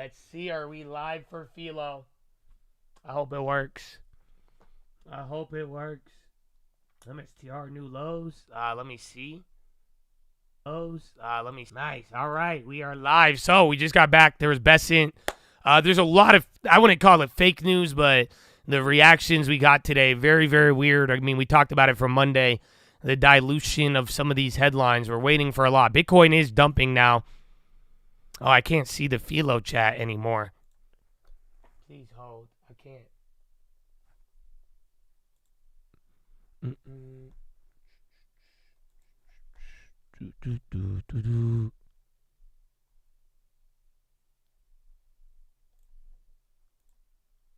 Let's see. Are we live for Philo? I hope it works. I hope it works. MSTR new lows. Let me see. Lows. Let me. Nice. All right. We are live. So we just got back. There was Besant. There's a lot of, I wouldn't call it fake news, but the reactions we got today, very, very weird. I mean, we talked about it from Monday. The dilution of some of these headlines. We're waiting for a lot. Bitcoin is dumping now. Oh, I can't see the Philo chat anymore. Please hold. I can't.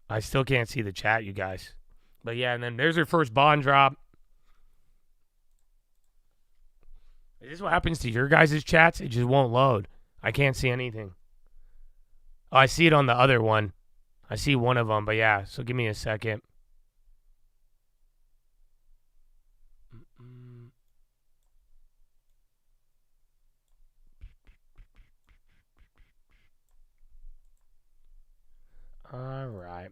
I still can't see the chat, you guys. But yeah, and then there's her first bond drop. Is this what happens to your guys' chats? It just won't load. I can't see anything. Oh, I see it on the other one. I see one of them, but yeah, so give me a second. All right.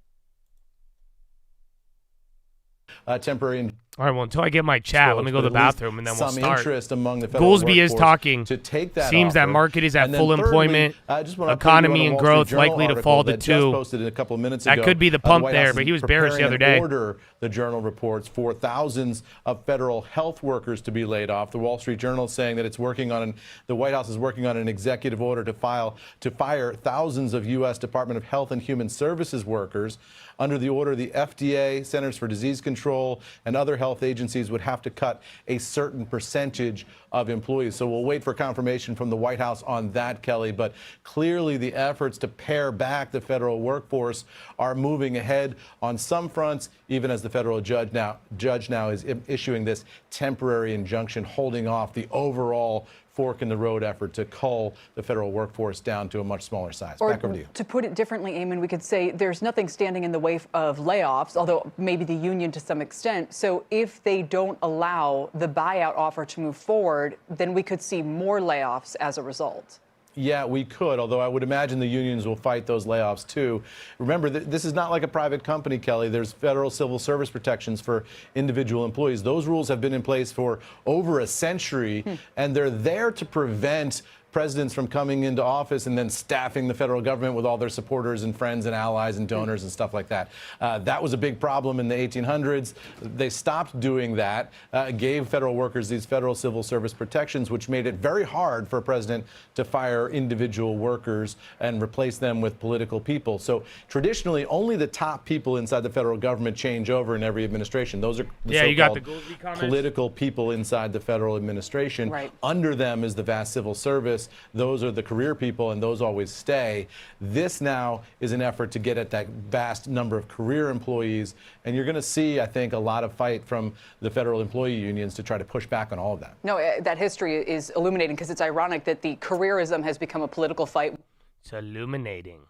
Temporary. All right, well, until I get my chat, let me go to the bathroom, and then we'll start. Some interest among the federal Goolsby is talking. to take that Seems offer. that market is at And then full thirdly, employment. Economy and growth likely to fall to 2. Posted a couple of minutes that ago. could be the pump White there, House but he was is bearish the other preparing day. an order, the Journal reports, for thousands of federal health workers to be laid off. The Wall Street Journal is saying that it's working on the White House is working on an executive order to fire thousands of U.S. Department of Health and Human Services workers. Under the order, the FDA, Centers for Disease Control, and other health agencies would have to cut a certain percentage of employees. So we'll wait for confirmation from the White House on that, Kelly. But clearly the efforts to pare back the federal workforce are moving ahead on some fronts, even as the federal judge now is issuing this temporary injunction holding off the overall fork in the road effort to cull the federal workforce down to a much smaller size. Back over to you. To put it differently, Eamon, we could say there's nothing standing in the way of layoffs, although maybe the union to some extent. So if they don't allow the buyout offer to move forward, then we could see more layoffs as a result. Yeah, we could, although I would imagine the unions will fight those layoffs too. Remember, this is not like a private company, Kelly. There's federal civil service protections for individual employees. Those rules have been in place for over a century, and they're there to prevent presidents from coming into office and then staffing the federal government with all their supporters and friends and allies and donors and stuff like that. That was a big problem in the 1800s. They stopped doing that, gave federal workers these federal civil service protections, which made it very hard for a president to fire individual workers and replace them with political people. So traditionally, only the top people inside the federal government change over in every administration. Those are the so-called political people inside the federal administration. Right. Under them is the vast civil service. Those are the career people, and those always stay. This now is an effort to get at that vast number of career employees, and you're going to see, I think, a lot of fight from the federal employee unions to try to push back on all of that. No, that history is illuminating because it's ironic that the careerism has become a political fight. It's illuminating.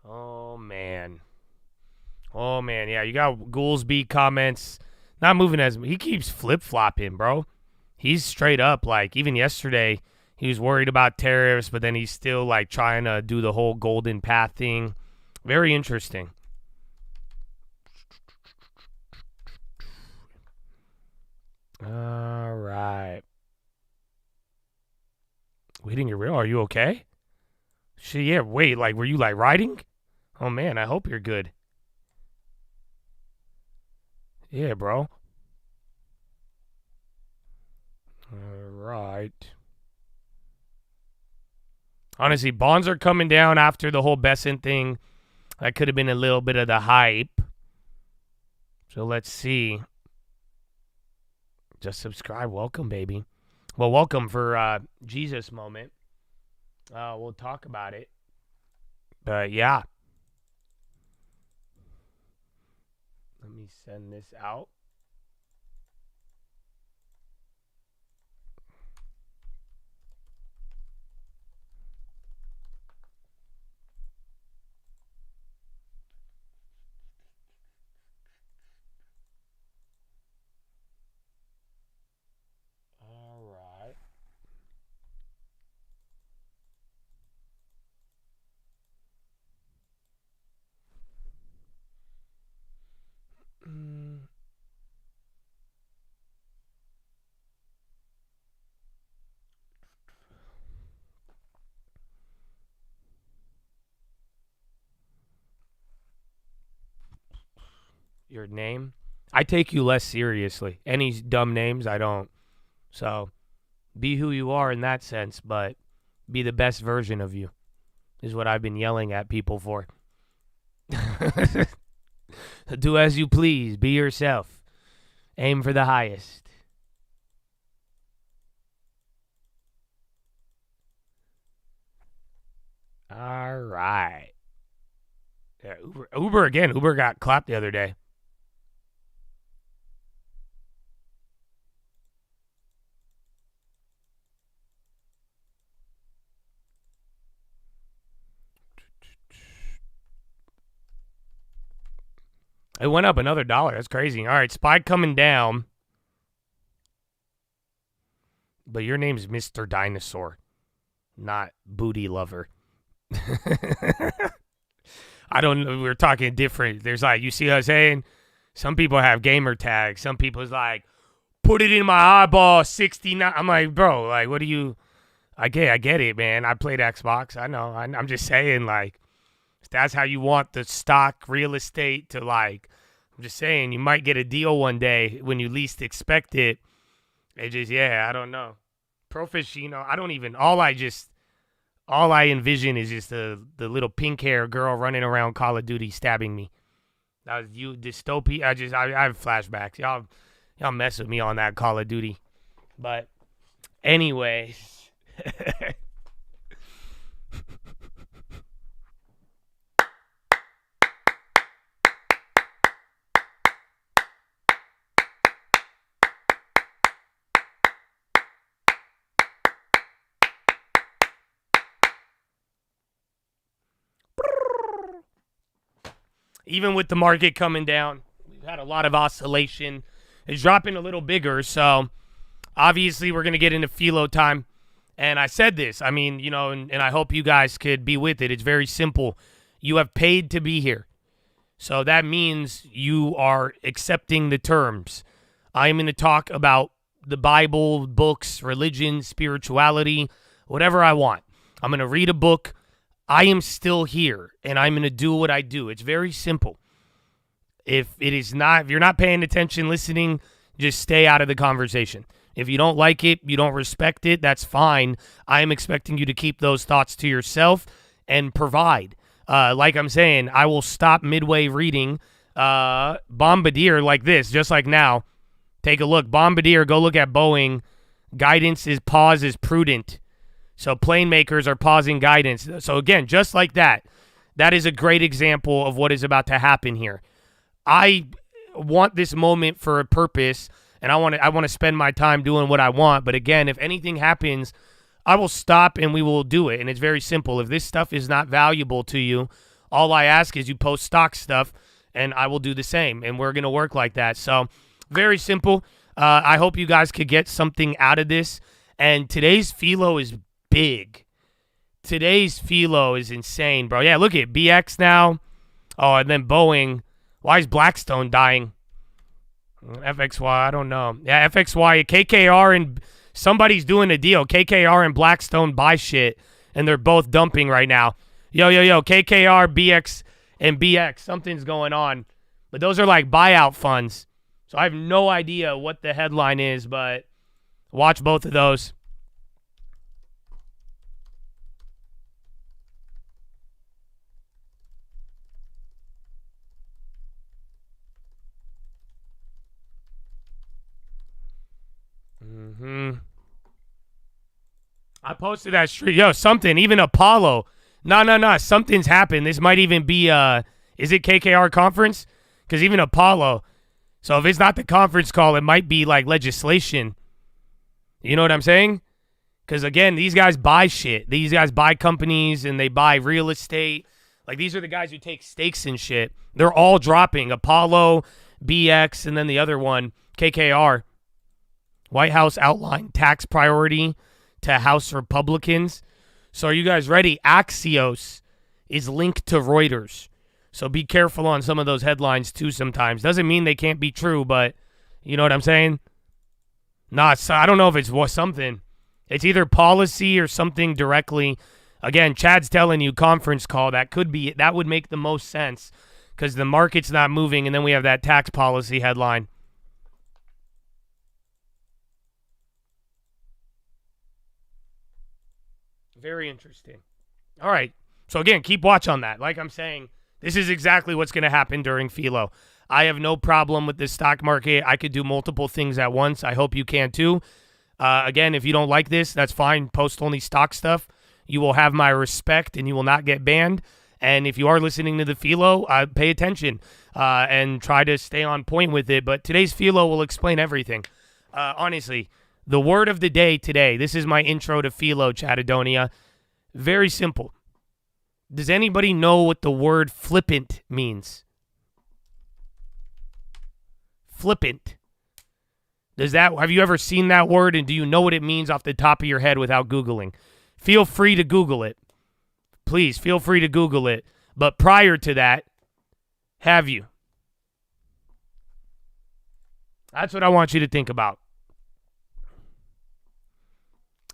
Oh, man. Oh, man. Yeah, you got Goolsby comments. Not moving as... He keeps flip-flopping, bro. He's straight up, like, even yesterday... He was worried about tariffs, but then he's still like trying to do the whole golden path thing. Very interesting. All right. Waiting your real? Are you okay? Shit, yeah. Wait, like, were you like riding? Oh man, I hope you're good. Yeah, bro. All right. Honestly, bonds are coming down after the whole Besant thing. That could have been a little bit of the hype. So let's see. Just subscribe. Welcome, baby. Well, welcome for Jesus moment. We'll talk about it. But yeah. Let me send this out. your name. I take you less seriously. Any dumb names, I don't. So be who you are in that sense, but be the best version of you is what I've been yelling at people for. Do as you please. Be yourself. Aim for the highest. All right. Yeah, Uber again. Uber got clapped the other day. It went up another $1. That's crazy. All right, SPY coming down. But your name's Mr. Dinosaur, not Booty Lover. I don't know. We're talking different. There's like, you see what I'm saying? Some people have gamer tags. Some people's like, put it in my eyeball, 69. I'm like, bro, like, what do you? I get it, man. I played Xbox. I know. I'm just saying, like, if that's how you want the stock real estate to, like, I'm just saying, you might get a deal one day when you least expect it. It just, yeah, I don't know. Professional, I don't even, all I envision is just the little pink hair girl running around Call of Duty stabbing me. That was you, dystopia. I have flashbacks. Y'all mess with me on that Call of Duty. But anyway. Even with the market coming down, we've had a lot of oscillation. It's dropping a little bigger, so obviously we're going to get into Philo time. And I said this, I mean, you know, and I hope you guys could be with it. It's very simple. You have paid to be here. So that means you are accepting the terms. I am going to talk about the Bible, books, religion, spirituality, whatever I want. I'm going to read a book. I am still here, and I'm going to do what I do. It's very simple. If you're not paying attention, listening, just stay out of the conversation. If you don't like it, you don't respect it, that's fine. I am expecting you to keep those thoughts to yourself and provide. Like I'm saying, I will stop midway reading Bombardier like this, just like now. Take a look. Bombardier, go look at Boeing. Guidance is pause is prudent. So plane makers are pausing guidance. So again, just like that, that is a great example of what is about to happen here. I want this moment for a purpose, and I want to spend my time doing what I want. But again, if anything happens, I will stop and we will do it. And it's very simple. If this stuff is not valuable to you, all I ask is you post stock stuff, and I will do the same. And we're going to work like that. So very simple. I hope you guys could get something out of this. And today's Philo is big. Today's Philo is insane, bro. Yeah, look at BX now. Oh, and then Boeing. Why is Blackstone dying? FXY, I don't know. Yeah, FXY, KKR, and somebody's doing a deal. KKR and Blackstone buy shit, and they're both dumping right now. Yo, KKR, BX, and BX. Something's going on. But those are like buyout funds. So I have no idea what the headline is, but watch both of those. I posted that street. Yo, something, even Apollo. No. Something's happened. This might even be, is it KKR conference? Because even Apollo. So if it's not the conference call, it might be like legislation. You know what I'm saying? Because again, these guys buy shit. These guys buy companies and they buy real estate. Like these are the guys who take stakes in shit. They're all dropping. Apollo, BX, and then the other one, KKR. White House outlined tax priority to House Republicans. So are you guys ready? Axios is linked to Reuters. So be careful on some of those headlines too sometimes. Doesn't mean they can't be true, but you know what I'm saying? Nah, I don't know if it's something. It's either policy or something directly. Again, Chad's telling you conference call. That would make the most sense because the market's not moving, and then we have that tax policy headline. Very interesting. All right. So, again, keep watch on that. Like I'm saying, this is exactly what's going to happen during Philo. I have no problem with this stock market. I could do multiple things at once. I hope you can too. Again, if you don't like this, that's fine. Post only stock stuff. You will have my respect and you will not get banned. And if you are listening to the Philo, pay attention and try to stay on point with it. But today's Philo will explain everything. Honestly, the word of the day today, this is my intro to Philo, Chatadonia. Very simple. Does anybody know what the word flippant means? Flippant. Have you ever seen that word, and do you know what it means off the top of your head without Googling? Feel free to Google it. Please, feel free to Google it. But prior to that, have you? That's what I want you to think about.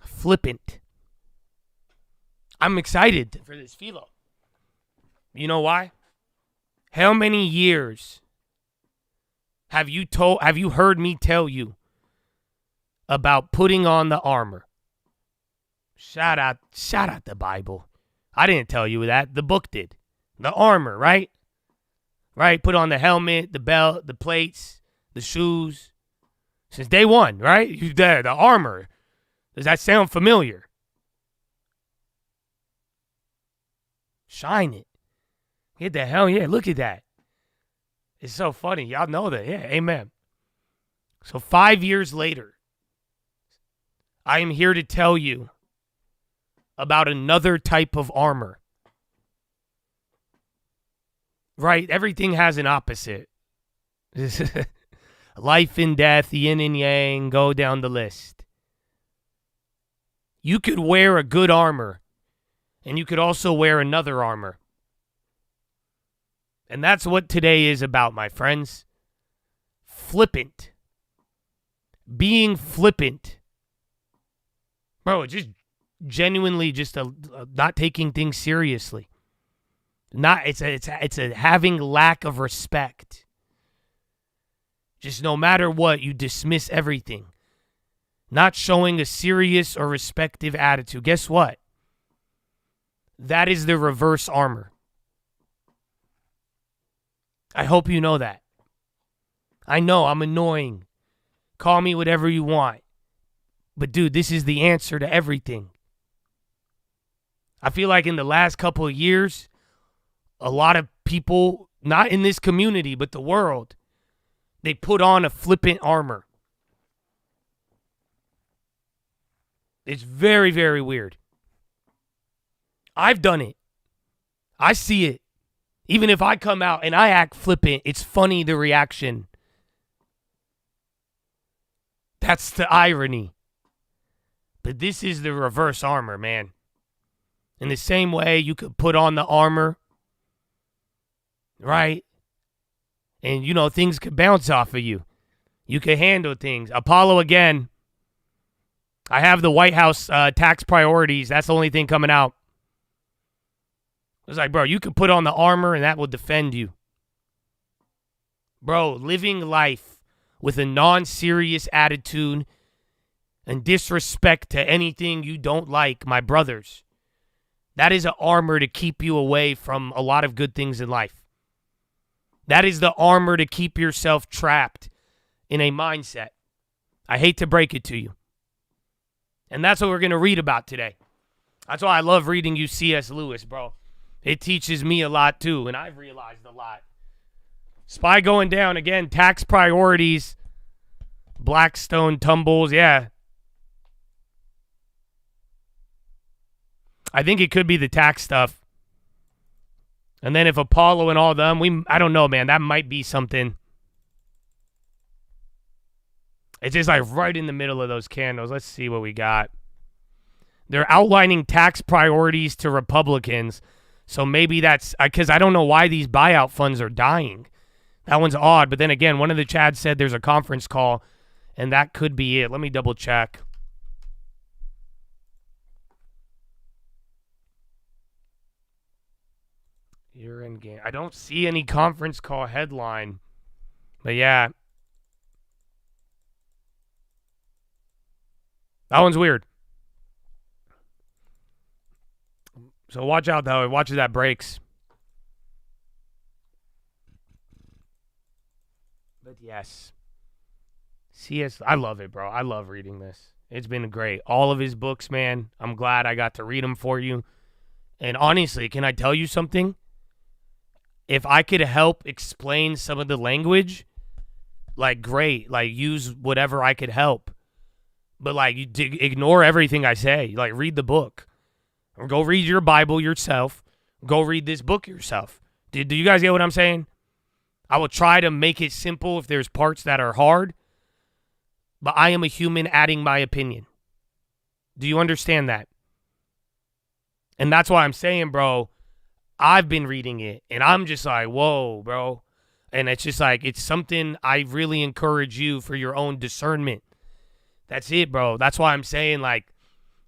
Flippant. I'm excited for this Philo. You know why? How many years have you heard me tell you about putting on the armor? Shout out the Bible. I didn't tell you that. The book did. The armor, right? Right? Put on the helmet, the belt, the plates, the shoes. Since day one, right? You there, the armor. Does that sound familiar? Shine it. Get the hell, yeah, look at that. It's so funny. Y'all know that. Yeah, amen. So 5 years later, I am here to tell you about another type of armor. Right? Everything has an opposite. Life and death, yin and yang, go down the list. You could wear a good armor, and you could also wear another armor. And that's what today is about, my friends. Flippant. Being flippant. Bro, it's just genuinely just not taking things seriously. It's a having lack of respect. Just no matter what, you dismiss everything. Not showing a serious or respective attitude. Guess what? That is the reverse armor. I hope you know that. I know I'm annoying. Call me whatever you want. But dude, this is the answer to everything. I feel like in the last couple of years, a lot of people, not in this community, but the world, they put on a flippant armor. It's very, very weird. I've done it. I see it. Even if I come out and I act flippant, it's funny, the reaction. That's the irony. But this is the reverse armor, man. In the same way you could put on the armor, right? And, things could bounce off of you. You could handle things. Apollo again. I have the White House tax priorities. That's the only thing coming out. It's like, bro, you could put on the armor and that will defend you. Bro, living life with a non-serious attitude and disrespect to anything you don't like, my brothers, that is an armor to keep you away from a lot of good things in life. That is the armor to keep yourself trapped in a mindset. I hate to break it to you. And that's what we're going to read about today. That's why I love reading you C.S. Lewis, bro. It teaches me a lot too, and I've realized a lot. SPY going down again, tax priorities, Blackstone tumbles, yeah. I think it could be the tax stuff. And then if Apollo and all them, I don't know, man, that might be something. It's just like right in the middle of those candles. Let's see what we got. They're outlining tax priorities to Republicans. So maybe that's because I don't know why these buyout funds are dying. That one's odd. But then again, one of the Chads said there's a conference call, and that could be it. Let me double check. Year-end game. I don't see any conference call headline. But yeah. That one's weird. So watch out, though. Watch as that breaks. But yes. CS, I love it, bro. I love reading this. It's been great. All of his books, man. I'm glad I got to read them for you. And honestly, can I tell you something? If I could help explain some of the language, like, great. Like, use whatever I could help. But, like, you ignore everything I say. Like, read the book. Or go read your Bible yourself. Go read this book yourself. Do you guys get what I'm saying? I will try to make it simple if there's parts that are hard. But I am a human adding my opinion. Do you understand that? And that's why I'm saying, bro, I've been reading it. And I'm just like, whoa, bro. And it's just like, it's something I really encourage you for your own discernment. That's it, bro. That's why I'm saying, like,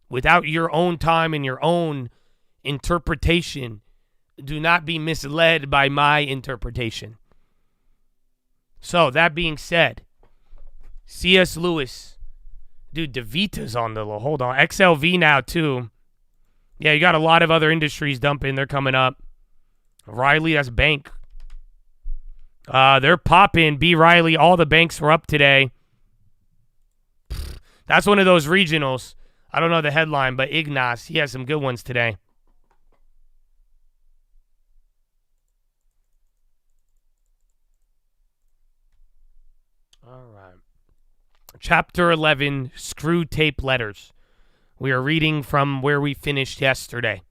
without your own time and your own interpretation, do not be misled by my interpretation. So, that being said, C.S. Lewis. Dude, DeVita's on the low. Hold on. XLV now, too. Yeah, you got a lot of other industries dumping. They're coming up. Riley, that's bank. They're popping. B. Riley, all the banks were up today. That's one of those regionals. I don't know the headline, but Ignace, he has some good ones today. All right. Chapter 11, Screwtape Letters. We are reading from where we finished yesterday.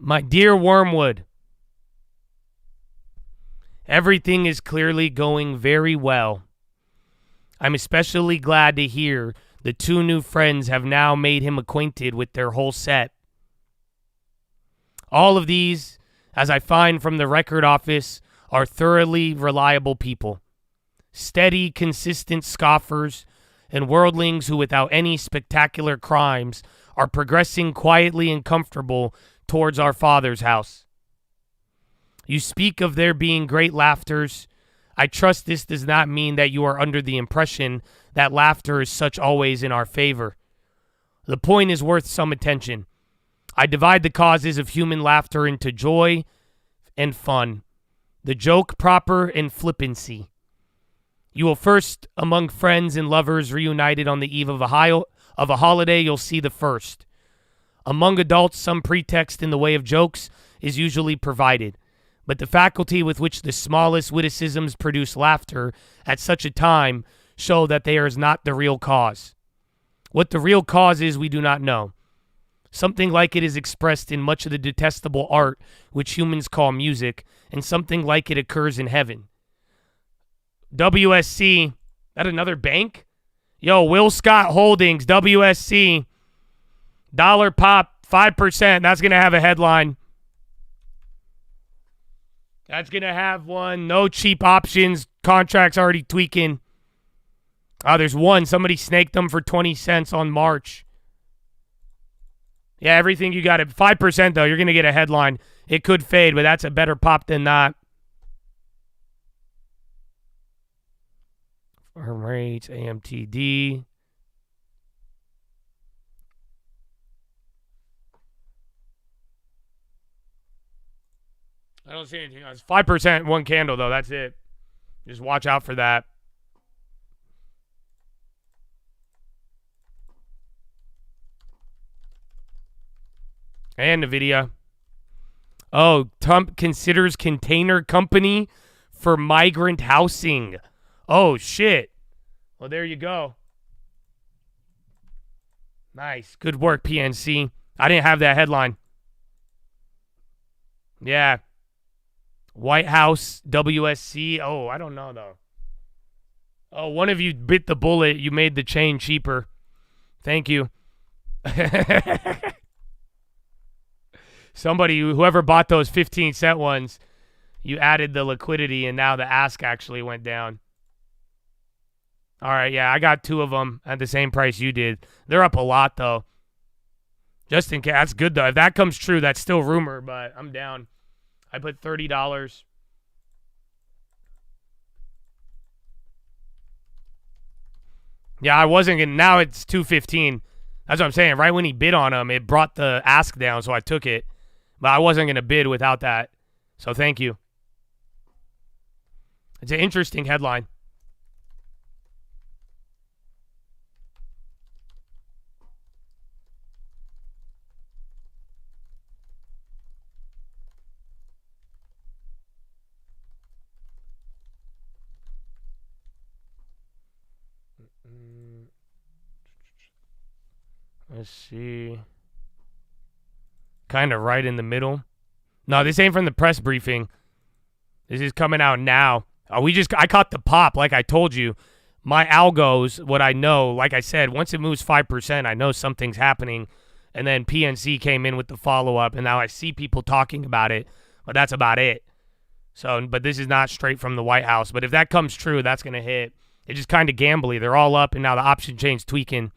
My dear Wormwood, everything is clearly going very well. I'm especially glad to hear the two new friends have now made him acquainted with their whole set. All of these, as I find from the record office, are thoroughly reliable people. Steady, consistent scoffers and worldlings who, without any spectacular crimes, are progressing quietly and comfortable towards our Father's house. You speak of there being great laughters. I trust this does not mean that you are under the impression that laughter is such always in our favor. The point is worth some attention. I divide the causes of human laughter into joy and fun, the joke proper and flippancy. You will first, among friends and lovers reunited on the eve of a holiday, you'll see the first. Among adults, some pretext in the way of jokes is usually provided, but the faculty with which the smallest witticisms produce laughter at such a time show that they are not the real cause. What the real cause is, we do not know. Something like it is expressed in much of the detestable art which humans call music, and something like it occurs in heaven. WSC, that another bank? Yo, Will Scott Holdings, WSC, dollar pop, 5%. That's going to have a headline. That's going to have one. No cheap options. Contracts already tweaking. Oh, there's one. Somebody snaked them for 20 cents on March. Yeah, everything you got at 5%, though, you're going to get a headline. It could fade, but that's a better pop than that. Firm rates, AMTD. I don't see anything else. 5% one candle, though. That's it. Just watch out for that. And NVIDIA. Oh, Trump considers container company for migrant housing. Oh, shit. Well, there you go. Nice. Good work, PNC. I didn't have that headline. Yeah. White House, WSC. Oh, I don't know, though. Oh, one of you bit the bullet. You made the chain cheaper. Thank you. Somebody, whoever bought those 15-cent ones, you added the liquidity, and now the ask actually went down. All right, yeah, I got two of them at the same price you did. They're up a lot, though. Just in case. That's good, though. If that comes true, that's still rumor, but I'm down. I put $30. Yeah, I wasn't going to. Now it's $215. That's what I'm saying. Right when he bid on him, it brought the ask down, so I took it. But I wasn't going to bid without that. So thank you. It's an interesting headline. Let's see. Kind of right in the middle. No, this ain't from the press briefing. This is coming out now. I caught the pop, like I told you. My algos, what I know, like I said, once it moves 5%, I know something's happening. And then PNC came in with the follow-up, and now I see people talking about it, but that's about it. So, but this is not straight from the White House. But if that comes true, that's going to hit. It's just kind of gambly. They're all up, and now the option chain's tweaking.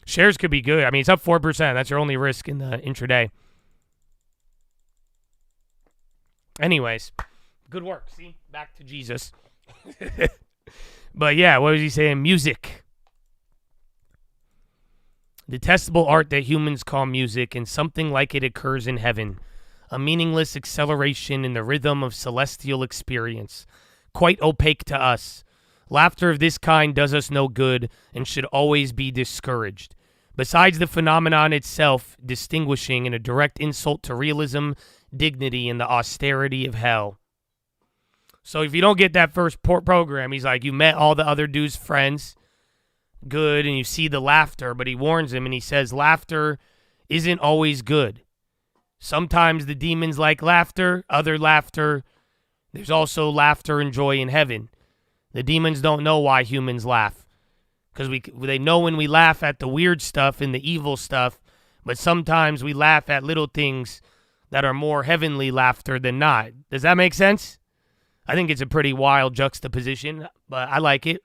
Shares could be good. I mean, it's up 4%. That's your only risk in the intraday. Anyways, good work. See? Back to Jesus. But yeah, what was he saying? Music. Detestable art that humans call music, and something like it occurs in heaven. A meaningless acceleration in the rhythm of celestial experience. Quite opaque to us. Laughter of this kind does us no good and should always be discouraged. Besides the phenomenon itself distinguishing in a direct insult to realism, dignity, and the austerity of hell. So if you don't get that first program, he's like, you met all the other dude's friends, good, and you see the laughter, but he warns him and he says, laughter isn't always good. Sometimes the demons like laughter, other laughter. There's also laughter and joy in heaven. The demons don't know why humans laugh. Because they know when we laugh at the weird stuff and the evil stuff, but sometimes we laugh at little things that are more heavenly laughter than not. Does that make sense? I think it's a pretty wild juxtaposition, but I like it.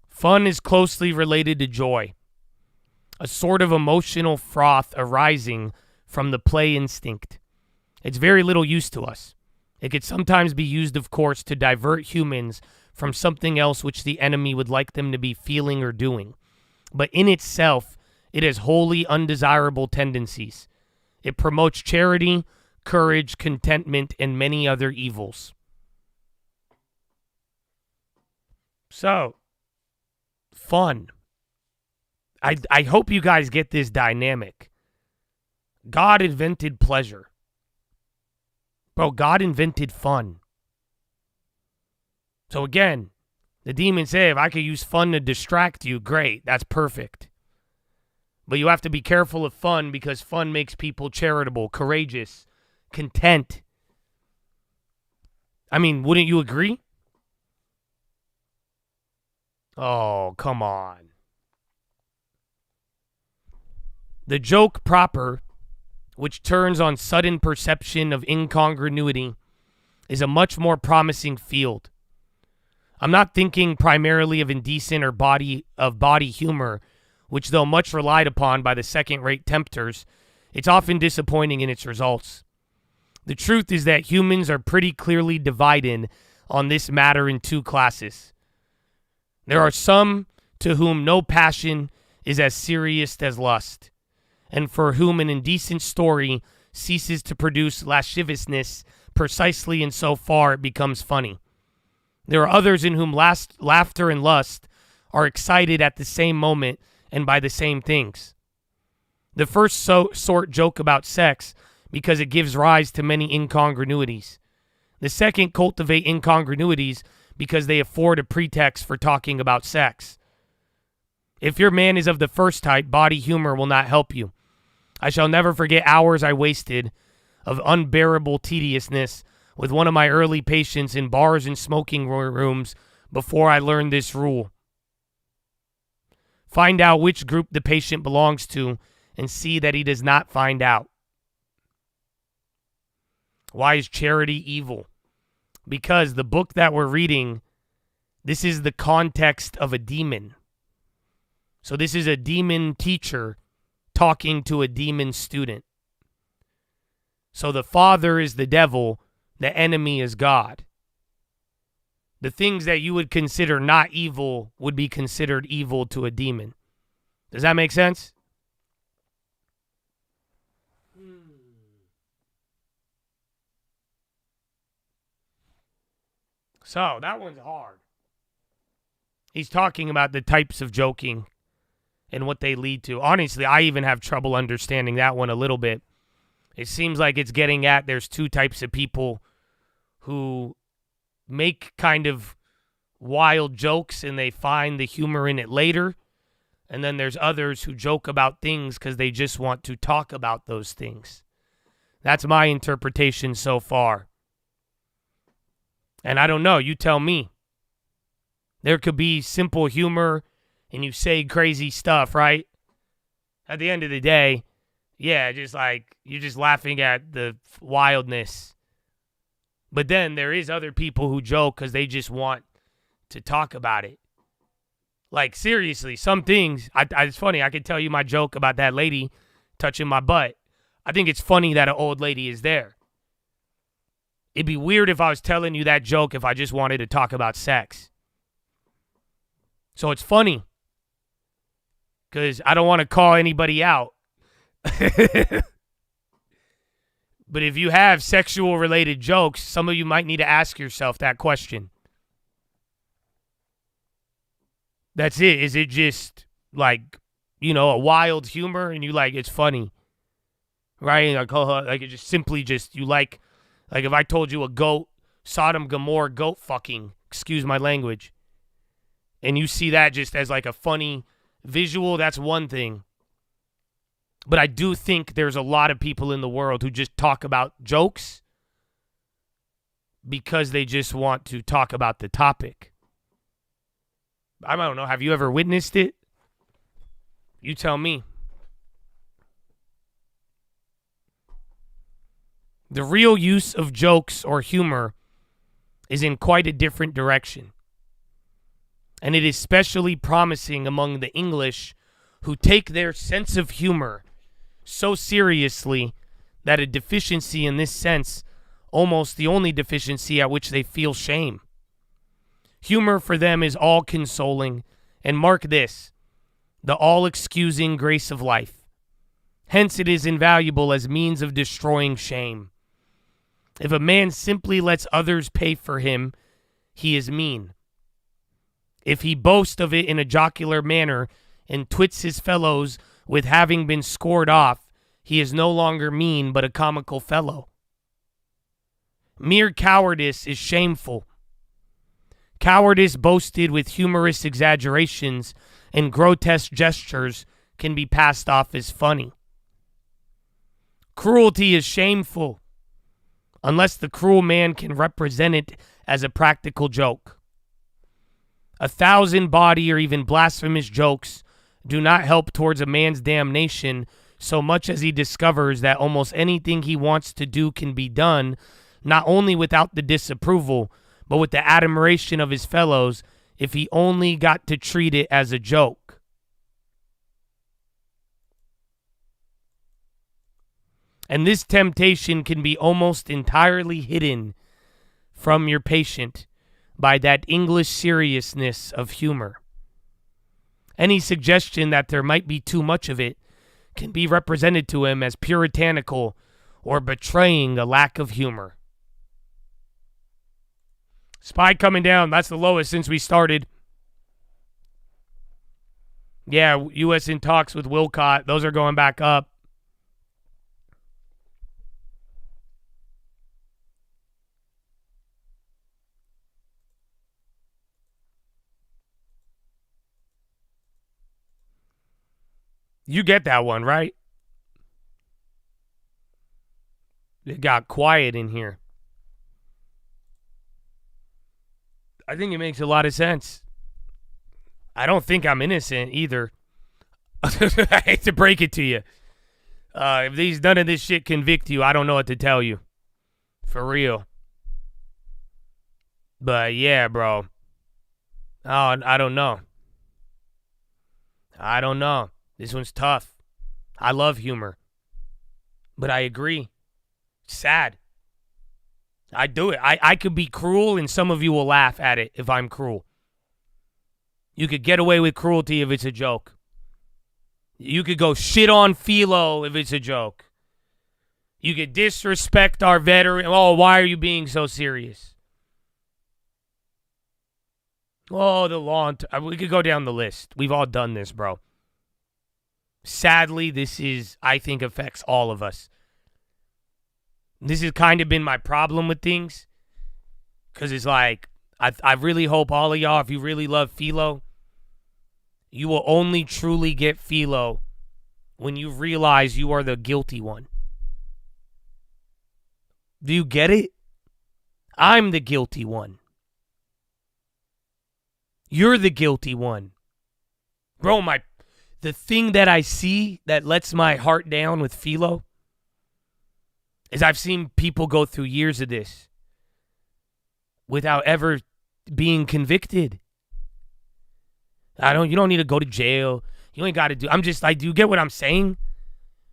Fun is closely related to joy, a sort of emotional froth arising from the play instinct. It's very little use to us. It could sometimes be used, of course, to divert humans from something else which the enemy would like them to be feeling or doing. But in itself, it has wholly undesirable tendencies. It promotes charity, courage, contentment, and many other evils. So, fun. I hope you guys get this dynamic. God invented pleasure. Bro, God invented fun. So again, the demons say, if I could use fun to distract you, great, that's perfect. But you have to be careful of fun because fun makes people charitable, courageous, content. I mean, wouldn't you agree? Oh, come on. The joke proper, which turns on sudden perception of incongruity, is a much more promising field. I'm not thinking primarily of indecent or body humor, which though much relied upon by the second-rate tempters, it's often disappointing in its results. The truth is that humans are pretty clearly divided on this matter in two classes. There are some to whom no passion is as serious as lust, and for whom an indecent story ceases to produce lasciviousness precisely in so far it becomes funny. There are others in whom laughter and lust are excited at the same moment and by the same things. The first sort joke about sex because it gives rise to many incongruities. The second cultivate incongruities because they afford a pretext for talking about sex. If your man is of the first type, body humor will not help you. I shall never forget hours I wasted of unbearable tediousness with one of my early patients in bars and smoking rooms before I learned this rule. Find out which group the patient belongs to and see that he does not find out. Why is charity evil? Because the book that we're reading, this is the context of a demon. So this is a demon teacher talking to a demon student. So the father is the devil, the enemy is God. The things that you would consider not evil would be considered evil to a demon. Does that make sense? So, that one's hard. He's talking about the types of joking and what they lead to. Honestly, I even have trouble understanding that one a little bit. It seems like it's getting at there's two types of people who make kind of wild jokes and they find the humor in it later. And then there's others who joke about things because they just want to talk about those things. That's my interpretation so far. And I don't know, you tell me. There could be simple humor and you say crazy stuff, right? At the end of the day, yeah, just like you're just laughing at the wildness. But then there is other people who joke because they just want to talk about it. Like, seriously, some things, it's funny, I could tell you my joke about that lady touching my butt. I think it's funny that an old lady is there. It'd be weird if I was telling you that joke if I just wanted to talk about sex. So it's funny. Because I don't want to call anybody out. But if you have sexual related jokes, some of you might need to ask yourself that question. That's it. Is it just like, a wild humor and you like, it's funny, right? Like it just simply just, you like if I told you a goat, Sodom, Gomorrah, goat fucking, excuse my language, and you see that just as like a funny visual, that's one thing. But I do think there's a lot of people in the world who just talk about jokes because they just want to talk about the topic. I don't know. Have you ever witnessed it? You tell me. The real use of jokes or humor is in quite a different direction. And it is especially promising among the English who take their sense of humor so seriously that a deficiency in this sense, almost the only deficiency at which they feel shame. Humor for them is all-consoling, and mark this, the all-excusing grace of life. Hence it is invaluable as means of destroying shame. If a man simply lets others pay for him, he is mean. If he boasts of it in a jocular manner and twits his fellows with having been scored off, he is no longer mean but a comical fellow. Mere cowardice is shameful. Cowardice boasted with humorous exaggerations and grotesque gestures can be passed off as funny. Cruelty is shameful, unless the cruel man can represent it as a practical joke. 1,000 bawdy or even blasphemous jokes do not help towards a man's damnation so much as he discovers that almost anything he wants to do can be done, not only without the disapproval, but with the admiration of his fellows, if he only got to treat it as a joke. And this temptation can be almost entirely hidden from your patient by that English seriousness of humor. Any suggestion that there might be too much of it can be represented to him as puritanical or betraying a lack of humor. SPY coming down. That's the lowest since we started. Yeah, U.S. in talks with Wilcott. Those are going back up. You get that one, right? It got quiet in here. I think it makes a lot of sense. I don't think I'm innocent either. I hate to break it to you. If none of this shit convict you, I don't know what to tell you. For real. But yeah, bro. Oh, I don't know. I don't know. This one's tough. I love humor. But I agree. Sad. I do it. I could be cruel, and some of you will laugh at it if I'm cruel. You could get away with cruelty if it's a joke. You could go shit on Philo if it's a joke. You could disrespect our veteran. Oh, why are you being so serious? Oh, the law. We could go down the list. We've all done this, bro. Sadly, I think, affects all of us. This has kind of been my problem with things. Because it's like, I really hope all of y'all, if you really love Philo, you will only truly get Philo when you realize you are the guilty one. Do you get it? I'm the guilty one. You're the guilty one. Bro, the thing that I see that lets my heart down with Philo is I've seen people go through years of this without ever being convicted. You don't need to go to jail. You ain't got to do. I'm just like, do you get what I'm saying?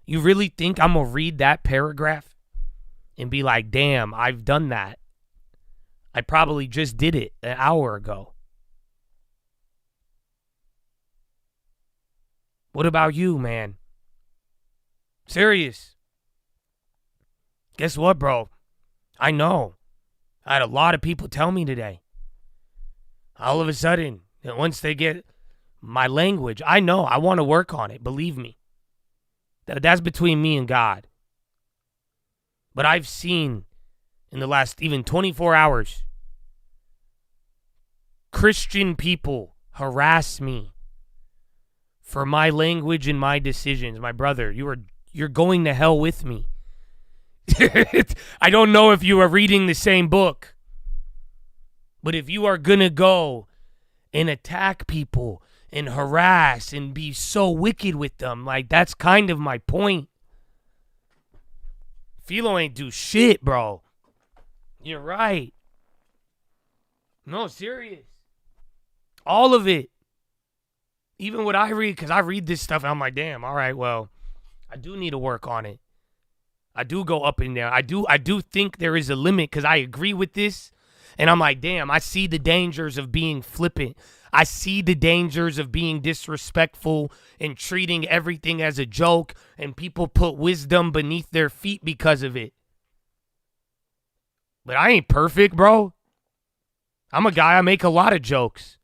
You really think I'm going to read that paragraph and be like, damn, I've done that. I probably just did it an hour ago. What about you, man? Serious. Guess what, bro? I know. I had a lot of people tell me today. All of a sudden, once they get my language, I know I want to work on it. Believe me. That's between me and God. But I've seen in the last even 24 hours, Christian people harass me for my language and my decisions. My brother, you're going to hell with me. I don't know if you are reading the same book, but if you are going to go and attack people and harass and be so wicked with them, like, that's kind of my point. Philo ain't do shit, bro. You're right. No, serious. All of it. Even what I read, because I read this stuff and I'm like, damn, all right, well, I do need to work on it. I do go up and down. I do think there is a limit because I agree with this. And I'm like, damn, I see the dangers of being flippant. I see the dangers of being disrespectful and treating everything as a joke. And people put wisdom beneath their feet because of it. But I ain't perfect, bro. I'm a guy, I make a lot of jokes.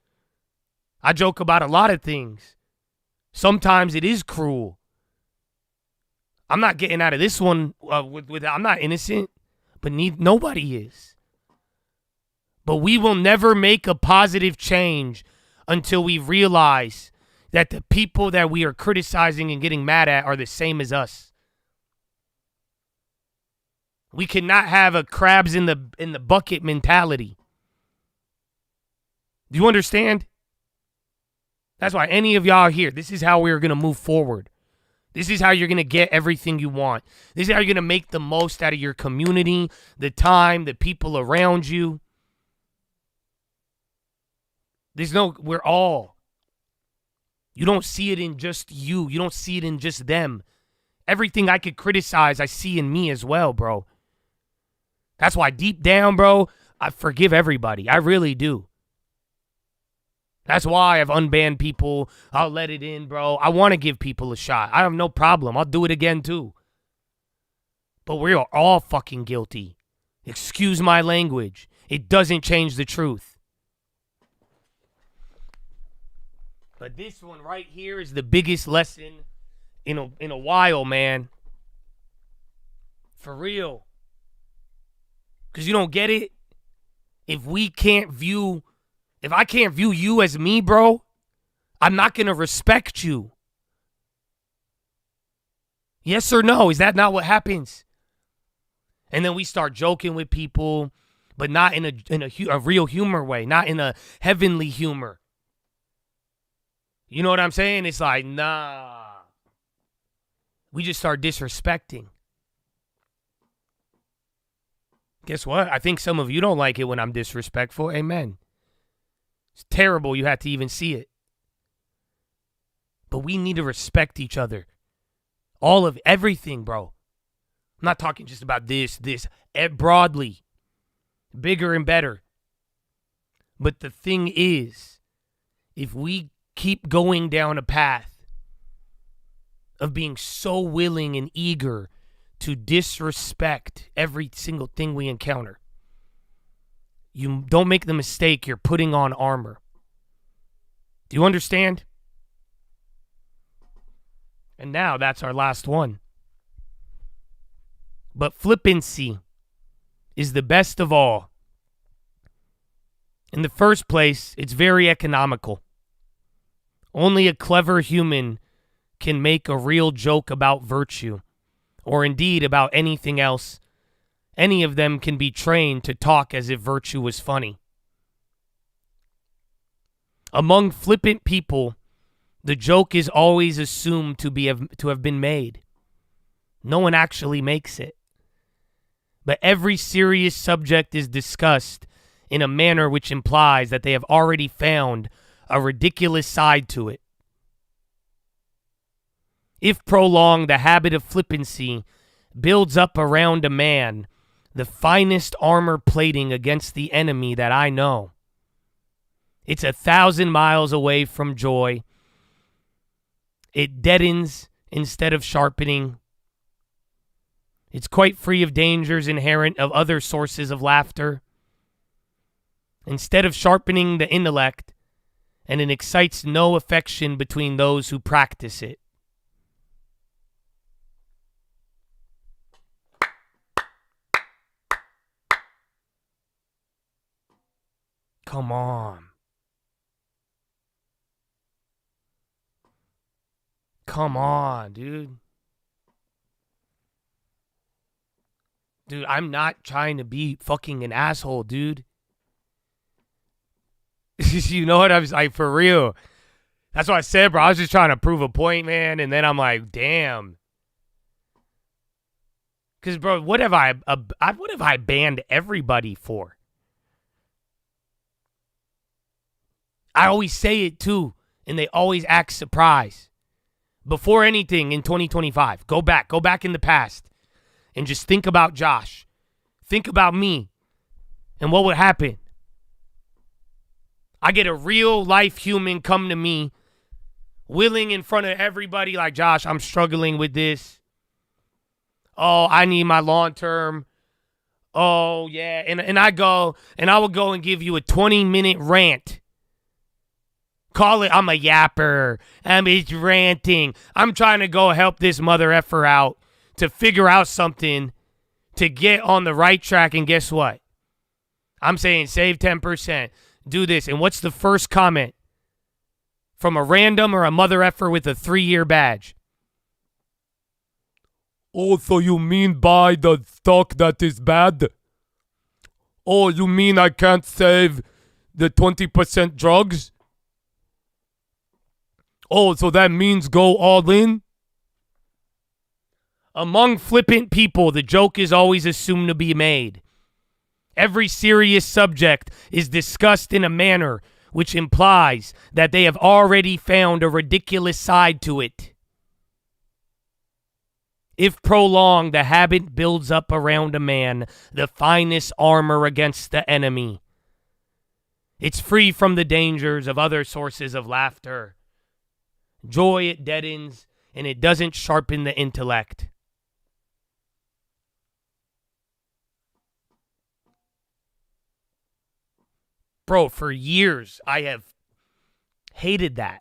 I joke about a lot of things. Sometimes it is cruel. I'm not getting out of this one with I'm not innocent, but nobody is. But we will never make a positive change until we realize that the people that we are criticizing and getting mad at are the same as us. We cannot have a crabs in the bucket mentality. Do you understand? That's why any of y'all here, this is how we're going to move forward. This is how you're going to get everything you want. This is how you're going to make the most out of your community, the time, the people around you. We're all. You don't see it in just you. You don't see it in just them. Everything I could criticize, I see in me as well, bro. That's why deep down, bro, I forgive everybody. I really do. That's why I've unbanned people. I'll let it in, bro. I want to give people a shot. I have no problem. I'll do it again, too. But we are all fucking guilty. Excuse my language. It doesn't change the truth. But this one right here is the biggest lesson in a while, man. For real. Because you don't get it? If I can't view you as me, bro, I'm not going to respect you. Yes or no? Is that not what happens? And then we start joking with people, but not in a real humor way, not in a heavenly humor. You know what I'm saying? It's like, nah. We just start disrespecting. Guess what? I think some of you don't like it when I'm disrespectful. Amen. It's terrible you had to even see it. But we need to respect each other. All of everything, bro. I'm not talking just about this, broadly. Bigger and better. But the thing is, if we keep going down a path of being so willing and eager to disrespect every single thing we encounter, you don't make the mistake, you're putting on armor. Do you understand? And now that's our last one. But flippancy is the best of all. In the first place, it's very economical. Only a clever human can make a real joke about virtue, or indeed about anything else. Any of them can be trained to talk as if virtue was funny. Among flippant people, the joke is always assumed to have been made. No one actually makes it. But every serious subject is discussed in a manner which implies that they have already found a ridiculous side to it. If prolonged, the habit of flippancy builds up around a man the finest armor plating against the enemy that I know. It's 1,000 miles away from joy. It deadens instead of sharpening. It's quite free of dangers inherent of other sources of laughter. Instead of sharpening the intellect, and it excites no affection between those who practice it. Come on. Come on, dude. Dude, I'm not trying to be fucking an asshole, dude. You know what? I was like, for real. That's what I said, bro. I was just trying to prove a point, man. And then I'm like, damn. Because, bro, what have I banned everybody for? I always say it, too. And they always act surprised. Before anything in 2025, go back in the past. And just think about Josh. Think about me. And what would happen? I get a real life human come to me, willing in front of everybody, like, Josh, I'm struggling with this. Oh, I need my long term. Oh, yeah. And I will go and give you a 20-minute rant. Call it, I'm a yapper. I'm just ranting. I'm trying to go help this mother effer out to figure out something to get on the right track. And guess what? I'm saying save 10%. Do this. And what's the first comment? From a random or a mother effer with a 3-year badge? Oh, so you mean buy the stock that is bad? Oh, you mean I can't save the 20% drugs? Oh, so that means go all in? Among flippant people, the joke is always assumed to be made. Every serious subject is discussed in a manner which implies that they have already found a ridiculous side to it. If prolonged, the habit builds up around a man the finest armor against the enemy. It's free from the dangers of other sources of laughter. Joy it deadens, and it doesn't sharpen the intellect. Bro, for years, I have hated that.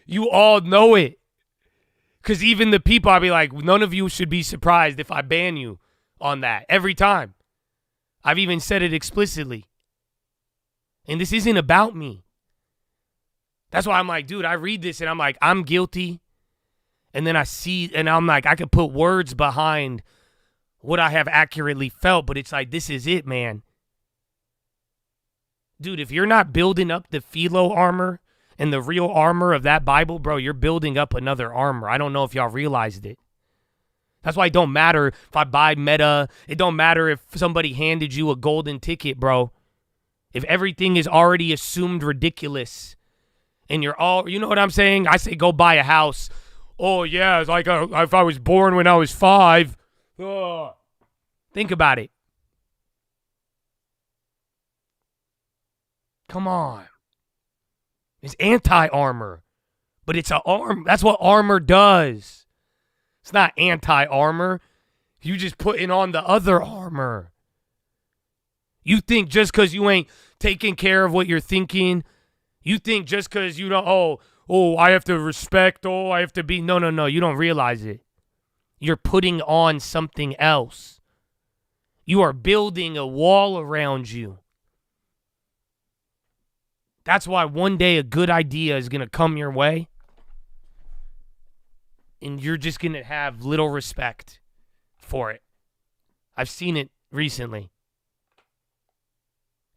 You all know it. Because even the people, I'll be like, none of you should be surprised if I ban you on that every time. I've even said it explicitly. And this isn't about me. That's why I'm like, dude, I read this and I'm like, I'm guilty. And then I see, and I'm like, I could put words behind what I have accurately felt, but it's like, this is it, man. Dude, if you're not building up the Philo armor and the real armor of that Bible, bro, you're building up another armor. I don't know if y'all realized it. That's why it don't matter if I buy Meta. It don't matter if somebody handed you a golden ticket, bro. If everything is already assumed ridiculous and you're all, you know what I'm saying? I say go buy a house. Oh, yeah, it's like if I was born when I was 5. Ugh. Think about it. Come on. It's anti-armor. But it's an arm. That's what armor does. It's not anti-armor. You just putting on the other armor. You think just because you ain't taking care of what you're thinking, you think just because you don't, I have to respect, I have to be. No. You don't realize it. You're putting on something else. You are building a wall around you. That's why one day a good idea is going to come your way. And you're just going to have little respect for it. I've seen it recently.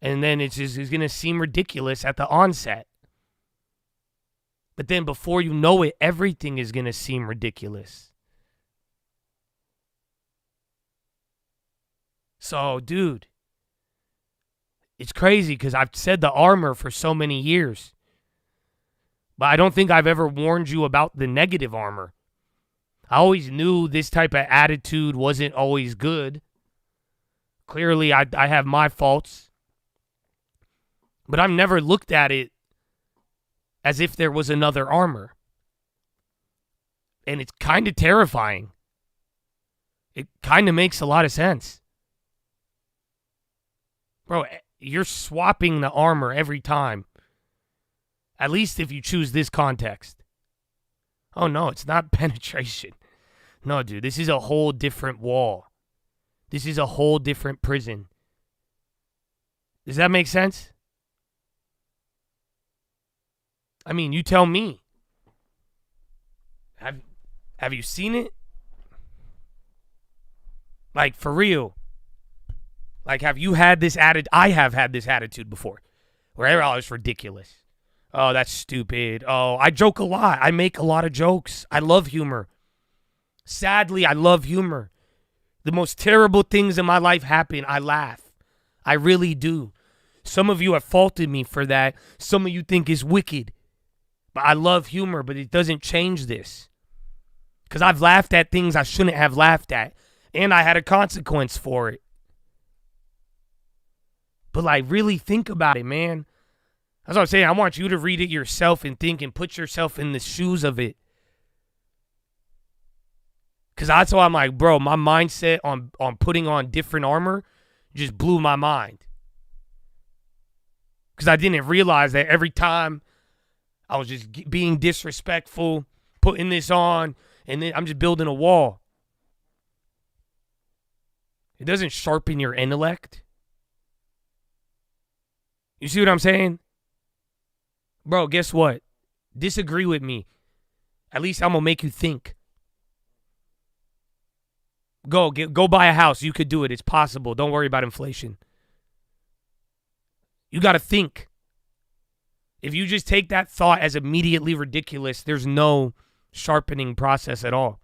And then it's going to seem ridiculous at the onset. But then before you know it, everything is going to seem ridiculous. So, dude, it's crazy because I've said the armor for so many years. But I don't think I've ever warned you about the negative armor. I always knew this type of attitude wasn't always good. Clearly, I have my faults. But I've never looked at it as if there was another armor. And it's kind of terrifying. It kind of makes a lot of sense. Bro, you're swapping the armor every time. At least if you choose this context. Oh, no, it's not penetration. No, dude, this is a whole different wall. This is a whole different prison. Does that make sense? I mean, you tell me. Have you seen it? Like, for real. Like, have you had this attitude? I have had this attitude before. Where, it's ridiculous. Oh, that's stupid. Oh, I joke a lot. I make a lot of jokes. I love humor. Sadly, I love humor. The most terrible things in my life happen. I laugh. I really do. Some of you have faulted me for that. Some of you think it's wicked. But I love humor, but it doesn't change this. Because I've laughed at things I shouldn't have laughed at. And I had a consequence for it. But like, really think about it, man. That's what I'm saying. I want you to read it yourself and think and put yourself in the shoes of it. Because that's why I'm like, bro, my mindset on putting on different armor just blew my mind. Because I didn't realize that every time I was just being disrespectful, putting this on, and then I'm just building a wall. It doesn't sharpen your intellect. You see what I'm saying? Bro, guess what? Disagree with me. At least I'm going to make you think. Go buy a house. You could do it. It's possible. Don't worry about inflation. You got to think. If you just take that thought as immediately ridiculous, there's no sharpening process at all.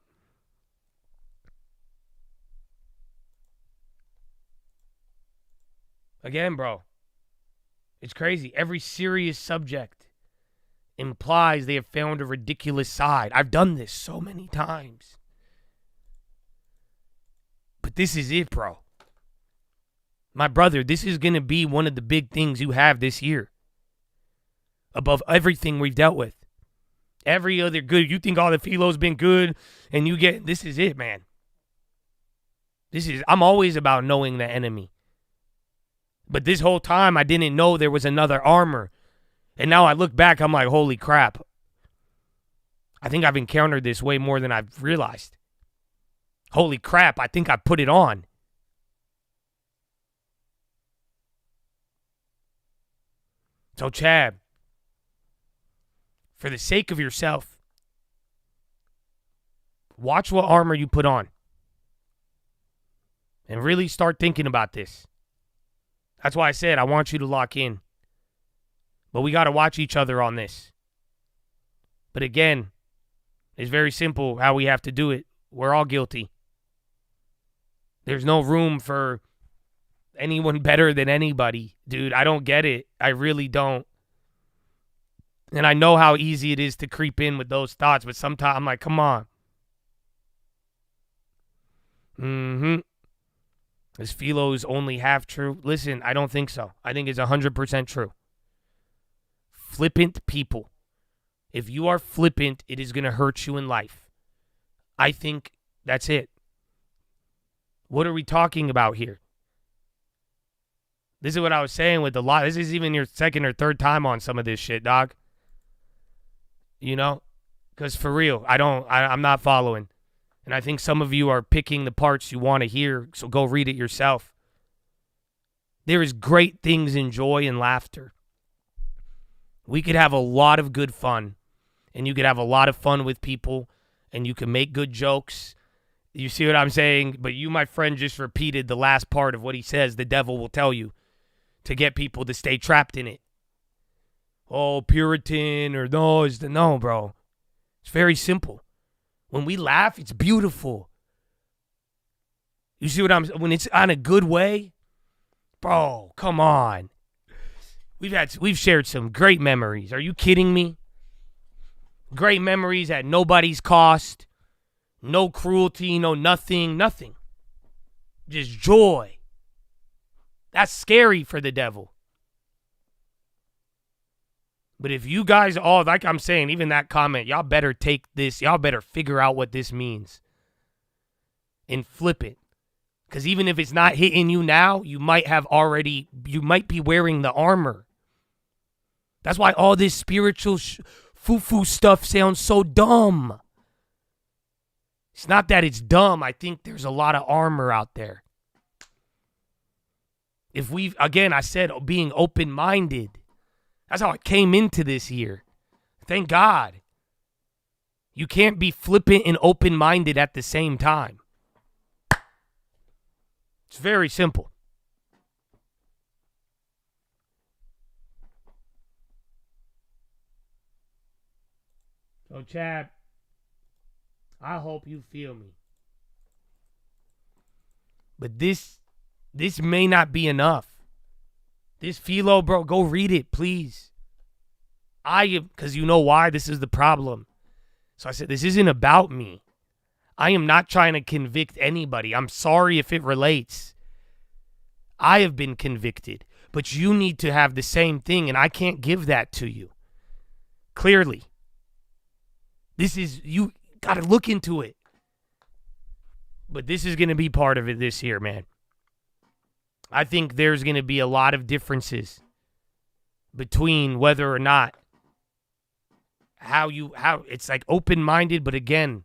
Again, bro, it's crazy. Every serious subject implies they have found a ridiculous side. I've done this so many times. But this is it, bro. My brother, this is going to be one of the big things you have this year. Above everything we've dealt with. Every other good, you think all the Philo's been good, and you get, this is it, man. I'm always about knowing the enemy. But this whole time, I didn't know there was another armor. And now I look back, I'm like, holy crap. I think I've encountered this way more than I've realized. Holy crap, I think I put it on. So, Chad, for the sake of yourself, watch what armor you put on. And really start thinking about this. That's why I said I want you to lock in. But we got to watch each other on this. But again, it's very simple how we have to do it. We're all guilty. There's no room for anyone better than anybody. Dude, I don't get it. I really don't. And I know how easy it is to creep in with those thoughts, but sometimes I'm like, come on. Is Philo's only half true? Listen, I don't think so. I think it's 100% true. Flippant people. If you are flippant, it is going to hurt you in life. I think that's it. What are we talking about here? This is what I was saying with the lot. This is even your second or third time on some of this shit, dog. You know? Because for real, I'm not following. And I think some of you are picking the parts you want to hear, so go read it yourself. There is great things in joy and laughter. We could have a lot of good fun, and you could have a lot of fun with people, and you can make good jokes. You see what I'm saying? But you, my friend, just repeated the last part of what he says the devil will tell you to get people to stay trapped in it. Oh, Puritan or no, bro. It's very simple. When we laugh, it's beautiful. You see what when it's on a good way? Bro, come on. We've shared some great memories. Are you kidding me? Great memories at nobody's cost. No cruelty, no nothing. Just joy. That's scary for the devil. But if you guys all, like I'm saying, even that comment, y'all better take this, y'all better figure out what this means and flip it. Because even if it's not hitting you now, you might be wearing the armor. That's why all this spiritual foo-foo stuff sounds so dumb. It's not that it's dumb. I think there's a lot of armor out there. Again, I said being open-minded. That's how I came into this year. Thank God. You can't be flippant and open-minded at the same time. It's very simple. So, Chad, I hope you feel me. But this may not be enough. This Philo, bro, go read it, please. Because you know why? This is the problem. So I said, this isn't about me. I am not trying to convict anybody. I'm sorry if it relates. I have been convicted, but you need to have the same thing, and I can't give that to you. Clearly. You got to look into it. But this is going to be part of it this year, man. I think there's going to be a lot of differences between whether or not how it's like open-minded, but again,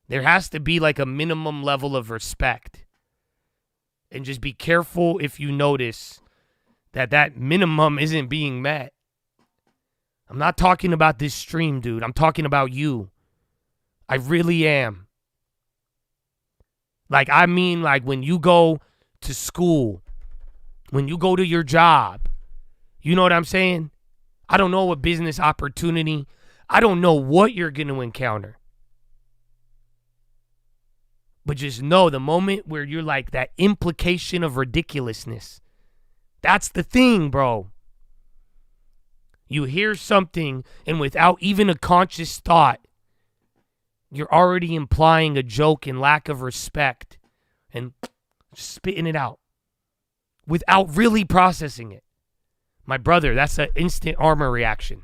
there has to be like a minimum level of respect. And just be careful if you notice that minimum isn't being met. I'm not talking about this stream, dude. I'm talking about you. I really am. Like, I mean, like when you go to school, when you go to your job, you know what I'm saying? I don't know a business opportunity. I don't know what you're going to encounter. But just know the moment where you're like that implication of ridiculousness. That's the thing, bro. You hear something and without even a conscious thought, you're already implying a joke and lack of respect and spitting it out without really processing it. My brother, that's an instant armor reaction.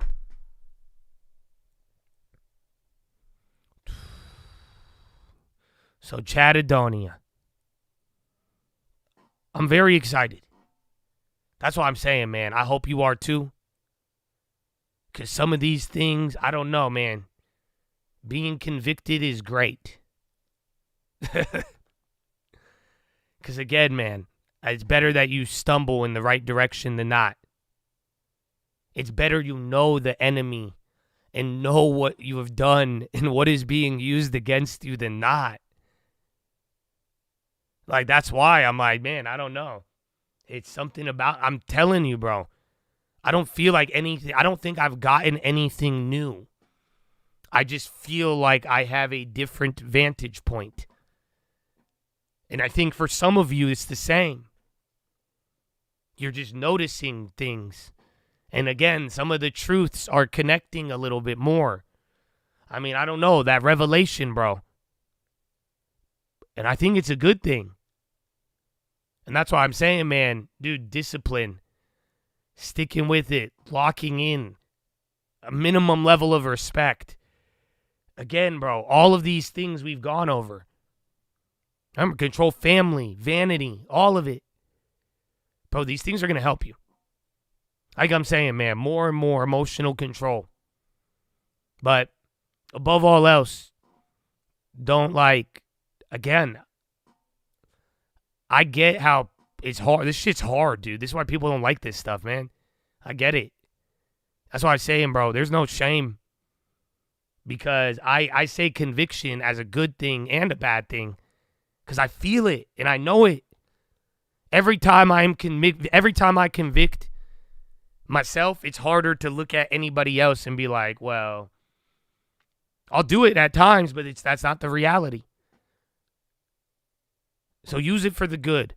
So, Chadadonia. I'm very excited. That's what I'm saying, man. I hope you are too. Because some of these things, I don't know, man. Being convicted is great. Because again, man, it's better that you stumble in the right direction than not. It's better you know the enemy and know what you have done and what is being used against you than not. Like, that's why I'm like, man, I don't know. It's something about, I'm telling you, bro. I don't feel like anything. I don't think I've gotten anything new. I just feel like I have a different vantage point. And I think for some of you, it's the same. You're just noticing things. And again, some of the truths are connecting a little bit more. I mean, I don't know, that revelation, bro. And I think it's a good thing. And that's why I'm saying, man, dude, discipline, sticking with it, locking in, a minimum level of respect. Again, bro, all of these things we've gone over. Remember, control family, vanity, all of it. Bro, these things are going to help you. Like I'm saying, man, more and more emotional control. But above all else, don't again, I get how it's hard. This shit's hard, dude. This is why people don't like this stuff, man. I get it. That's why I'm saying, bro, there's no shame. Because I say conviction as a good thing and a bad thing. Because I feel it and I know it. Every time I convict myself, it's harder to look at anybody else and be like, well, I'll do it at times, but that's not the reality. So use it for the good.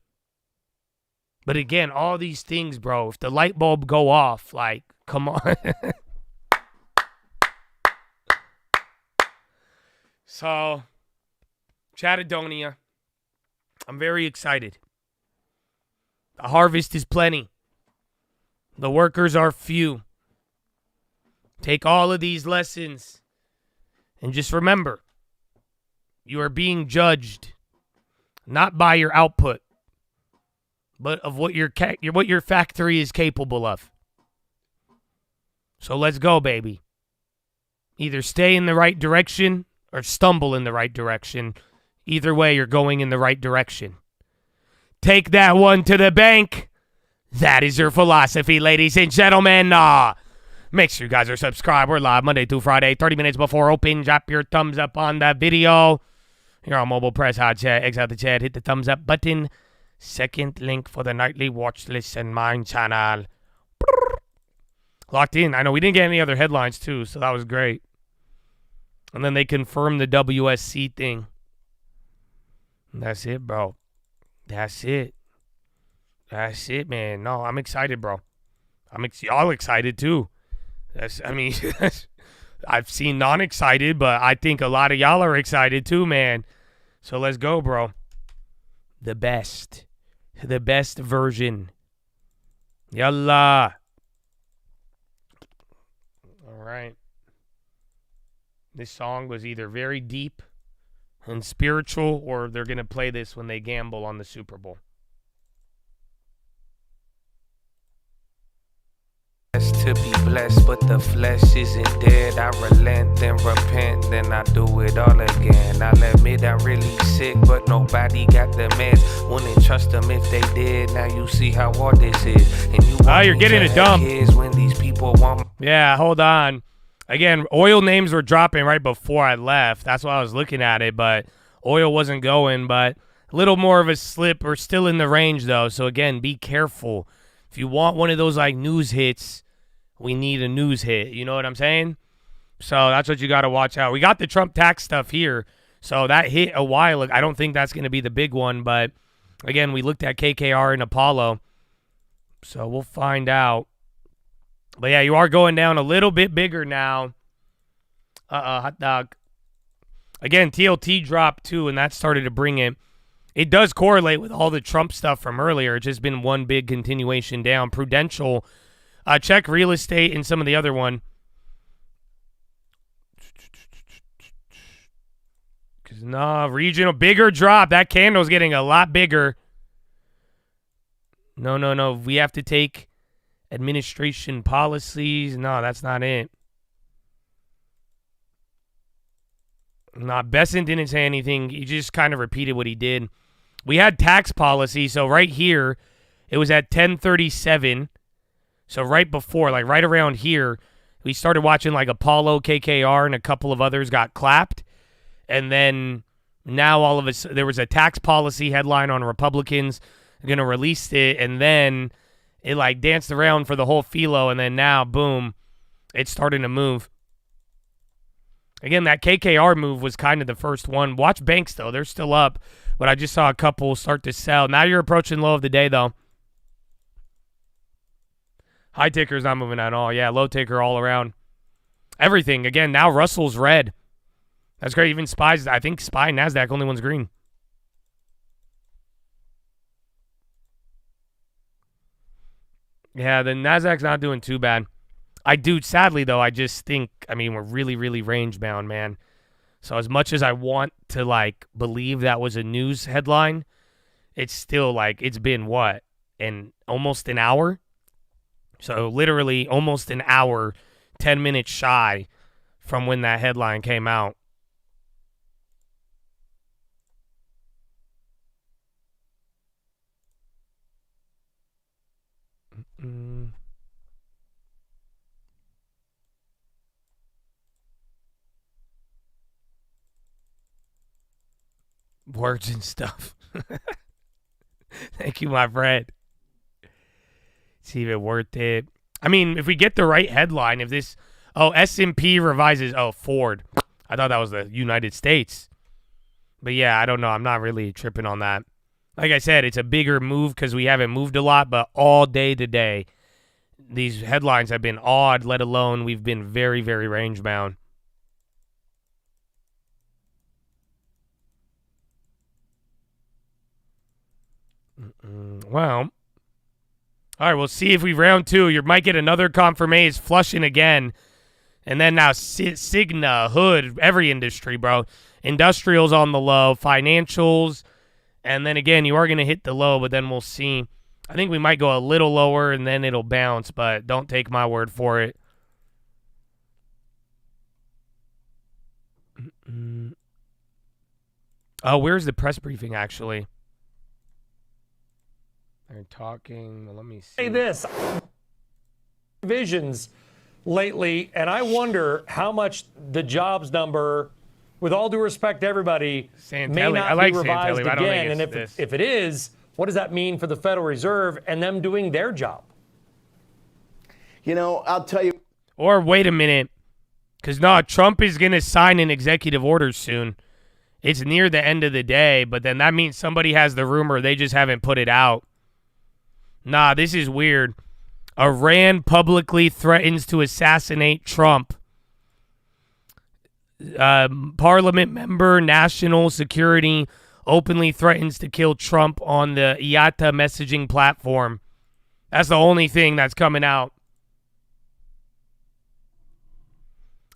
But again, all these things, bro, if the light bulb go off, come on. So, Chattadonia, I'm very excited. The harvest is plenty. The workers are few. Take all of these lessons and just remember, you are being judged not by your output, but of what your factory is capable of. So let's go, baby. Either stay in the right direction or stumble in the right direction. Either way, you're going in the right direction. Take that one to the bank. That is your philosophy, ladies and gentlemen. Make sure you guys are subscribed. We're live Monday through Friday, 30 minutes before open. Drop your thumbs up on that video. Here on mobile, press hot chat, exit the chat, hit the thumbs up button. Second link for the nightly watch list and mine channel. Locked in. I know we didn't get any other headlines too, so that was great. And then they confirmed the WSC thing. And that's it, bro. That's it. That's it, man. No, I'm excited, bro. Y'all excited too. I've seen non-excited, but I think a lot of y'all are excited too, man. So let's go, bro. The best version. Yalla. All right. This song was either very deep and spiritual, or they're going to play this when they gamble on the Super Bowl. To be blessed, but the flesh isn't dead. I relent, then repent, then I do it all again. I'll admit I'm really sick, but nobody got the meds. Wouldn't trust them if they did. Now you see how all this is. And you you're getting it dumb. When these people want. Yeah, hold on. Again, oil names were dropping right before I left. That's why I was looking at it, but oil wasn't going. But a little more of a slip. We're still in the range, though. So, again, be careful. If you want one of those, news hits, we need a news hit. You know what I'm saying? So that's what you got to watch out. We got the Trump tax stuff here. So that hit a while ago. I don't think that's going to be the big one. But, again, we looked at KKR and Apollo. So we'll find out. But, yeah, you are going down a little bit bigger now. Hot dog. Again, TLT dropped, too, and that started to bring it. It does correlate with all the Trump stuff from earlier. It's just been one big continuation down. Prudential, check real estate and some of the other one. Because, no, regional, bigger drop. That candle's getting a lot bigger. No. We have to take administration policies. No, that's not it. Besson didn't say anything. He just kind of repeated what he did. We had tax policy. So right here, it was at 1037. So right before, right around here, we started watching Apollo, KKR, and a couple of others got clapped. And then now all of us, there was a tax policy headline on Republicans going to release it. And then It like danced around for the whole Philo, and then now, boom, it's starting to move. Again, that KKR move was kind of the first one. Watch banks, though. They're still up, but I just saw a couple start to sell. Now you're approaching low of the day, though. High ticker's not moving at all. Yeah, low ticker all around. Everything. Again, now Russell's red. That's great. Even SPY's, I think SPY and NASDAQ, only one's green. Yeah, the NASDAQ's not doing too bad. Sadly, though, I just think, we're really, really range bound, man. So as much as I want to, like, believe that was a news headline, it's still, like, it's been, what, almost an hour? So literally almost an hour, 10 minutes shy from when that headline came out. Words and stuff. Thank you, my friend. It's even worth it. If we get the right headline, if this, S&P revises, Ford. I thought that was the United States. But yeah, I don't know. I'm not really tripping on that. Like I said, it's a bigger move because we haven't moved a lot, but all day today, these headlines have been odd, let alone we've been very, very range bound. Well, all right, we'll see if we round two. You might get another confirmation flushing again. And then now Cigna, Hood, every industry, bro. Industrials on the low, financials. And then again, you are going to hit the low, but then we'll see. I think we might go a little lower and then it'll bounce, but don't take my word for it. Oh, where's the press briefing, actually? They're talking. Let me see. Say this. Visions lately, and I wonder how much the jobs number, with all due respect to everybody, may not be revised again. And if it is, what does that mean for the Federal Reserve and them doing their job? I'll tell you. Or wait a minute, because Trump is going to sign an executive order soon. It's near the end of the day, but then that means somebody has the rumor. They just haven't put it out. Nah, this is weird. Iran publicly threatens to assassinate Trump. Parliament member, national security, openly threatens to kill Trump on the IATA messaging platform. That's the only thing that's coming out.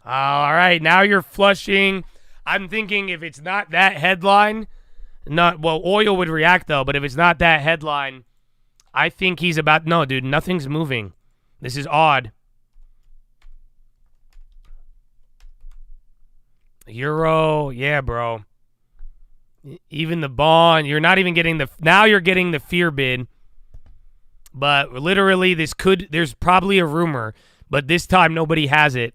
All right, now you're flushing. I'm thinking if it's not that headline, oil would react though, but if it's not that headline, I think he's about, no, dude, nothing's moving. This is odd. Euro, yeah, bro. Even the bond, you're not even getting now you're getting the fear bid. But literally there's probably a rumor, but this time nobody has it.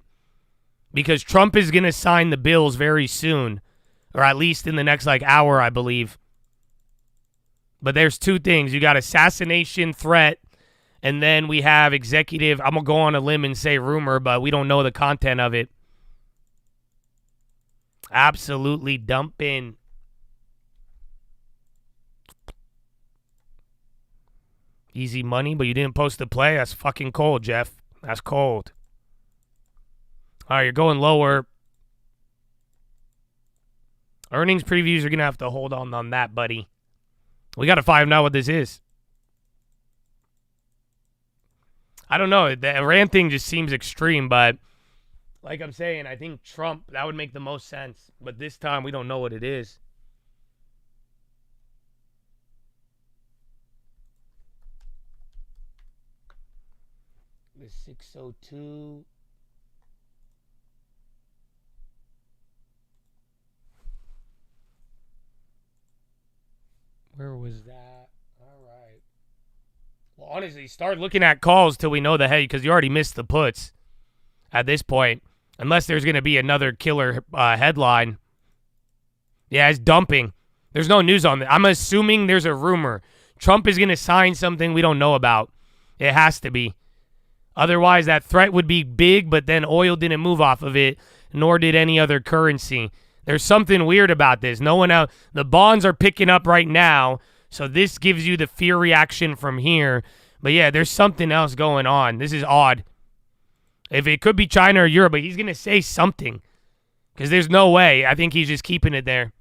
Because Trump is going to sign the bills very soon, or at least in the next hour, I believe. But there's two things. You got assassination threat, and then we have executive. I'm going to go on a limb and say rumor, but we don't know the content of it. Absolutely dumping. Easy money, but you didn't post the play? That's fucking cold, Jeff. That's cold. All right, you're going lower. Earnings previews are going to have to hold on that, buddy. We got to find out what this is. I don't know. The Iran thing just seems extreme, but like I'm saying, I think Trump, that would make the most sense. But this time, we don't know what it is. The 602. Where was that? All right. Well, honestly, start looking at calls till we know the head, because you already missed the puts at this point. Unless there's going to be another killer headline. Yeah, it's dumping. There's no news on that. I'm assuming there's a rumor. Trump is going to sign something we don't know about. It has to be. Otherwise, that threat would be big, but then oil didn't move off of it, nor did any other currency. There's something weird about this. No one else. The bonds are picking up right now, so this gives you the fear reaction from here. But yeah, there's something else going on. This is odd. If it could be China or Europe, but he's going to say something because there's no way. I think he's just keeping it there.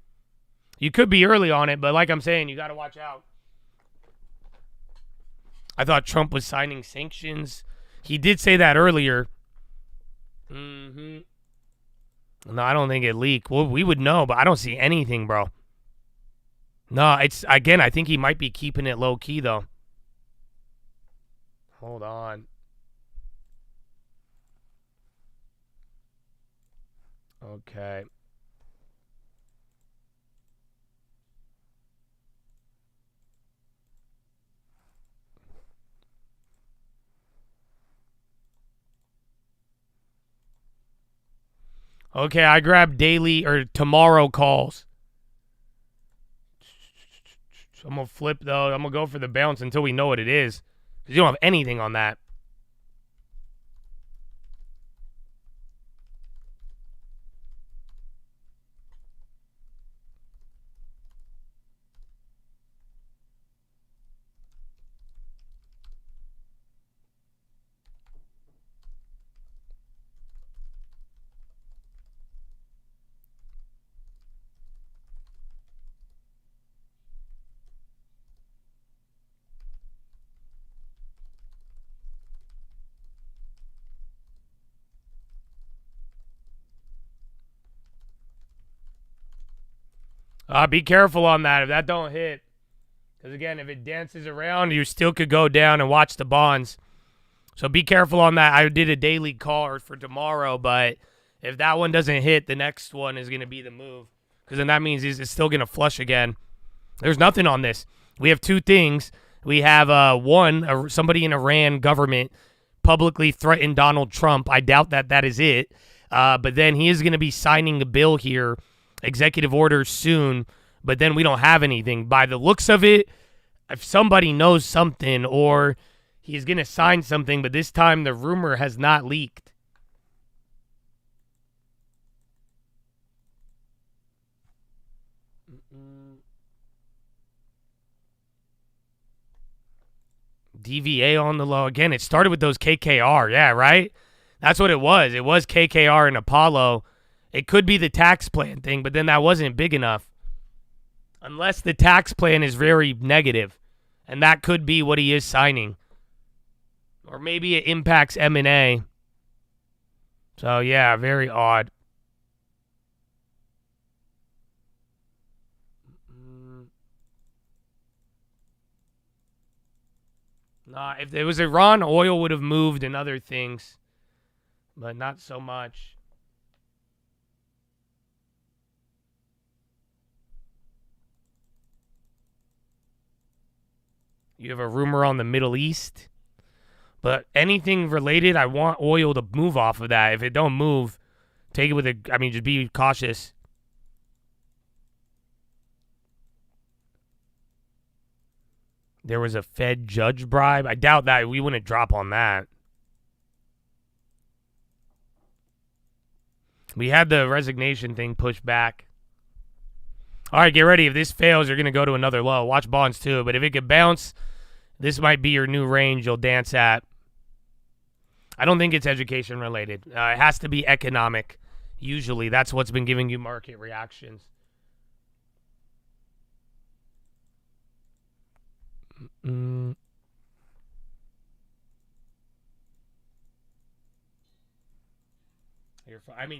You could be early on it, but like I'm saying, you got to watch out. I thought Trump was signing sanctions. He did say that earlier. No, I don't think it leaked. Well, we would know, but I don't see anything, bro. No, it's, again, I think he might be keeping it low-key, though. Hold on. Okay. Okay, I grabbed daily or tomorrow calls. I'm going to flip, though. I'm going to go for the bounce until we know what it is. Because you don't have anything on that. Be careful on that if that don't hit. Because, again, if it dances around, you still could go down and watch the bonds. So be careful on that. I did a daily call for tomorrow, but if that one doesn't hit, the next one is going to be the move. Because then that means it's still going to flush again. There's nothing on this. We have two things. We have, somebody in Iran government publicly threatened Donald Trump. I doubt that is it. But then he is going to be signing the bill here, executive orders soon, but then we don't have anything. By the looks of it, if somebody knows something or he's going to sign something, but this time the rumor has not leaked. DVA on the low. Again, it started with those KKR. Yeah, right? That's what it was. It was KKR and Apollo. It could be the tax plan thing, but then that wasn't big enough. Unless the tax plan is very negative, and that could be what he is signing. Or maybe it impacts M&A. So, yeah, very odd. Nah, if it was Iran, oil would have moved and other things, but not so much. You have a rumor on the Middle East. But anything related, I want oil to move off of that. If it don't move, take it with just be cautious. There was a Fed judge bribe. I doubt that. We wouldn't drop on that. We had the resignation thing pushed back. All right, get ready. If this fails, you're going to go to another low. Watch bonds too. But if it could bounce, this might be your new range you'll dance at. I don't think it's education related. It has to be economic. Usually, that's what's been giving you market reactions.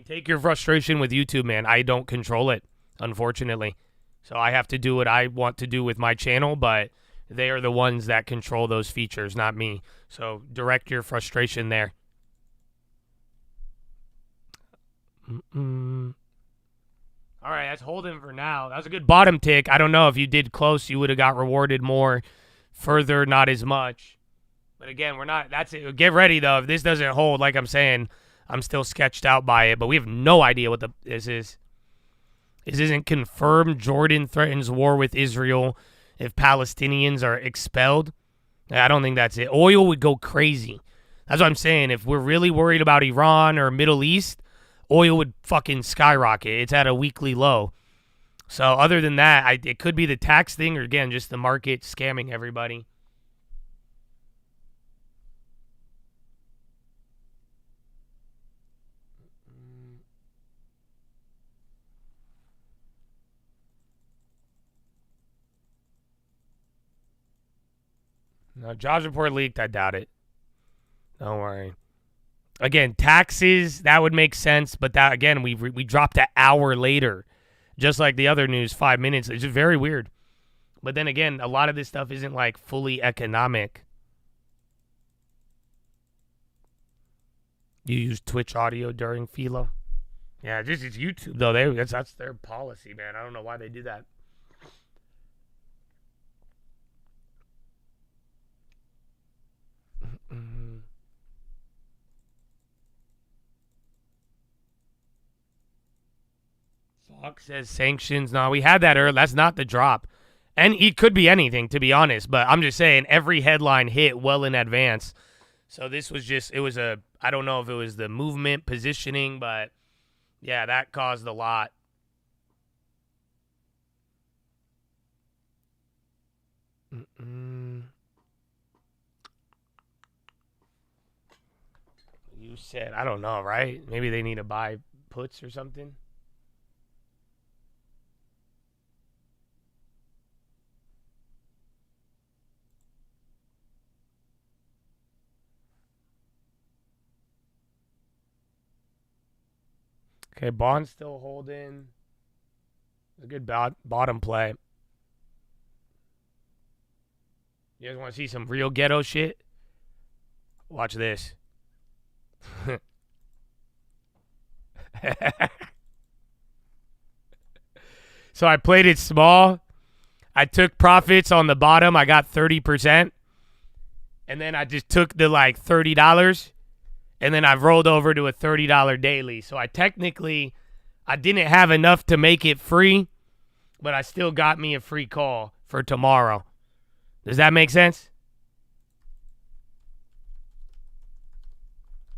Take your frustration with YouTube, man. I don't control it, unfortunately. So I have to do what I want to do with my channel, but they are the ones that control those features, not me. So direct your frustration there. All right, that's holding for now. That was a good bottom tick. I don't know if you did close, you would have got rewarded more. Further, not as much. But again, we're not. That's it. Get ready though. If this doesn't hold, like I'm saying, I'm still sketched out by it. But we have no idea what this is. This isn't confirmed. Jordan threatens war with Israel if Palestinians are expelled. I don't think that's it. Oil would go crazy. That's what I'm saying. If we're really worried about Iran or Middle East, oil would fucking skyrocket. It's at a weekly low. So other than that, it could be the tax thing or, again, just the market scamming everybody. No, jobs report leaked. I doubt it. Don't worry. Again, taxes, that would make sense. But that, again, we dropped an hour later. Just like the other news, 5 minutes. It's just very weird. But then again, a lot of this stuff isn't like fully economic. You use Twitch audio during Philo? Yeah, it's YouTube though. That's their policy, man. I don't know why they do that. Fuck says sanctions. No, we had that earlier. That's not the drop. And it could be anything, to be honest. But I'm just saying, every headline hit well in advance. So this was just, I don't know if it was the movement, positioning, but yeah, that caused a lot. You said, I don't know, right? Maybe they need to buy puts or something. Okay, Bond's still holding. A good bottom play. You guys want to see some real ghetto shit? Watch this. So I played it small. I took profits on the bottom. I got 30%. And then I just took the like $30. And then I've rolled over to a $30 daily. So I didn't have enough to make it free, but I still got me a free call for tomorrow. Does that make sense?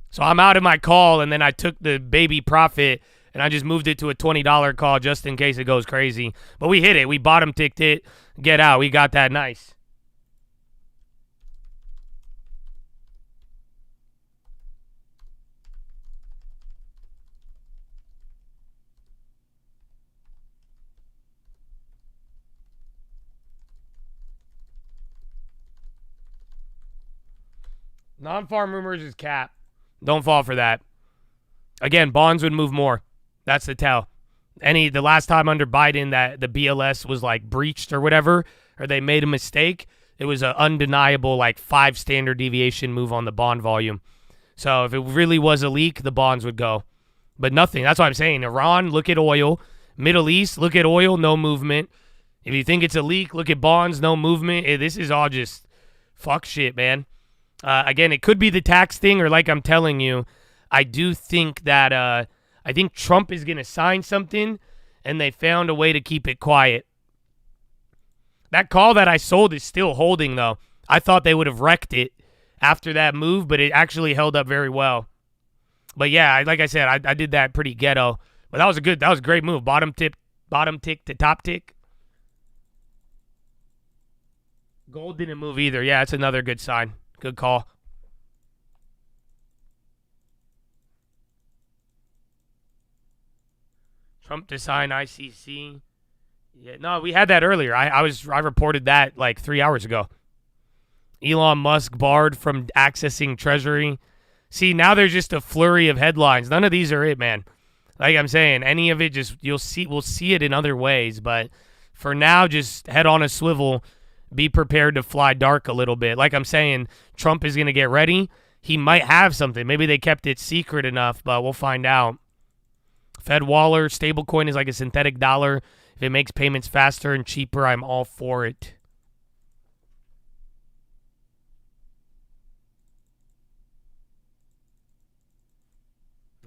So I'm out of my call, and then I took the baby profit, and I just moved it to a $20 call just in case it goes crazy. But we hit it. We bottom ticked it. Get out. We got that nice. Non-farm rumors is cap. Don't fall for that. Again, bonds would move more. That's the tell. The last time under Biden that the BLS was like breached or whatever, or they made a mistake, it was an undeniable like 5 standard deviation move on the bond volume. So if it really was a leak, the bonds would go. But nothing. That's what I'm saying. Iran, look at oil. Middle East, look at oil, no movement. If you think it's a leak, look at bonds, no movement. This is all just fuck shit, man. Again, it could be the tax thing, or like I'm telling you, I do think that I think Trump is going to sign something, and they found a way to keep it quiet. That call that I sold is still holding, though. I thought they would have wrecked it after that move, but it actually held up very well. But yeah, like I said, I did that pretty ghetto. But that was a great move. Bottom tick to top tick. Gold didn't move either. Yeah, it's another good sign. Good call. Trump to sign ICC. Yeah, no, we had that earlier. I reported that like 3 hours ago. Elon Musk barred from accessing Treasury. See, now there's just a flurry of headlines. None of these are it, man. Like I'm saying, any of it just we'll see it in other ways, but for now, just head on a swivel. Be prepared to fly dark a little bit. Like I'm saying, Trump is going to get ready. He might have something. Maybe they kept it secret enough, but we'll find out. Fed Waller, stablecoin is like a synthetic dollar. If it makes payments faster and cheaper, I'm all for it.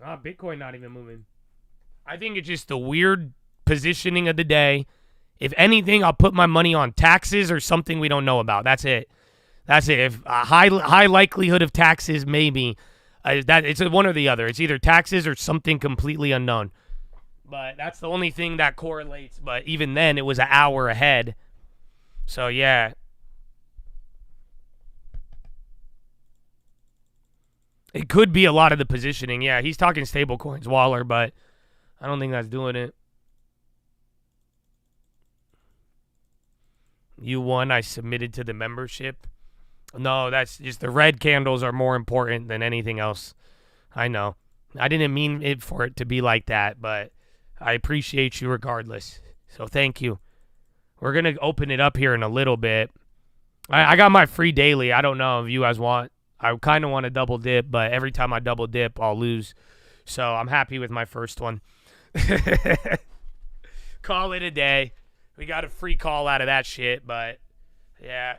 Bitcoin not even moving. I think it's just the weird positioning of the day. If anything, I'll put my money on taxes or something we don't know about. That's it. That's it. If high likelihood of taxes, maybe. That it's one or the other. It's either taxes or something completely unknown. But that's the only thing that correlates. But even then, it was an hour ahead. So, yeah. It could be a lot of the positioning. Yeah, he's talking stable coins, Waller, but I don't think that's doing it. You won. I submitted to the membership. No, that's just the red candles are more important than anything else. I know. I didn't mean it for it to be like that, but I appreciate you regardless. So thank you. We're going to open it up here in a little bit. I got my free daily. I don't know if you guys want. I kind of want to double dip, but every time I double dip, I'll lose. So I'm happy with my first one. Call it a day. We got a free call out of that shit, but yeah.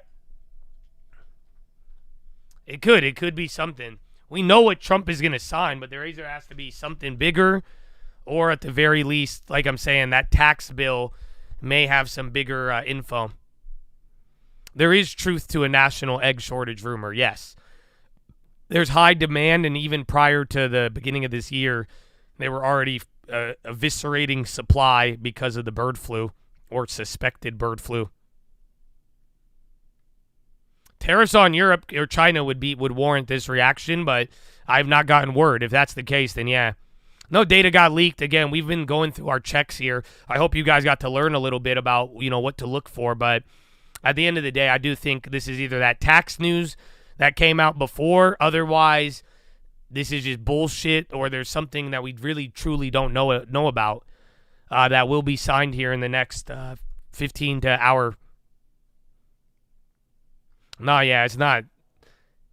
It could be something. We know what Trump is going to sign, but there either has to be something bigger or at the very least, like I'm saying, that tax bill may have some bigger info. There is truth to a national egg shortage rumor, yes. There's high demand, and even prior to the beginning of this year, they were already eviscerating supply because of the bird flu or suspected bird flu. Tariffs on Europe or China would warrant this reaction, but I've not gotten word. If that's the case, then yeah. No data got leaked. Again, we've been going through our checks here. I hope you guys got to learn a little bit about, what to look for, but at the end of the day, I do think this is either that tax news that came out before, otherwise this is just bullshit, or there's something that we really truly don't know about that will be signed here in the next 15 to hour. No, yeah, it's not.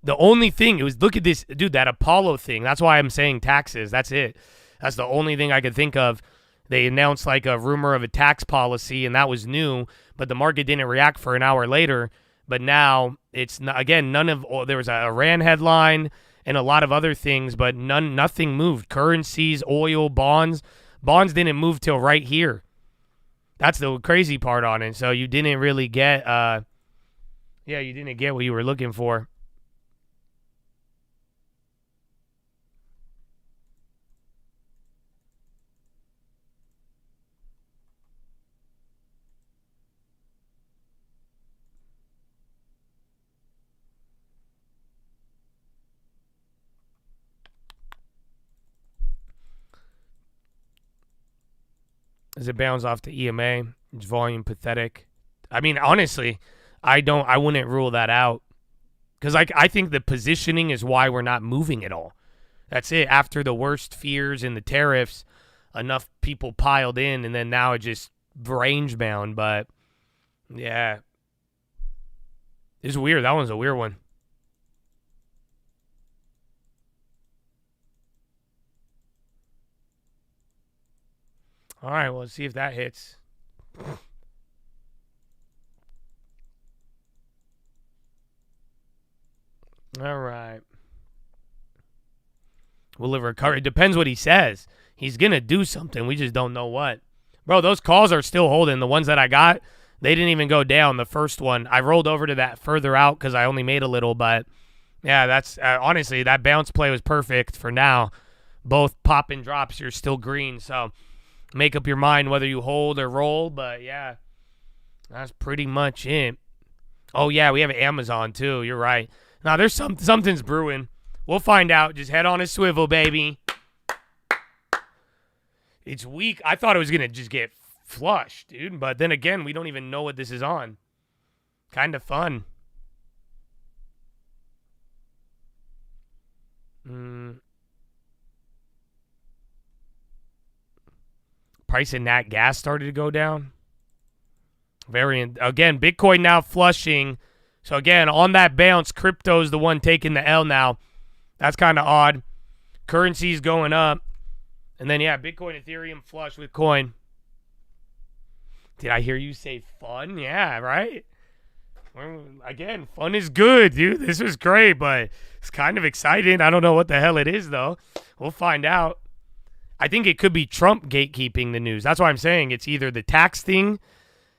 The only thing, look at this, dude, that Apollo thing. That's why I'm saying taxes. That's it. That's the only thing I could think of. They announced like a rumor of a tax policy, and that was new, but the market didn't react for an hour later. But now it's not, again, there was a Iran headline and a lot of other things, but nothing moved. Currencies, oil, bonds didn't move till right here. That's the crazy part on it. So you didn't really get, you didn't get what you were looking for. As it bounds off the EMA, its volume pathetic. I mean, honestly, I wouldn't rule that out. Because I think the positioning is why we're not moving at all. That's it. After the worst fears and the tariffs, enough people piled in, and then now it just range bound. But, yeah. It's weird. That one's a weird one. All right, well, let's see if that hits. All right. Will it recover? It depends what he says. He's going to do something. We just don't know what. Bro, those calls are still holding. The ones that I got, they didn't even go down. The first one, I rolled over to that further out because I only made a little. But, yeah, that's honestly, that bounce play was perfect for now. Both pop and drops, you're still green. So, make up your mind whether you hold or roll, but yeah, that's pretty much it. Oh yeah, we have Amazon too. You're right. Now there's something's brewing. We'll find out. Just head on a swivel, baby. It's weak. I thought it was gonna just get flushed, dude. But then again, we don't even know what this is on. Kind of fun. Price of nat gas started to go down. Again, Bitcoin now flushing. So again, on that bounce, crypto's the one taking the L now. That's kind of odd. Currency's going up. And then, yeah, Bitcoin, Ethereum flush with coin. Did I hear you say fun? Yeah, right? Again, fun is good, dude. This was great, but it's kind of exciting. I don't know what the hell it is, though. We'll find out. I think it could be Trump gatekeeping the news. That's why I'm saying it's either the tax thing,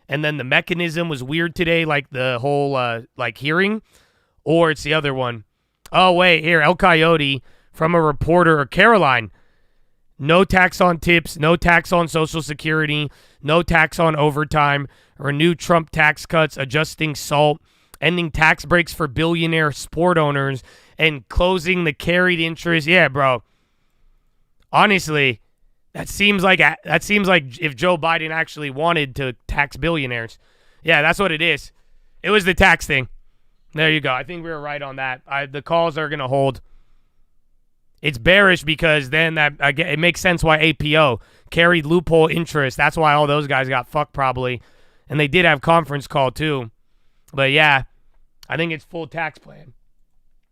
and then the mechanism was weird today, like the whole hearing, or it's the other one. Oh, wait, here, El Coyote from a reporter, or Caroline. No tax on tips, no tax on Social Security, no tax on overtime, renew Trump tax cuts, adjusting SALT, ending tax breaks for billionaire sport owners, and closing the carried interest. Yeah, bro. Honestly, that seems like if Joe Biden actually wanted to tax billionaires. Yeah, that's what it is. It was the tax thing. There you go. I think we were right on that. The calls are going to hold. It's bearish because then it makes sense why APO carried loophole interest. That's why all those guys got fucked probably. And they did have conference call too. But yeah, I think it's full tax plan.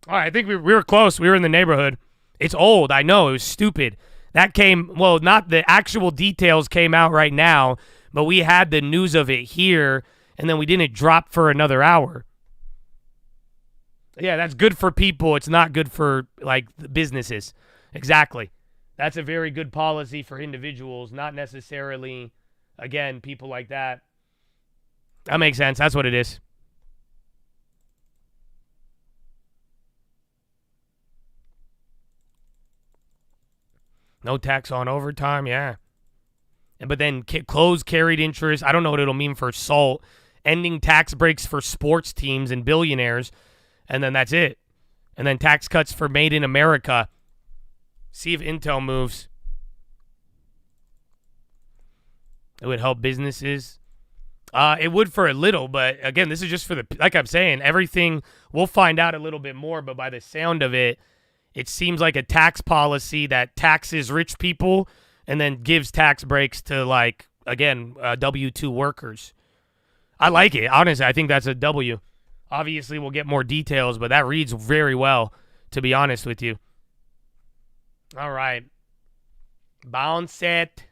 All right, I think we were close. We were in the neighborhood. It's old. I know. It was stupid. That came, well, not the actual details came out right now, but we had the news of it here, and then we didn't drop for another hour. Yeah, that's good for people. It's not good for, like, businesses. Exactly. That's a very good policy for individuals, not necessarily, again, people like that. That makes sense. That's what it is. No tax on overtime, yeah. But then close carried interest. I don't know what it'll mean for SALT. Ending tax breaks for sports teams and billionaires. And then that's it. And then tax cuts for Made in America. See if Intel moves. It would help businesses. It would for a little, but again, this is just for like I'm saying, everything, we'll find out a little bit more, but by the sound of it, it seems like a tax policy that taxes rich people and then gives tax breaks to, like, again, W-2 workers. I like it. Honestly, I think that's a W. Obviously, we'll get more details, but that reads very well, to be honest with you. All right. Bounce set.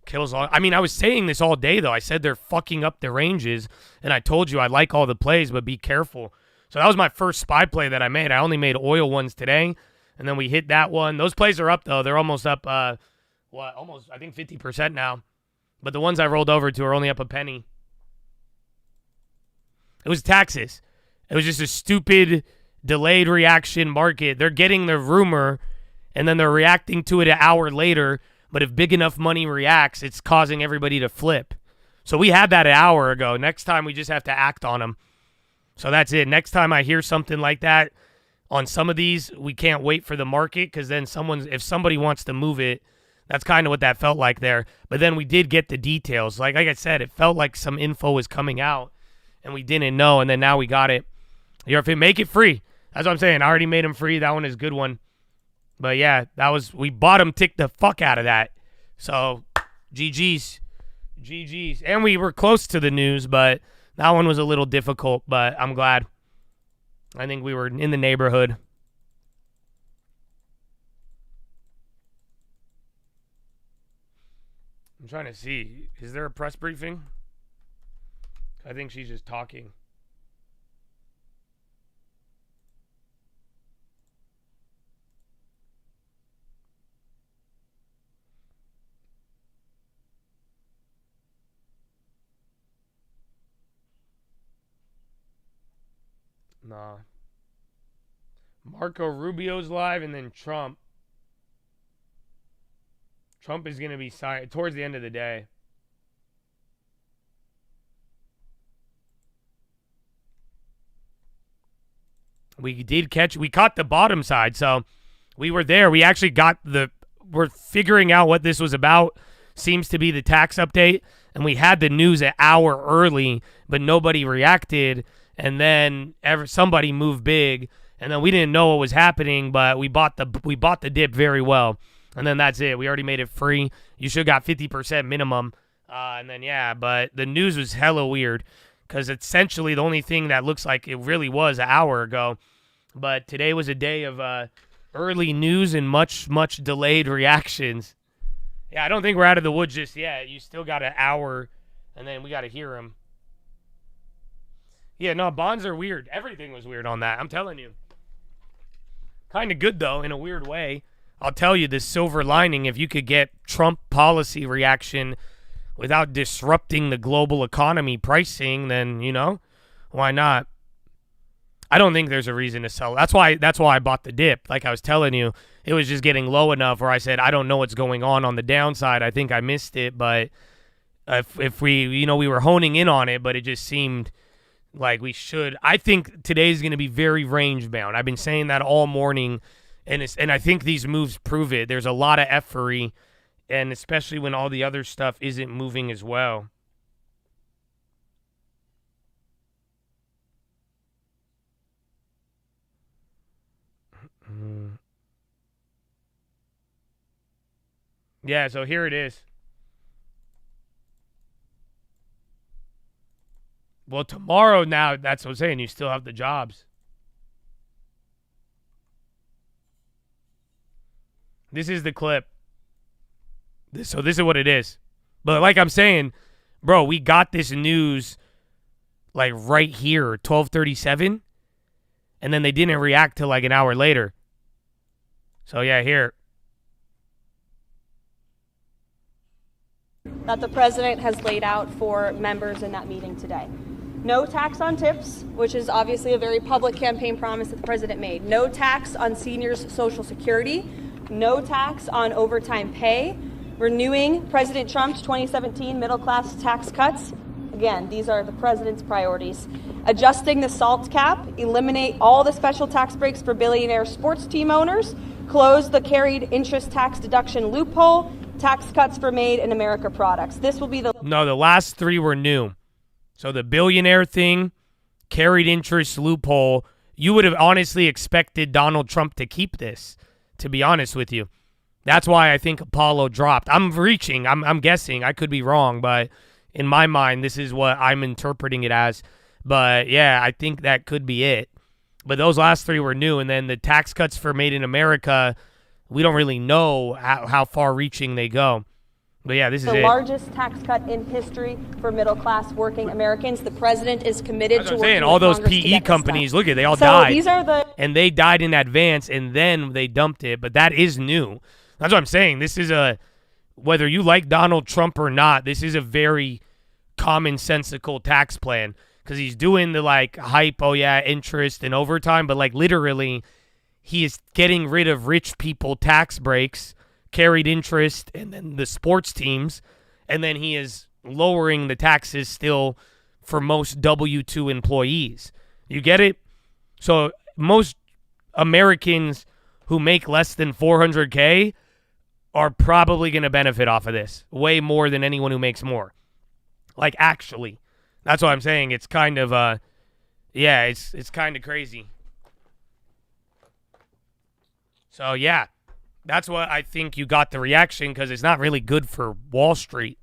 Kills all. I mean, I was saying this all day, though. I said they're fucking up the ranges, and I told you I like all the plays, but be careful. So that was my first SPY play that I made. I only made oil ones today, and then we hit that one. Those plays are up, though. They're almost up, almost, I think, 50% now. But the ones I rolled over to are only up a penny. It was taxes. It was just a stupid delayed reaction market. They're getting the rumor, and then they're reacting to it an hour later. But if big enough money reacts, it's causing everybody to flip. So we had that an hour ago. Next time, we just have to act on them. So that's it. Next time I hear something like that on some of these, we can't wait for the market because then if somebody wants to move it, that's kind of what that felt like there. But then we did get the details. Like I said, it felt like some info was coming out and we didn't know, and then now we got it. Make it free. That's what I'm saying. I already made them free. That one is a good one. But yeah, we bottom ticked the fuck out of that. So GG's. GG's. And we were close to the news, but that one was a little difficult, but I'm glad. I think we were in the neighborhood. I'm trying to see. Is there a press briefing? I think she's just talking. Nah. Marco Rubio's live, and then Trump. Trump is going to be towards the end of the day. We caught the bottom side, so we were there. We actually we're figuring out what this was about. Seems to be the tax update, and we had the news an hour early, but nobody reacted. And then somebody moved big, and then we didn't know what was happening, but we bought the dip very well, and then that's it. We already made it free. You should have got 50% minimum, and then yeah. But the news was hella weird because essentially the only thing that looks like it really was an hour ago, but today was a day of early news and much delayed reactions. Yeah, I don't think we're out of the woods just yet. You still got an hour, and then we got to hear them. Yeah, no, bonds are weird. Everything was weird on that. I'm telling you. Kind of good, though, in a weird way. I'll tell you the silver lining, if you could get Trump policy reaction without disrupting the global economy pricing, then, why not? I don't think there's a reason to sell. That's why I bought the dip. Like I was telling you, it was just getting low enough where I said, I don't know what's going on the downside. I think I missed it, but if we, we were honing in on it, but it just seemed like we should. I think today's going to be very range bound. I've been saying that all morning, and I think these moves prove it. There's a lot of effery, and especially when all the other stuff isn't moving as well. Yeah, so here it is. Well, tomorrow now, that's what I'm saying. You still have the jobs. This is the clip. So this is what it is. But like I'm saying, bro, we got this news like right here, 12:37, and then they didn't react till like an hour later. So yeah, here. That the president has laid out for members in that meeting today. No tax on tips, which is obviously a very public campaign promise that the president made. No tax on seniors' Social Security. No tax on overtime pay. Renewing President Trump's 2017 middle-class tax cuts. Again, these are the president's priorities. Adjusting the SALT cap. Eliminate all the special tax breaks for billionaire sports team owners. Close the carried interest tax deduction loophole. Tax cuts for Made in America products. This will be the... No, the last three were new. So the billionaire thing, carried interest loophole, you would have honestly expected Donald Trump to keep this, to be honest with you. That's why I think Apollo dropped. I'm reaching. I'm guessing. I could be wrong, but in my mind, this is what I'm interpreting it as. But, yeah, I think that could be it. But those last three were new, and then the tax cuts for Made in America, we don't really know how far-reaching they go. But, yeah, this is it. The largest tax cut in history for middle-class working Americans. The president is committed to working with all those Congress PE companies, look at they all so died. These are the... And they died in advance, and then they dumped it. But that is new. That's what I'm saying. This is whether you like Donald Trump or not, this is a very commonsensical tax plan. Because he's doing the, hype, interest and overtime. But, literally, he is getting rid of rich people tax breaks, carried interest, and then the sports teams. And then he is lowering the taxes still for most W-2 employees. You get it? So most Americans who make less than $400K are probably going to benefit off of this way more than anyone who makes more. Actually. That's what I'm saying. It's kind of, it's kind of crazy. So, yeah, that's what I think you got the reaction because it's not really good for Wall Street.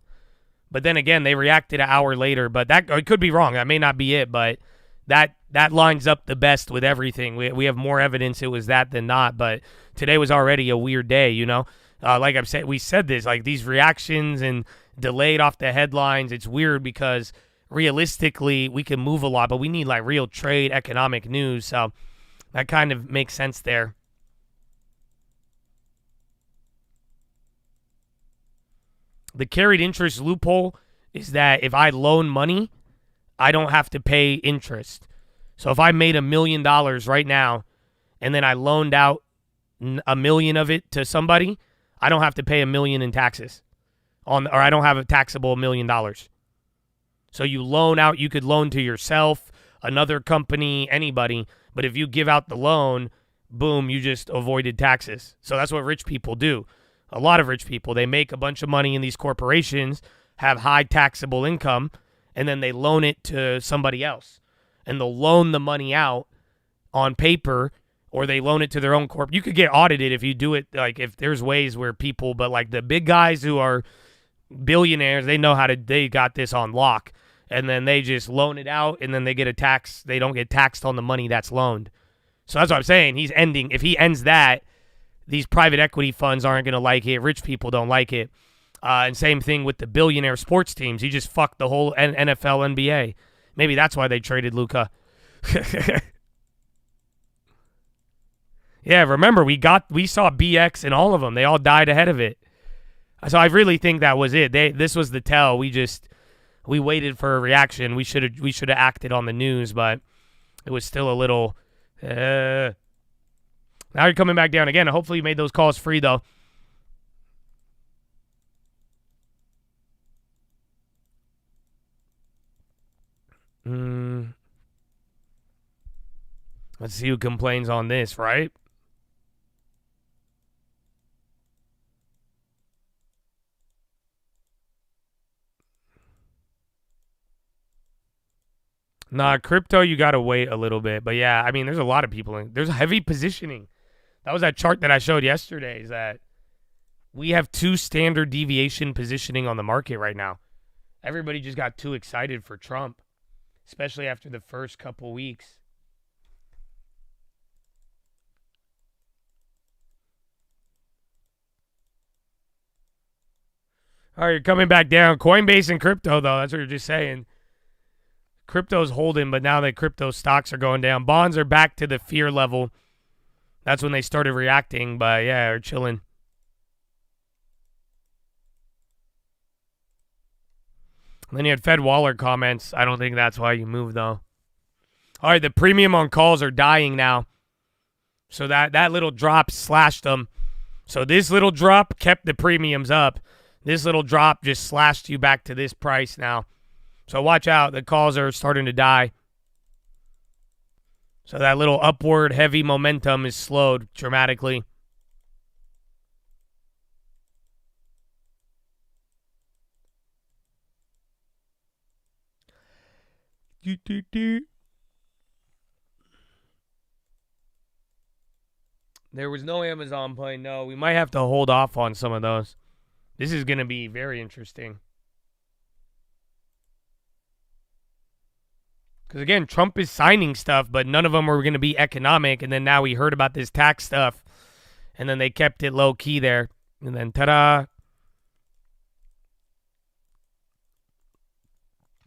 But then again, they reacted an hour later. But that it could be wrong. That may not be it. But that lines up the best with everything. We have more evidence it was that than not. But today was already a weird day, Like I've said, we said this, these reactions and delayed off the headlines. It's weird because realistically we can move a lot, but we need real trade economic news. So that kind of makes sense there. The carried interest loophole is that if I loan money, I don't have to pay interest. So if I made $1 million right now and then I loaned out $1 million of it to somebody, I don't have to pay $1 million in taxes or I don't have a taxable $1 million. So you loan out, you could loan to yourself, another company, anybody. But if you give out the loan, boom, you just avoided taxes. So that's what rich people do. A lot of rich people, they make a bunch of money in these corporations, have high taxable income, and then they loan it to somebody else. And they'll loan the money out on paper, or they loan it to their own corp. You could get audited if you do it, if there's ways where people, but the big guys who are billionaires, they know they got this on lock. And then they just loan it out, and then they get a tax. They don't get taxed on the money that's loaned. So that's what I'm saying. If he ends that, these private equity funds aren't going to like it. Rich people don't like it. And same thing with the billionaire sports teams. He just fucked the whole NFL, NBA. Maybe that's why they traded Luka. Yeah, remember, we saw BX in all of them. They all died ahead of it. So I really think that was it. This was the tell. We waited for a reaction. We should have acted on the news, but it was still a little. Now you're coming back down again. Hopefully you made those calls free though. Let's see who complains on this, right? Nah, crypto, you got to wait a little bit. But yeah, I mean, there's a lot of people. There's heavy positioning. That was that chart that I showed yesterday, is that we have 2 standard deviation positioning on the market right now. Everybody just got too excited for Trump, especially after the first couple weeks. All right, you're coming back down. Coinbase and crypto, though. That's what you're just saying. Crypto's holding, but now that crypto stocks are going down. Bonds are back to the fear level. That's when they started reacting, but yeah, they're chilling. And then you had Fed Waller comments. I don't think that's why you moved, though. All right, the premium on calls are dying now. So that little drop slashed them. So this little drop kept the premiums up. This little drop just slashed you back to this price now. So watch out. The calls are starting to die. So that little upward heavy momentum is slowed dramatically. There was no Amazon play. No, we might have to hold off on some of those. This is going to be very interesting. Because, again, Trump is signing stuff, but none of them were going to be economic. And then now we heard about this tax stuff. And then they kept it low-key there. And then, ta-da.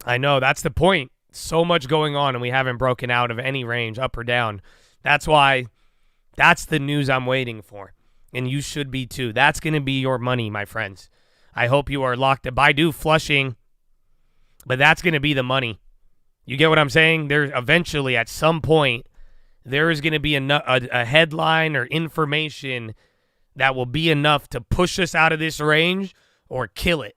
I know, that's the point. So much going on, and we haven't broken out of any range, up or down. That's why, that's the news I'm waiting for. And you should be too. That's going to be your money, my friends. I hope you are locked up. Baidu flushing, but that's going to be the money. You get what I'm saying? There eventually, at some point, there is going to be a headline or information that will be enough to push us out of this range or kill it.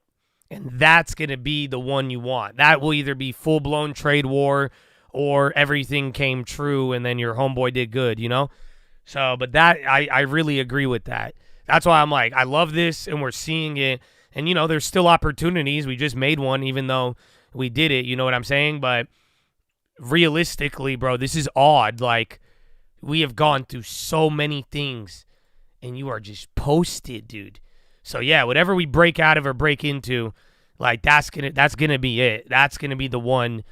And that's going to be the one you want. That will either be full-blown trade war or everything came true and then your homeboy did good, you know? So, but that, I really agree with that. That's why I'm like, I love this and we're seeing it. And, you know, there's still opportunities. We just made one even though we did it, you know what I'm saying? But realistically, bro, this is odd. Like, we have gone through so many things and you are just posted, dude. So, yeah, whatever we break out of or break into, like, that's gonna be it. That's going to be the one.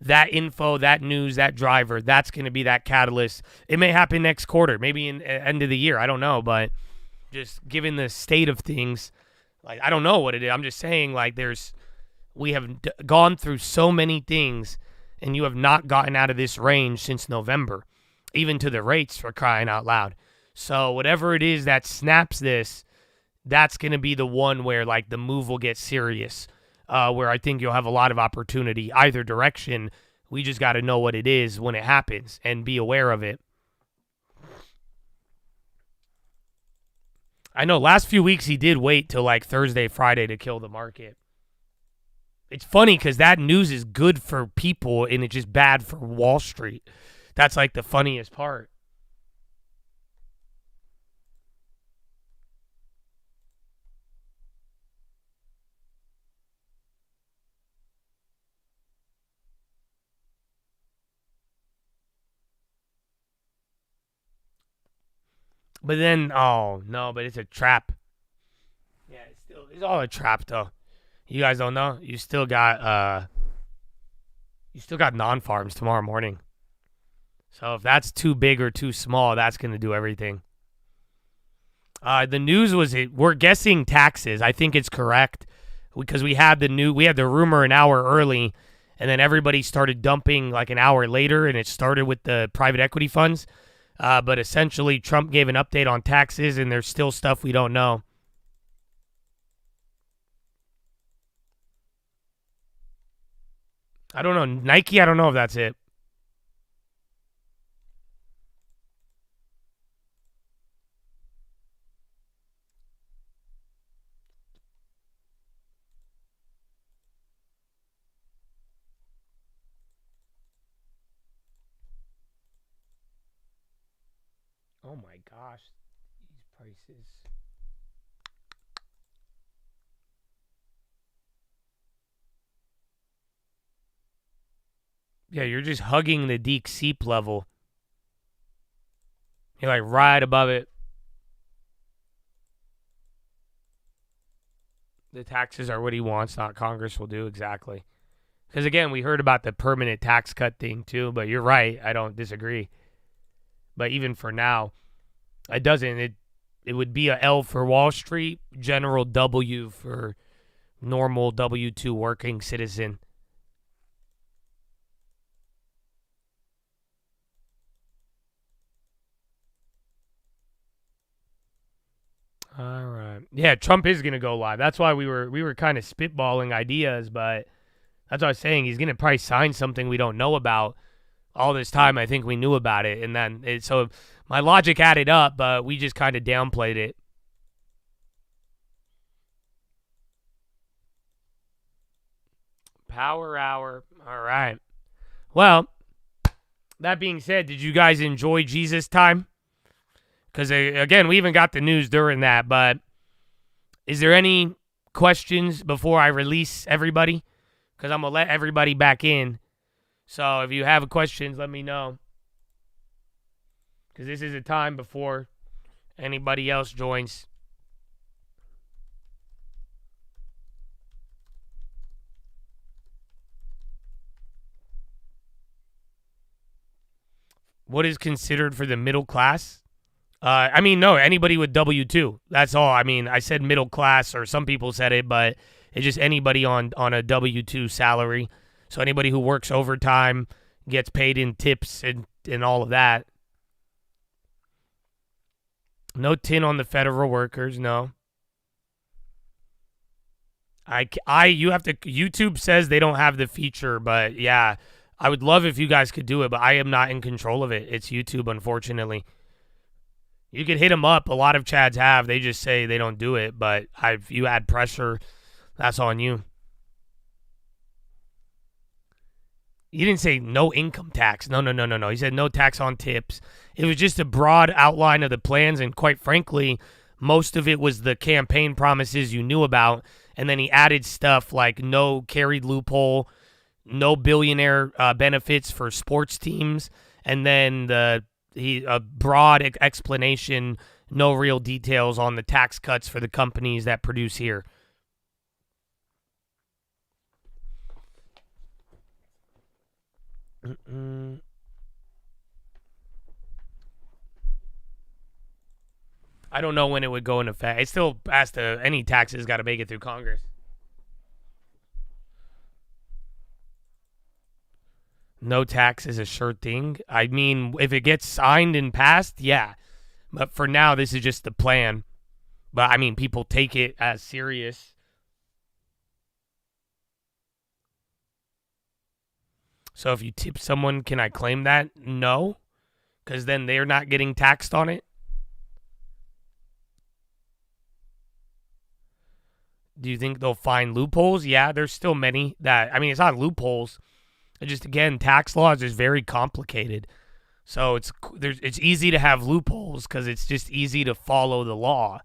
That info, that news, that driver, that's going to be that catalyst. It may happen next quarter, maybe in end of the year. I don't know, but just given the state of things, like, I don't know what it is. I'm just saying, like, we have gone through so many things, and you have not gotten out of this range since November, even to the rates, for crying out loud. So whatever it is that snaps this, that's going to be the one where, like, the move will get serious. Where I think you'll have a lot of opportunity either direction. We just got to know what it is when it happens and be aware of it. I know last few weeks he did wait till like Thursday, Friday to kill the market. It's funny because that news is good for people and it's just bad for Wall Street. That's like the funniest part. But then, oh, no, but it's a trap. Yeah, it's all a trap, though. You guys don't know? You still got non-farms tomorrow morning. So if that's too big or too small, that's going to do everything. The news was we're guessing taxes. I think it's correct because we had the rumor an hour early, and then everybody started dumping like an hour later, and it started with the private equity funds. But essentially, Trump gave an update on taxes, and there's still stuff we don't know. I don't know. Nike, I don't know if that's it. Oh my gosh, these prices. Yeah, you're just hugging the Deek Seep level. You're like right above it. The taxes are what he wants, not Congress will do, exactly. Because again, we heard about the permanent tax cut thing too, but you're right. I don't disagree. But even for now, it doesn't. It would be a L for Wall Street, general W for normal W-2 working citizen. All right. Yeah, Trump is going to go live. That's why we were kind of spitballing ideas, but that's what I was saying. He's going to probably sign something we don't know about. All this time, I think we knew about it. And then, so my logic added up, but we just kind of downplayed it. Power hour. All right. Well, that being said, did you guys enjoy Jesus time? Because, again, we even got the news during that. But is there any questions before I release everybody? Because I'm going to let everybody back in. So if you have questions, let me know. Because this is a time before anybody else joins. What is considered for the middle class? I mean, no, anybody with W-2. That's all. I mean, I said middle class, or some people said it, but it's just anybody on a W-2 salary. So anybody who works overtime, gets paid in tips and all of that. No tin on the federal workers, no. You have to, YouTube says they don't have the feature, but yeah, I would love if you guys could do it, but I am not in control of it. It's YouTube, unfortunately. You could hit them up. A lot of Chads have. They just say they don't do it, but if you add pressure, that's on you. He didn't say no income tax. No. He said no tax on tips. It was just a broad outline of the plans, and quite frankly, most of it was the campaign promises you knew about, and then he added stuff like no carried loophole, no billionaire benefits for sports teams, and then a broad explanation, no real details on the tax cuts for the companies that produce here. I don't know when it would go into effect. It still has to, any taxes got to make it through Congress. No tax is a sure thing. I mean, if it gets signed and passed, yeah. But for now, this is just the plan. But, I mean, people take it as serious. So if you tip someone, can I claim that? No. Because then they're not getting taxed on it. Do you think they'll find loopholes? Yeah, there's still many that, I mean, it's not loopholes. It's just, again, tax law is just very complicated. So it's easy to have loopholes because it's just easy to follow the law.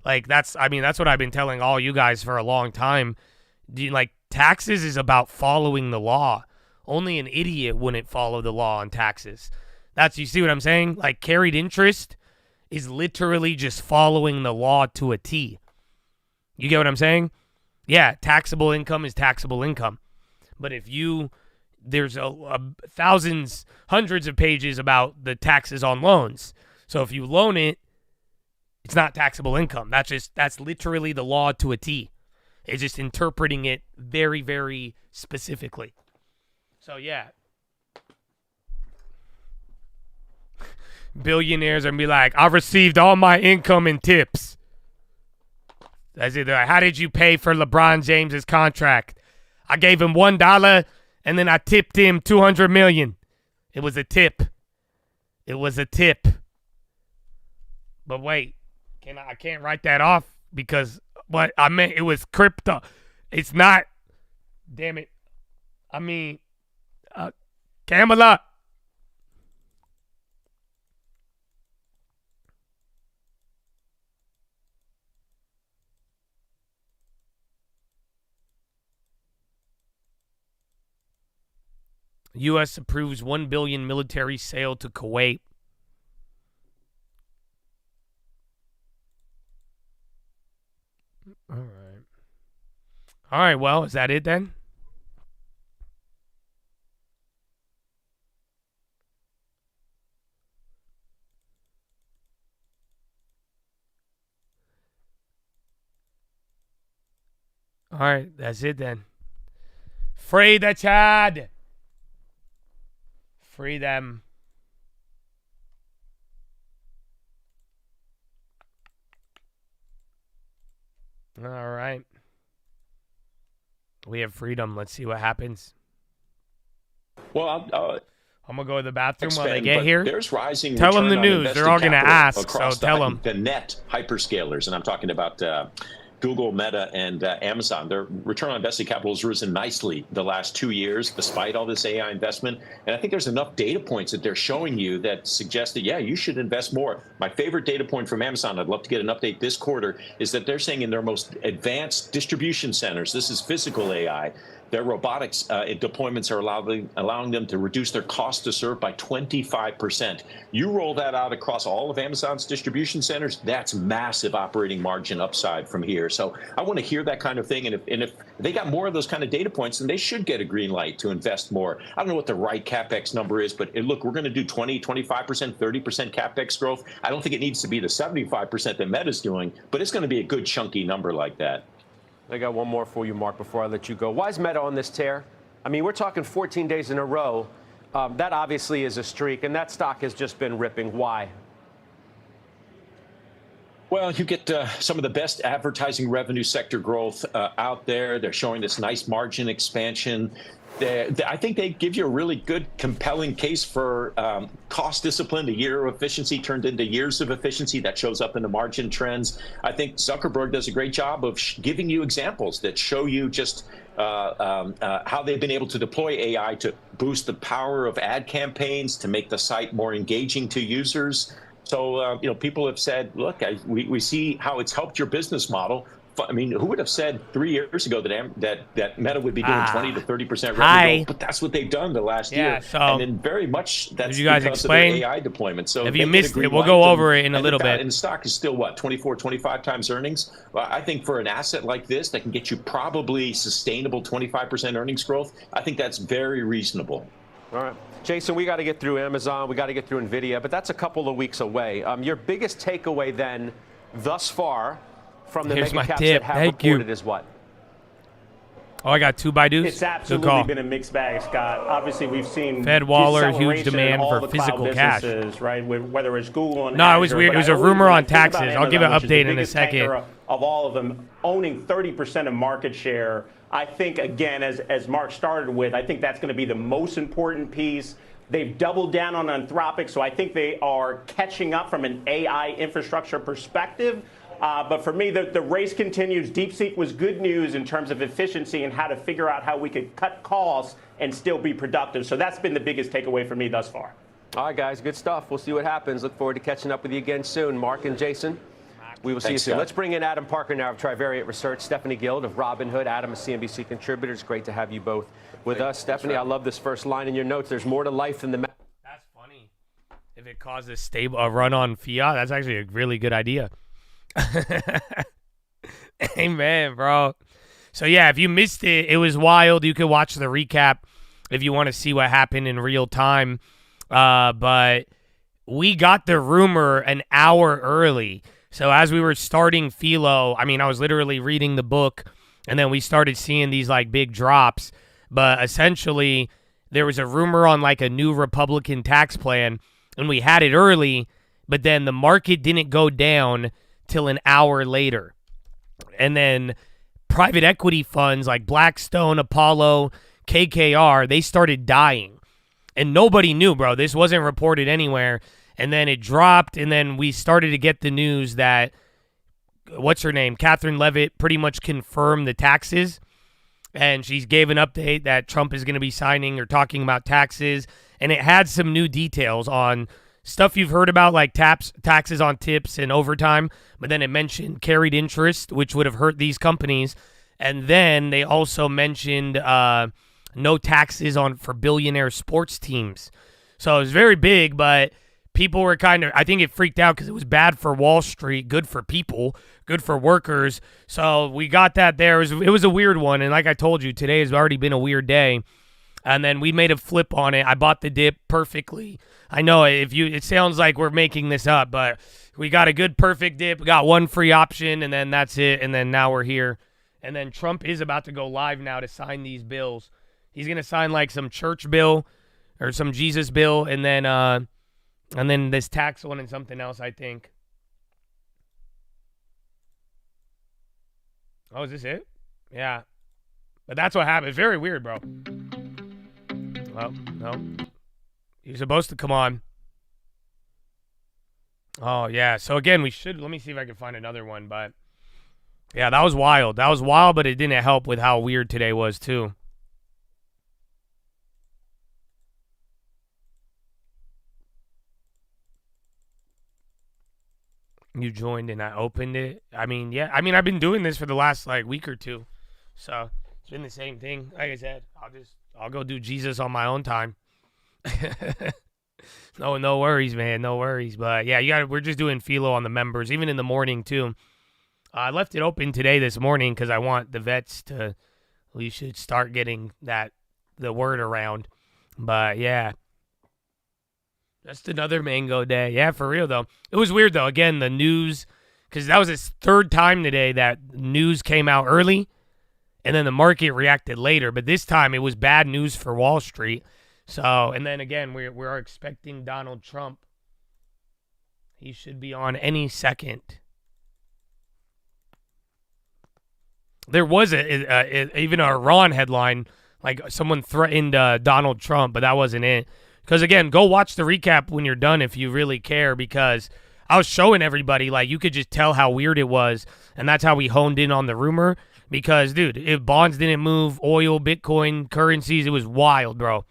Like, that's what I've been telling all you guys for a long time. Taxes is about following the law. Only an idiot wouldn't follow the law on taxes. You see what I'm saying? Like, carried interest is literally just following the law to a T. You get what I'm saying? Yeah, taxable income is taxable income. But if there's thousands, hundreds of pages about the taxes on loans. So if you loan it, it's not taxable income. That's literally the law to a T. It's just interpreting it very, very specifically. So, yeah. Billionaires are going to be like, I received all my income in tips. That's either, how did you pay for LeBron James's contract? I gave him $1 And then I tipped him $200 million. It was a tip. It was a tip. But wait, I can't write that off because what I meant, it was crypto. It's not. Damn it. I mean, Kamala. U.S. approves $1 billion military sale to Kuwait. All right. All right, well, is that it then? All right, that's it then. Free the Chad. Free them. All right. We have freedom. Let's see what happens. Well, I'm going to go to the bathroom while they expand, get but here. There's rising Tell them return the on news. They're invested all going to capital ask, so across tell them. the net hyperscalers, and I'm talking about Google, Meta, and Amazon. Their return on invested capital has risen nicely the last 2 years, despite all this AI investment. And I think there's enough data points that they're showing you that suggest that, yeah, you should invest more. My favorite data point from Amazon, I'd love to get an update this quarter, is that they're saying in their most advanced distribution centers, this is physical AI, their robotics deployments are allowing them to reduce their cost to serve by 25%. You roll that out across all of Amazon's distribution centers, that's massive operating margin upside from here. So I want to hear that kind of thing. And if they got more of those kind of data points, then they should get a green light to invest more. I don't know what the right CapEx number is, but look, we're going to do 20, 25%, 30% CapEx growth. I don't think it needs to be the 75% that Meta's doing, but it's going to be a good chunky number like that. I got one more for you, Mark, before I let you go. Why is Meta on this tear? I mean, we're talking 14 days in a row. That obviously is a streak, and that stock has just been ripping. Why? Well, you get some of the best advertising revenue sector growth out there. They're showing this nice margin expansion. I think they give you a really good, compelling case for cost discipline. The year of efficiency turned into years of efficiency. That shows up in the margin trends. I think Zuckerberg does a great job of giving you examples that show you just how they've been able to deploy AI to boost the power of ad campaigns, to make the site more engaging to users. So, people have said, look, we see how it's helped your business model. I mean, who would have said 3 years ago that Meta would be doing 20 to 30% revenue growth? But that's what they've done the last year. So and then very much that's you guys because explain? of their AI deployment. So if you missed it, we'll go over it in a little bit. And the stock is still, 24, 25 times earnings? Well, I think for an asset like this that can get you probably sustainable 25% earnings growth, I think that's very reasonable. All right. Jason, we got to get through Amazon. We got to get through NVIDIA, but that's a couple of weeks away. Your biggest takeaway then thus far from the mega caps that have reported is what? Oh, I got 2 Baidus. It's absolutely been a mixed bag, Scott. Obviously, we've seen Fed Waller, huge demand for physical cash. Right? Whether it's Google and no, Azure, it was weird. It was a rumor on taxes. I'll give an update in a second. Of all of them, owning 30% of market share, I think, again, as Mark started with, I think that's going to be the most important piece. They've doubled down on Anthropic, so I think they are catching up from an AI infrastructure perspective. But for me, the race continues. DeepSeek was good news in terms of efficiency and how to figure out how we could cut costs and still be productive. So that's been the biggest takeaway for me thus far. All right, guys, good stuff. We'll see what happens. Look forward to catching up with you again soon. Mark and Jason, we will see you soon. Scott. Let's bring in Adam Parker now of Trivariate Research, Stephanie Guild of Robinhood, Adam, a CNBC contributor. It's great to have you both with us. Stephanie, I love this first line in your notes. There's more to life than the... That's funny. If it causes a run on fiat, that's actually a really good idea. Amen, bro. So yeah, if you missed it, it was wild. You could watch the recap if you want to see what happened in real time. But we got the rumor an hour early. So as we were starting Philo, I mean, I was literally reading the book, and then we started seeing these like big drops. But essentially, there was a rumor on like a new Republican tax plan, and we had it early, but then the market didn't go down till an hour later. And then private equity funds like Blackstone, Apollo, KKR, they started dying. And nobody knew, bro. This wasn't reported anywhere. And then it dropped, and then we started to get the news that, what's her name? Catherine Levitt pretty much confirmed the taxes. And she gave an update that Trump is going to be signing or talking about taxes. And it had some new details on stuff you've heard about, like taxes on tips and overtime. But then it mentioned carried interest, which would have hurt these companies. And then they also mentioned no taxes for billionaire sports teams. So it was very big, but people were I think it freaked out because it was bad for Wall Street, good for people, good for workers. So we got that there. It was a weird one. And like I told you, today has already been a weird day. And then we made a flip on it. I bought the dip perfectly. I know it sounds like we're making this up, but we got a good perfect dip. We got one free option, and then that's it. And then now we're here. And then Trump is about to go live now to sign these bills. He's going to sign like some church bill or some Jesus bill, and then this tax one and something else, I think. Oh, is this it? Yeah. But that's what happened. It's very weird, bro. Well, no. You're supposed to come on. Oh, yeah. So, again, let me see if I can find another one, but yeah, that was wild. That was wild, but it didn't help with how weird today was, too. You joined and I opened it. I mean, yeah. I mean, I've been doing this for the last week or two, so it's been the same thing. Like I said, I'll go do Jesus on my own time. No worries, man. No worries. But yeah, we're just doing Philo on the members, even in the morning too. I left it open this morning because I want the vets to. We should start getting the word around. But yeah. Just another mango day. Yeah, for real, though. It was weird, though. Again, the news, because that was his third time today that news came out early, and then the market reacted later. But this time, it was bad news for Wall Street. So, and then again, we're expecting Donald Trump. He should be on any second. There was even a Iran headline, like someone threatened Donald Trump, but that wasn't it. Because, again, go watch the recap when you're done if you really care, because I was showing everybody, you could just tell how weird it was, and that's how we honed in on the rumor. Because, dude, if bonds didn't move, oil, Bitcoin, currencies, it was wild, bro.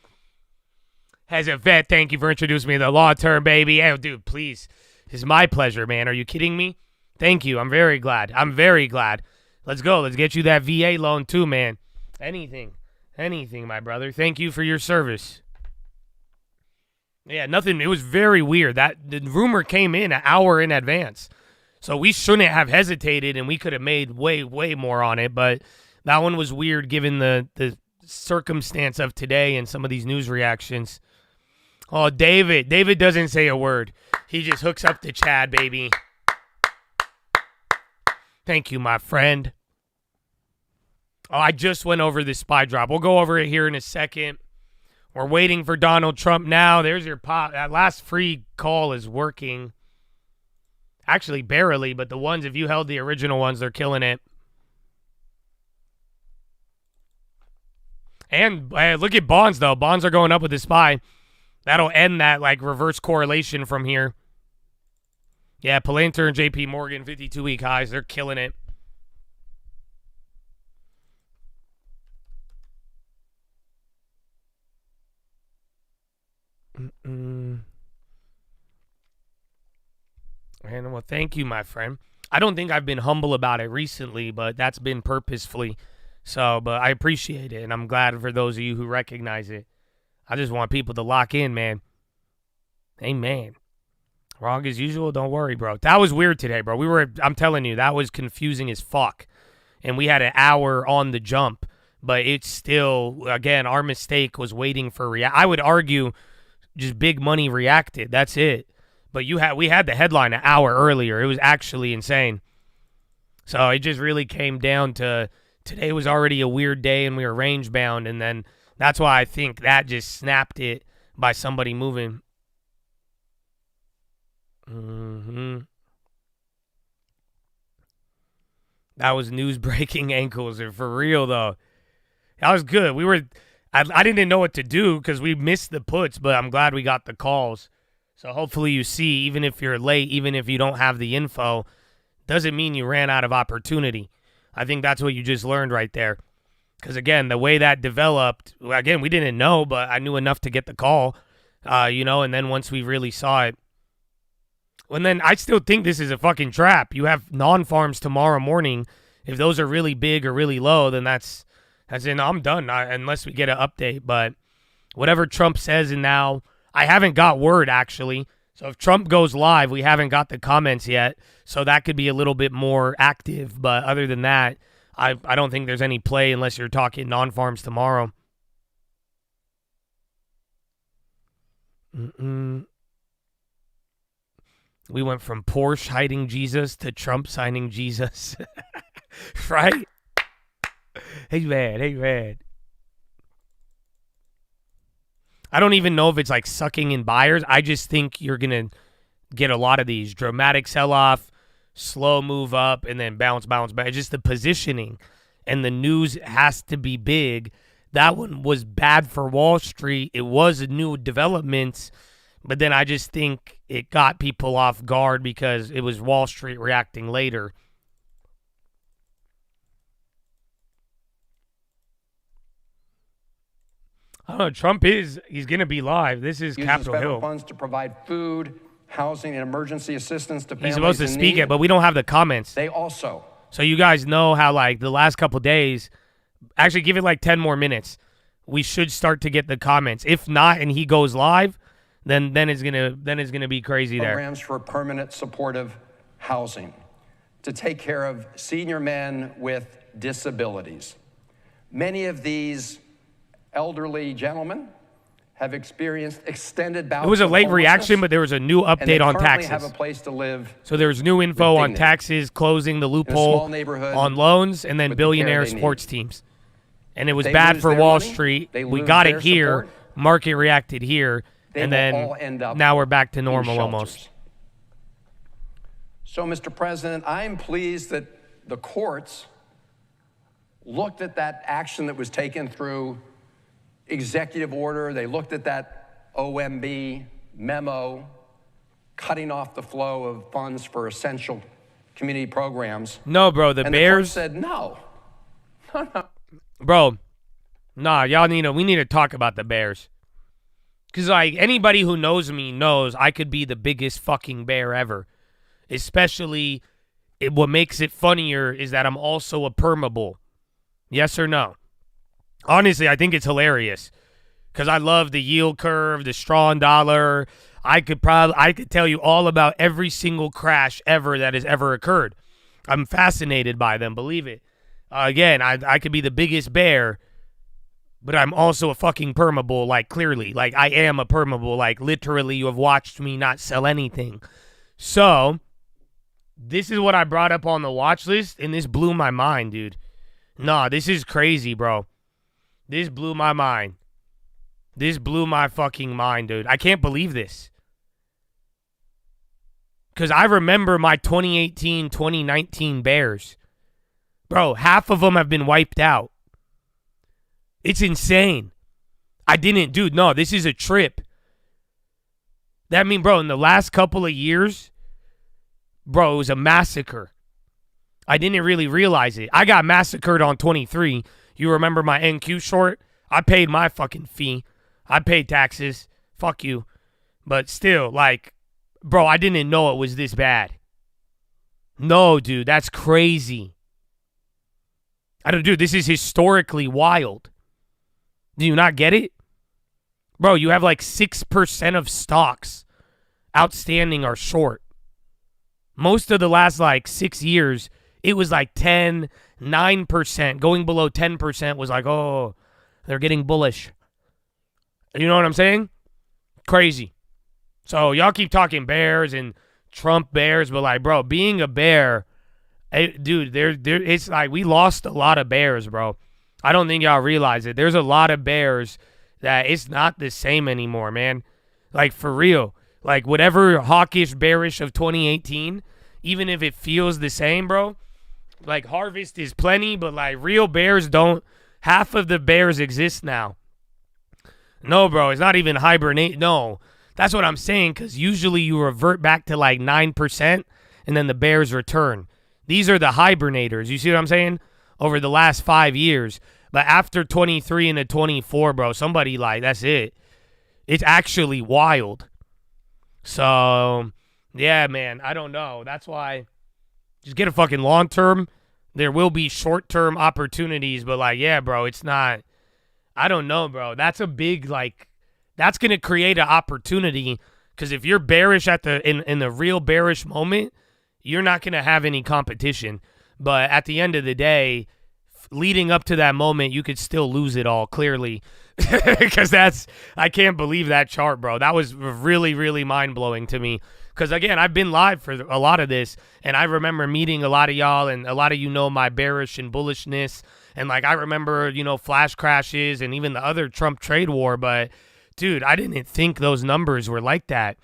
As a vet, thank you for introducing me to the law term, baby. Hey, dude, please. It's my pleasure, man. Are you kidding me? Thank you. I'm very glad. Let's go. Let's get you that VA loan, too, man. Anything, my brother. Thank you for your service. Yeah, nothing. It was very weird. The rumor came in an hour in advance. So we shouldn't have hesitated, and we could have made way, way more on it. But that one was weird given the circumstance of today and some of these news reactions. Oh, David. David doesn't say a word. He just hooks up to Chad, baby. Thank you, my friend. Oh, I just went over the SPY drop. We'll go over it here in a second. We're waiting for Donald Trump now. There's your pop. That last free call is working. Actually, barely, but the ones, if you held the original ones, they're killing it. And look at bonds, though. Bonds are going up with the SPY. That'll end that, reverse correlation from here. Yeah, Palantir and JP Morgan, 52-week highs. They're killing it. And well, thank you, my friend. I don't think I've been humble about it recently, but that's been purposefully. So, but I appreciate it, and I'm glad for those of you who recognize it. I just want people to lock in, man. Amen. Wrong as usual? Don't worry, bro. That was weird today, bro. I'm telling you, that was confusing as fuck. And we had an hour on the jump, but it's still, again, our mistake was waiting for I would argue just big money reacted. That's it. But we had the headline an hour earlier. It was actually insane. So it just really came down to today was already a weird day and we were range bound, and then that's why I think that just snapped it by somebody moving. That was news breaking ankles, for real though. That was good. I didn't know what to do because we missed the puts, but I'm glad we got the calls. So hopefully you see, even if you're late, even if you don't have the info, doesn't mean you ran out of opportunity. I think that's what you just learned right there. Because, again, the way that developed, again, we didn't know, but I knew enough to get the call, and then once we really saw it. And then I still think this is a fucking trap. You have non-farms tomorrow morning. If those are really big or really low, then that's in, I'm done, unless we get an update. But whatever Trump says now, I haven't got word, actually. So if Trump goes live, we haven't got the comments yet. So that could be a little bit more active. But other than that, I don't think there's any play unless you're talking non-farms tomorrow. We went from Porsche hiding Jesus to Trump signing Jesus. Right? Hey, man. I don't even know if it's like sucking in buyers. I just think you're going to get a lot of these dramatic sell-off, slow move up, and then bounce back. It's just the positioning, and the news has to be big. That one was bad for Wall Street. It was a new development, but then I just think it got people off guard because it was Wall Street reacting later. I don't know. Trump he's going to be live. This is Capitol Hill. Funds to provide food, housing, and emergency assistance to families. He's supposed to speak it, but we don't have the comments. They also. So you guys know how, like, the last couple days, actually give it like 10 more minutes. We should start to get the comments. If not, and he goes live, then it's gonna be crazy there. Programs for permanent supportive housing to take care of senior men with disabilities. Many of these elderly gentlemen have experienced extended bouts. It was a late reaction, but there was a new update on taxes. Have a place to live. So there's new info on taxes, closing the loophole on loans, and then billionaire sports teams. And it was bad for Wall Street. We got it here. Market reacted here. And then now we're back to normal almost. So, Mr. President, I'm pleased that the courts looked at that action that was taken through executive order. They looked at that OMB memo cutting off the flow of funds for essential community programs. No, bro, the Bears said no. Bro, nah, we need to talk about the Bears. Because, like, anybody who knows me knows I could be the biggest fucking bear ever. Especially, what makes it funnier is that I'm also a permabull. Yes or no? Honestly, I think it's hilarious. Because I love the yield curve, the strong dollar. I could tell you all about every single crash ever that has ever occurred. I'm fascinated by them, believe it. Again, I could be the biggest bear, but I'm also a fucking permabull, like, clearly. Like, I am a permabull. Like, literally, you have watched me not sell anything. So, this is what I brought up on the watch list, and this blew my mind, dude. Nah, this is crazy, bro. This blew my mind. This blew my fucking mind, dude. I can't believe this. Because I remember my 2018, 2019 Bears. Bro, half of them have been wiped out. It's insane. No, this is a trip. That mean, bro, in the last couple of years, bro, it was a massacre. I didn't really realize it. I got massacred on 23. You remember my NQ short? I paid my fucking fee. I paid taxes. Fuck you. But still, like, bro, I didn't know it was this bad. No, dude, that's crazy. Dude, this is historically wild. Do you not get it? Bro, you have like 6% of stocks outstanding are short. Most of the last like 6 years, it was like 10, 9%. Going below 10% was like, oh, they're getting bullish. You know what I'm saying? Crazy. So y'all keep talking bears and Trump bears, but like, bro, being a bear, dude, it's like we lost a lot of bears, bro. I don't think y'all realize it. There's a lot of bears that it's not the same anymore, man. Like, for real. Like, whatever hawkish, bearish of 2018, even if it feels the same, bro, like, harvest is plenty, but, like, real bears don't. Half of the bears exist now. No, bro, it's not even hibernate. No, that's what I'm saying, because usually you revert back to like 9% and then the bears return. These are the hibernators. You see what I'm saying? Over the last 5 years. But after 23 into 24, bro, somebody like, that's it. It's actually wild. So, yeah, man, I don't know. That's why just get a fucking long term. There will be short term opportunities, but like, yeah, bro, it's not. I don't know, bro. That's a big, like, that's going to create an opportunity, because if you're bearish at the in the real bearish moment, you're not going to have any competition. But at the end of the day, leading up to that moment, you could still lose it all, clearly. Because I can't believe that chart, bro. That was really, really mind-blowing to me. Because, again, I've been live for a lot of this, and I remember meeting a lot of y'all, and a lot of you know my bearish and bullishness. And, like, I remember, flash crashes and even the other Trump trade war. But, dude, I didn't think those numbers were like that.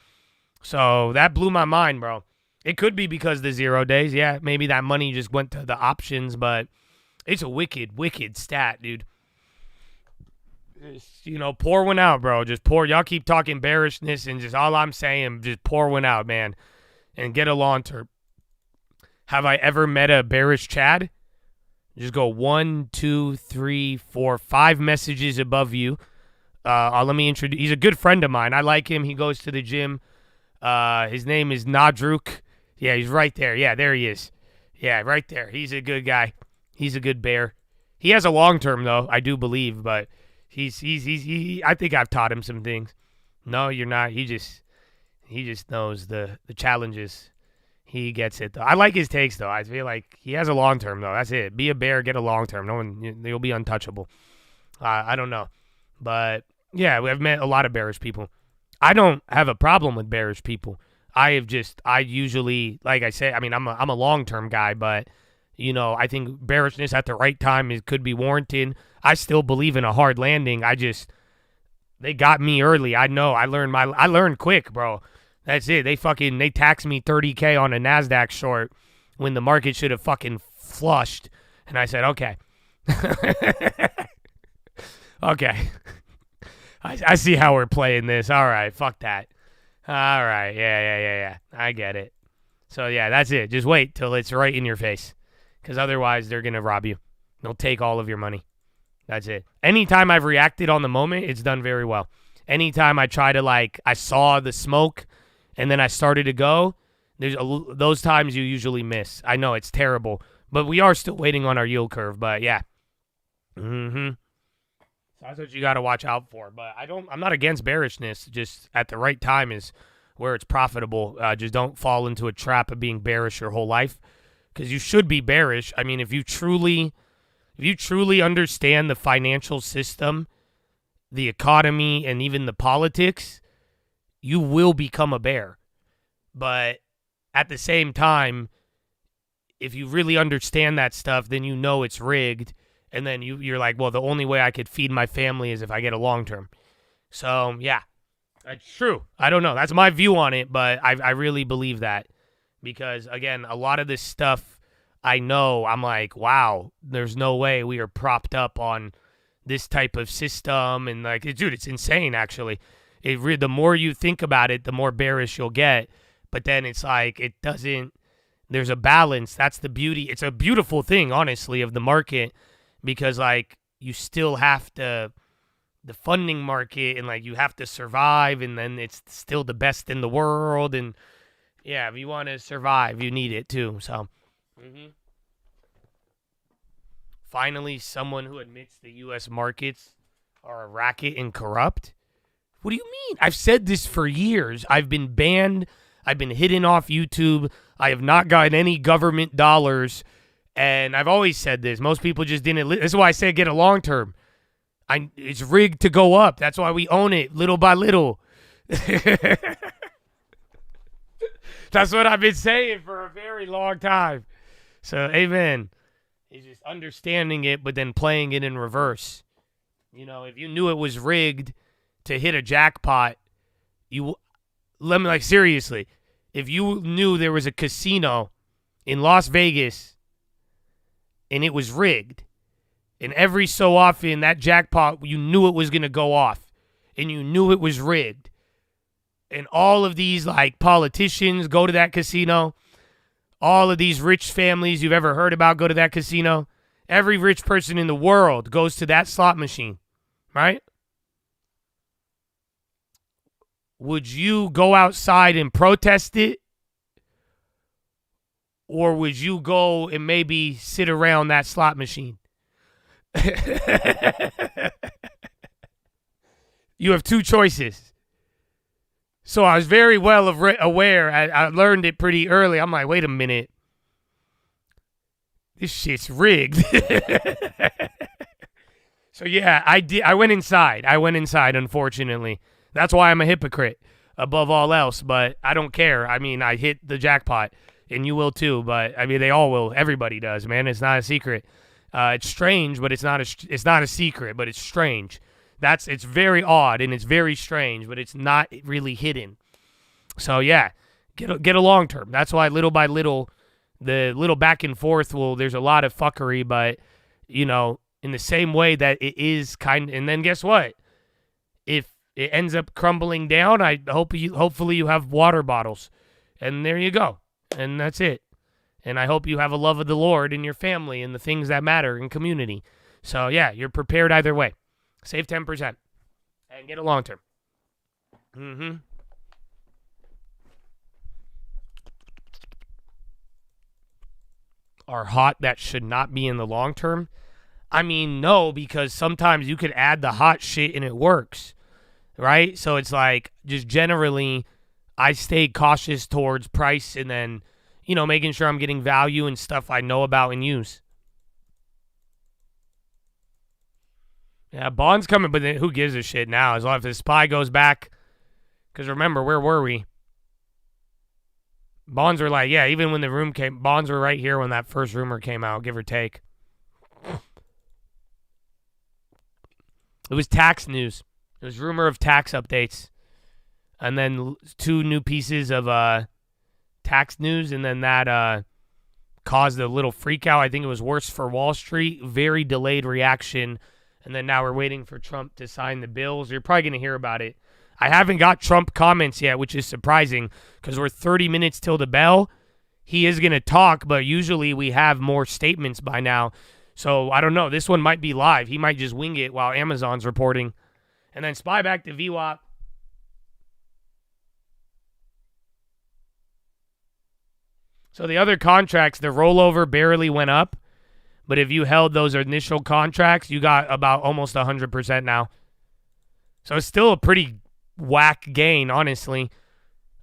So that blew my mind, bro. It could be because the 0 days. Yeah, maybe that money just went to the options, but it's a wicked, wicked stat, dude. Just, pour one out, bro. Just pour. Y'all keep talking bearishness, and just all I'm saying, just pour one out, man, and get a long term. Have I ever met a bearish Chad? Just go 1, 2, 3, 4, 5 messages above you. Let me introduce. He's a good friend of mine. I like him. He goes to the gym. His name is Nadruk. Yeah, he's right there. Yeah, there he is. Yeah, right there. He's a good guy. He's a good bear. He has a long term though, I do believe, but he I think I've taught him some things. No, you're not. He just knows the challenges. He gets it though. I like his takes though. I feel like he has a long term though. That's it. Be a bear, get a long term. No one, you'll be untouchable. I don't know, but yeah, I've met a lot of bearish people. I don't have a problem with bearish people. I usually, like I say, I mean, I'm a long term guy, but I think bearishness at the right time could be warranted. I still believe in a hard landing. They got me early. I know. I learned quick, bro. That's it. They taxed me $30K on a NASDAQ short when the market should have fucking flushed. And I said, okay. Okay. I see how we're playing this. All right. Fuck that. All right. Yeah. I get it. So, yeah, that's it. Just wait till it's right in your face. Because otherwise, they're going to rob you. They'll take all of your money. That's it. Anytime I've reacted on the moment, it's done very well. Anytime I try to, I saw the smoke and then I started to go, those times you usually miss. I know, it's terrible. But we are still waiting on our yield curve. But, yeah. So that's what you got to watch out for. But I'm not against bearishness. Just at the right time is where it's profitable. Just don't fall into a trap of being bearish your whole life. Because you should be bearish. I mean, if you truly understand the financial system, the economy, and even the politics, you will become a bear. But at the same time, if you really understand that stuff, then you know it's rigged. And then you're like, well, the only way I could feed my family is if I get a long term. So, yeah, that's true. I don't know. That's my view on it, but I really believe that. Because, again, a lot of this stuff I know, I'm like, wow, there's no way we are propped up on this type of system. And, dude, it's insane, actually. The more you think about it, the more bearish you'll get. But then it's like it doesn't – there's a balance. That's the beauty. It's a beautiful thing, honestly, of the market because, you still have to – the funding market and, you have to survive, and then it's still the best in the world. And, yeah, if you want to survive, you need it too. So, Finally, someone who admits the U.S. markets are a racket and corrupt. What do you mean? I've said this for years. I've been banned. I've been hidden off YouTube. I have not gotten any government dollars. And I've always said this. Most people just didn't. This is why I say get a long term. It's rigged to go up. That's why we own it little by little. That's what I've been saying for a very long time. So, amen. It's just understanding it, but then playing it in reverse. If you knew it was rigged to hit a jackpot, seriously, if you knew there was a casino in Las Vegas and it was rigged, and every so often that jackpot, you knew it was going to go off. and you knew it was rigged, and all of these like politicians go to that casino, all of these rich families you've ever heard about go to that casino, every rich person in the world goes to that slot machine, right? Would you go outside and protest it? Or would you go and maybe sit around that slot machine? You have two choices. So I was very well aware. I learned it pretty early. I'm like, wait a minute. This shit's rigged. So yeah, I went inside. Unfortunately. That's why I'm a hypocrite above all else. But I don't care. I mean, I hit the jackpot. And you will too, but I mean they all will. Everybody does, man. It's not a secret. It's strange, but it's not a secret, but it's strange. It's very odd and it's very strange, but it's not really hidden. So yeah, get a long term. That's why little by little, the little back and forth there's a lot of fuckery, but you know, in the same way that it is and then guess what? If it ends up crumbling down, hopefully you have water bottles, and there you go. And that's it. And I hope you have a love of the Lord in your family and the things that matter in community. So, yeah, you're prepared either way. Save 10% and get a long term. Are hot that should not be in the long term? I mean, no, because sometimes you could add the hot shit and it works, right? So it's like just generally I stay cautious towards price and then, you know, making sure I'm getting value and stuff I know about and use. Yeah, Bond's coming, but then who gives a shit now? As long as the SPY goes back. Because remember, where were we? Bonds were like, yeah, even when the room came, bonds were right here when that first rumor came out, give or take. It was tax news. It was rumor of tax updates. And then 2 new pieces of tax news, and then that caused a little freak out. I think it was worse for Wall Street. Very delayed reaction. And then now we're waiting for Trump to sign the bills. You're probably going to hear about it. I haven't got Trump comments yet, which is surprising because we're 30 minutes till the bell. He is going to talk, but usually we have more statements by now. So I don't know. This one might be live. He might just wing it while Amazon's reporting. And then SPY back to VWAP. So the other contracts, the rollover barely went up. But if you held those initial contracts, you got about almost 100% now. So it's still a pretty whack gain, honestly.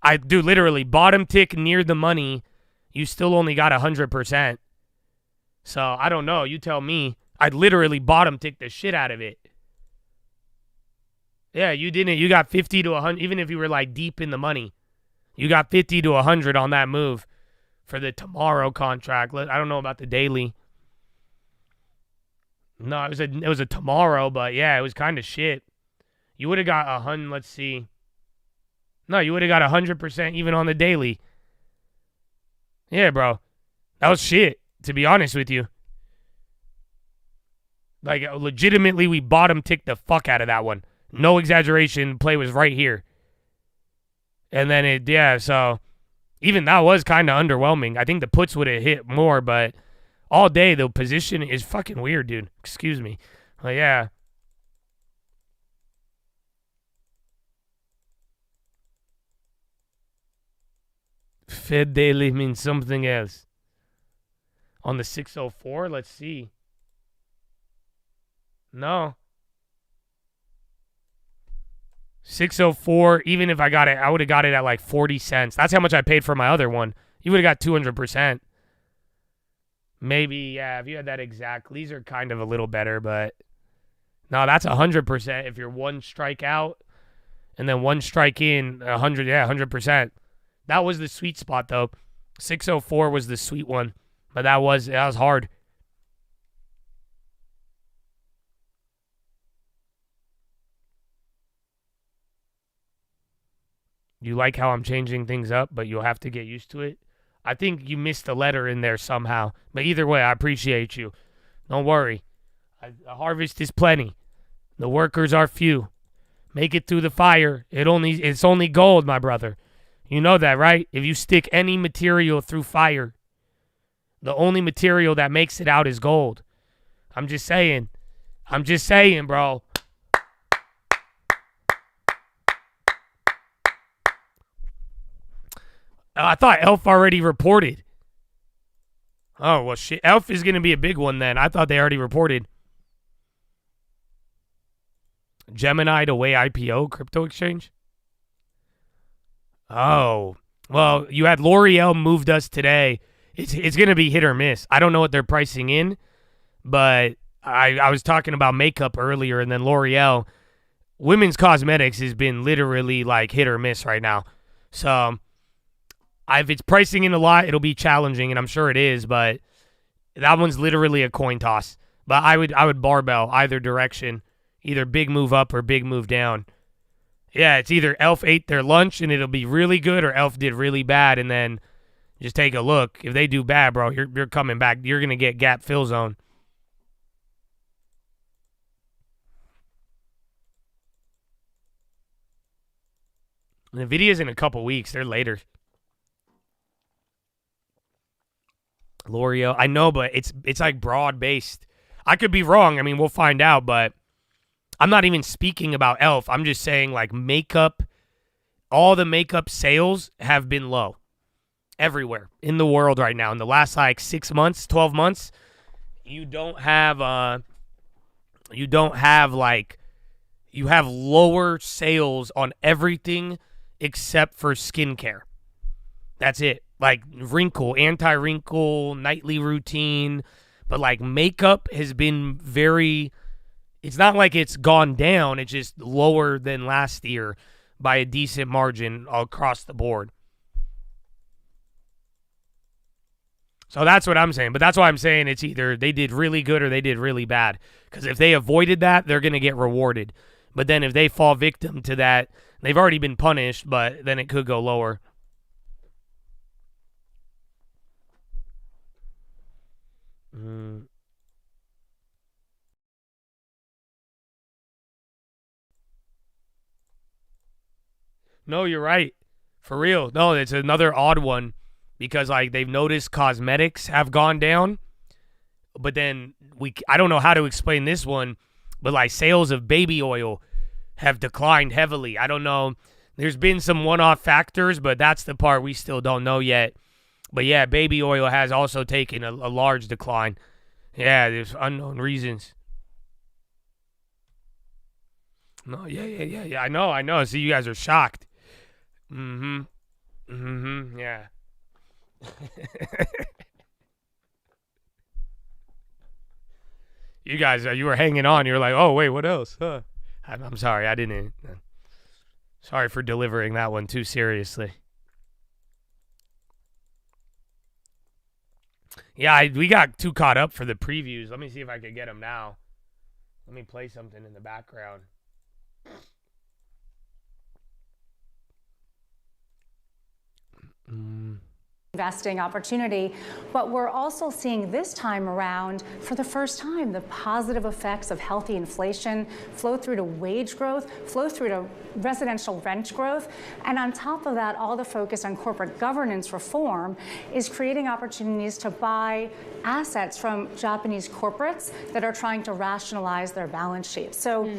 I do literally bottom tick near the money. You still only got 100%. So I don't know. You tell me. I literally bottom tick the shit out of it. Yeah, you didn't. You got 50 to 100. Even if you were like deep in the money, you got 50 to 100 on that move. For the tomorrow contract. I don't know about the daily. No, it was a tomorrow, but yeah, it was kind of shit. You would have got 100, let's see. No, you would have got 100% even on the daily. Yeah, bro. That was shit, to be honest with you. Like, legitimately, we bottom ticked the fuck out of that one. No exaggeration, play was right here. And then so... Even that was kind of underwhelming. I think the puts would have hit more, but all day the position is fucking weird, dude. Excuse me. But yeah. Fed daily means something else. On the 604, let's see. No. 604, even if I got it, I would have got it at like 40 cents. That's how much I paid for my other one. You would have got 200%. Maybe, yeah, if you had that exact. These are kind of a little better, but no, that's 100% if you're one strike out and then one strike in, 100, yeah, 100%. That was the sweet spot, though. 604 was the sweet one, but that was hard. You like how I'm changing things up, but you'll have to get used to it. I think you missed a letter in there somehow. But either way, I appreciate you. Don't worry. The harvest is plenty. The workers are few. Make it through the fire. It's only gold, my brother. You know that, right? If you stick any material through fire, the only material that makes it out is gold. I'm just saying. I'm just saying, bro. I thought Elf already reported. Oh, well, shit. Elf is going to be a big one then. I thought they already reported. Gemini to way IPO crypto exchange? Oh. Well, you had L'Oreal moved us today. It's going to be hit or miss. I don't know what they're pricing in, but I was talking about makeup earlier, and then L'Oreal. Women's cosmetics has been literally like hit or miss right now. So if it's pricing in a lot, it'll be challenging, and I'm sure it is, but that one's literally a coin toss. But I would barbell either direction, either big move up or big move down. Yeah, it's either Elf ate their lunch and it'll be really good, or Elf did really bad, and then just take a look. If they do bad, bro, you're coming back. You're going to get gap fill zone. NVIDIA's in a couple weeks. They're later. L'Oreal. I know, but it's like broad-based. I could be wrong. I mean, we'll find out, but I'm not even speaking about Elf. I'm just saying, like, makeup, all the makeup sales have been low everywhere in the world right now. In the last, like, 6 months, 12 months, you have lower sales on everything except for skincare. That's it. Like wrinkle, anti-wrinkle, nightly routine. But like makeup has been it's not like it's gone down. It's just lower than last year by a decent margin across the board. So that's what I'm saying. But that's why I'm saying it's either they did really good or they did really bad. Because if they avoided that, they're going to get rewarded. But then if they fall victim to that, they've already been punished, but then it could go lower. No, you're right. For real. No, it's another odd one because like they've noticed cosmetics have gone down. But then I don't know how to explain this one, but like sales of baby oil have declined heavily. I don't know. There's been some one-off factors, but that's the part we still don't know yet. But yeah, baby oil has also taken a large decline. Yeah, there's unknown reasons. No, yeah. I know. See, you guys are shocked. Yeah. You guys, you were hanging on. You're like, oh, wait, what else? Huh. I'm sorry. I didn't. Sorry for delivering that one too seriously. Yeah, we got too caught up for the previews. Let me see if I can get them now. Let me play something in the background. Investing opportunity, but we're also seeing this time around, for the first time, the positive effects of healthy inflation flow through to wage growth, flow through to residential rent growth, and on top of that, all the focus on corporate governance reform is creating opportunities to buy assets from Japanese corporates that are trying to rationalize their balance sheets. So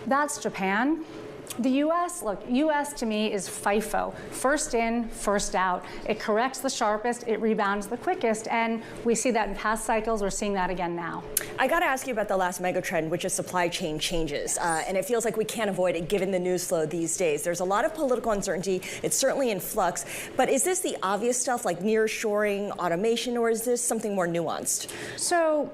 that's Japan. The U.S., look, U.S. to me is FIFO, first in, first out. It corrects the sharpest, it rebounds the quickest, and we see that in past cycles. We're seeing that again now. I got to ask you about the last megatrend, which is supply chain changes, and it feels like we can't avoid it given the news flow these days. There's a lot of political uncertainty. It's certainly in flux, but is this the obvious stuff like nearshoring, automation, or is this something more nuanced? So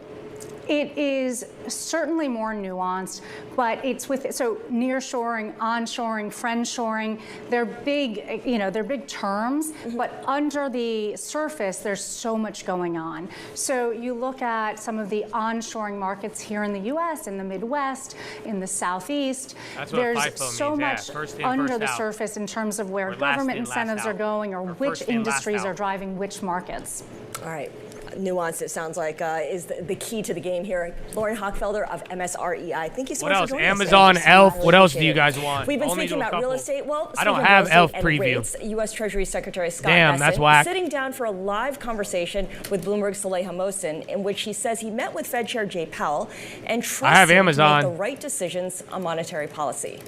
it is certainly more nuanced, but it's so nearshoring, onshoring, friendshoring, they're big, they're big terms, but under the surface, there's so much going on. So you look at some of the onshoring markets here in the U.S., in the Midwest, in the Southeast. There's so much under the surface in terms of where government incentives are going or which industries are driving which markets. All right. nuance, it sounds like, is the key to the game here. Lauren Hochfelder of MSREI. Thank you so much for joining us. What else? Amazon, Elf. What else do you guys want? We've been speaking about real estate. Well, I don't have Elf preview. Rates, U.S. Treasury Secretary Scott Bessent sitting down for a live conversation with Bloomberg's Saleha Mohsen, in which he says he met with Fed Chair Jay Powell and trusts him to make the right decisions on monetary policy.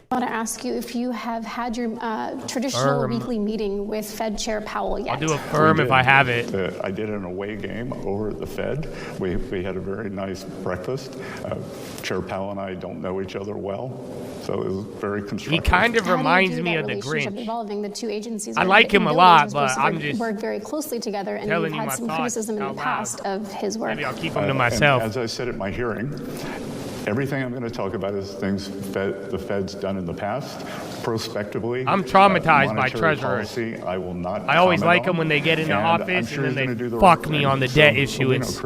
I want to ask you if you have had your traditional weekly meeting with Fed Chair Powell yet. I'll do a firm if I have it. I did an away game over at the Fed. We had a very nice breakfast. Chair Powell and I don't know each other well, so it was very constructive. He kind of reminds me of the Grinch. Involving the two agencies. I like him a lot, but I'm just worked very closely together, and we've had some criticism in the past of his work. Maybe I'll keep him to myself. As I said at my hearing, everything I'm going to talk about is things the Fed's done in the past. Prospectively, I'm traumatized by treasurers. Policy, I will not. I always like them when they get into office and then they fuck me on the debt issuance.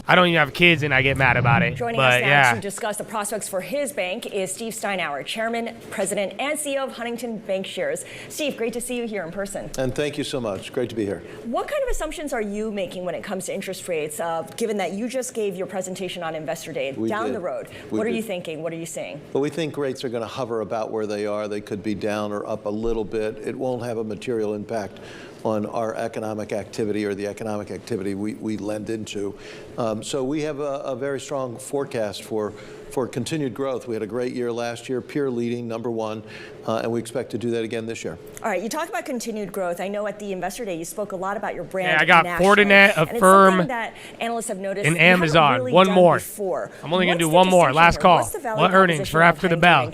I don't even have kids and I get mad about it. Joining us now to discuss the prospects for his bank is Steve Steinauer, Chairman, President, and CEO of Huntington Bank Shares. Steve, great to see you here in person. And thank you so much. Great to be here. What kind of assumptions are you making when it comes to interest rates, given that you just gave your presentation on Investor Day down the road? What are you thinking? What are you seeing? Well, we think rates are going to hover about where they are. They could be down or up a little bit. It won't have a material impact on our economic activity or the economic activity we lend into. So we have a very strong forecast for continued growth. We had a great year last year, peer leading, number one, and we expect to do that again this year. All right, you talked about continued growth. I know at the Investor Day you spoke a lot about your brand. Yeah, I got Fortinet, Affirm, that analysts have noticed and Amazon. Really one more. Before. I'm only going to do one more. Last call. What earnings for after the bell?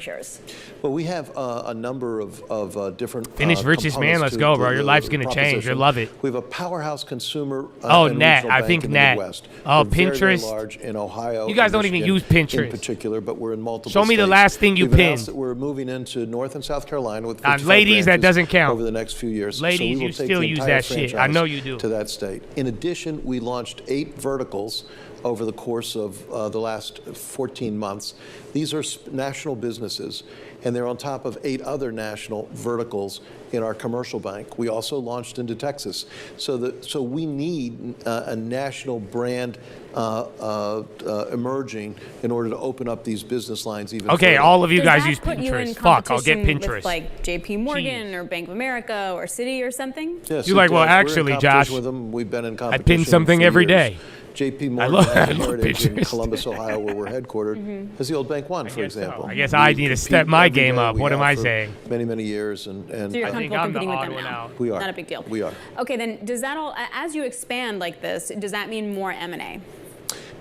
Well, we have a number of different Finish richest man. Let's go, bro. Your life's going to change. You'll love it. We have a powerhouse consumer. Net. I think Net. Oh, Pinterest. Very large in Ohio. You guys don't even use Pinterest. In particular, but we're in multiple Show me states. The last thing you pinned. That we're moving into North and South Carolina with 55 ladies, that doesn't count. Over the next few years. Ladies, so we you still use that shit. I know you do. To that state. In addition, we launched 8 verticals over the course of the last 14 months. These are national businesses, and they're on top of 8 other national verticals in our commercial bank. We also launched into Texas. So we need a national brand emerging in order to open up these business lines even further. All of you guys use Pinterest. Fuck, I'll get Pinterest. With like JP Morgan or Bank of America or Citi or something? Yes, you're like, well, actually, Josh, with them. We've been in competition. I pin something every day. JP Morgan Heritage in Columbus, Ohio, where we're headquartered, is the old Bank One, for example. I guess I need to step my game up. What am I saying? Many years, and so you're comfortable competing with them now. We are. Not a big deal. We are. Okay, then does that all, as you expand like this, does that mean more M&A?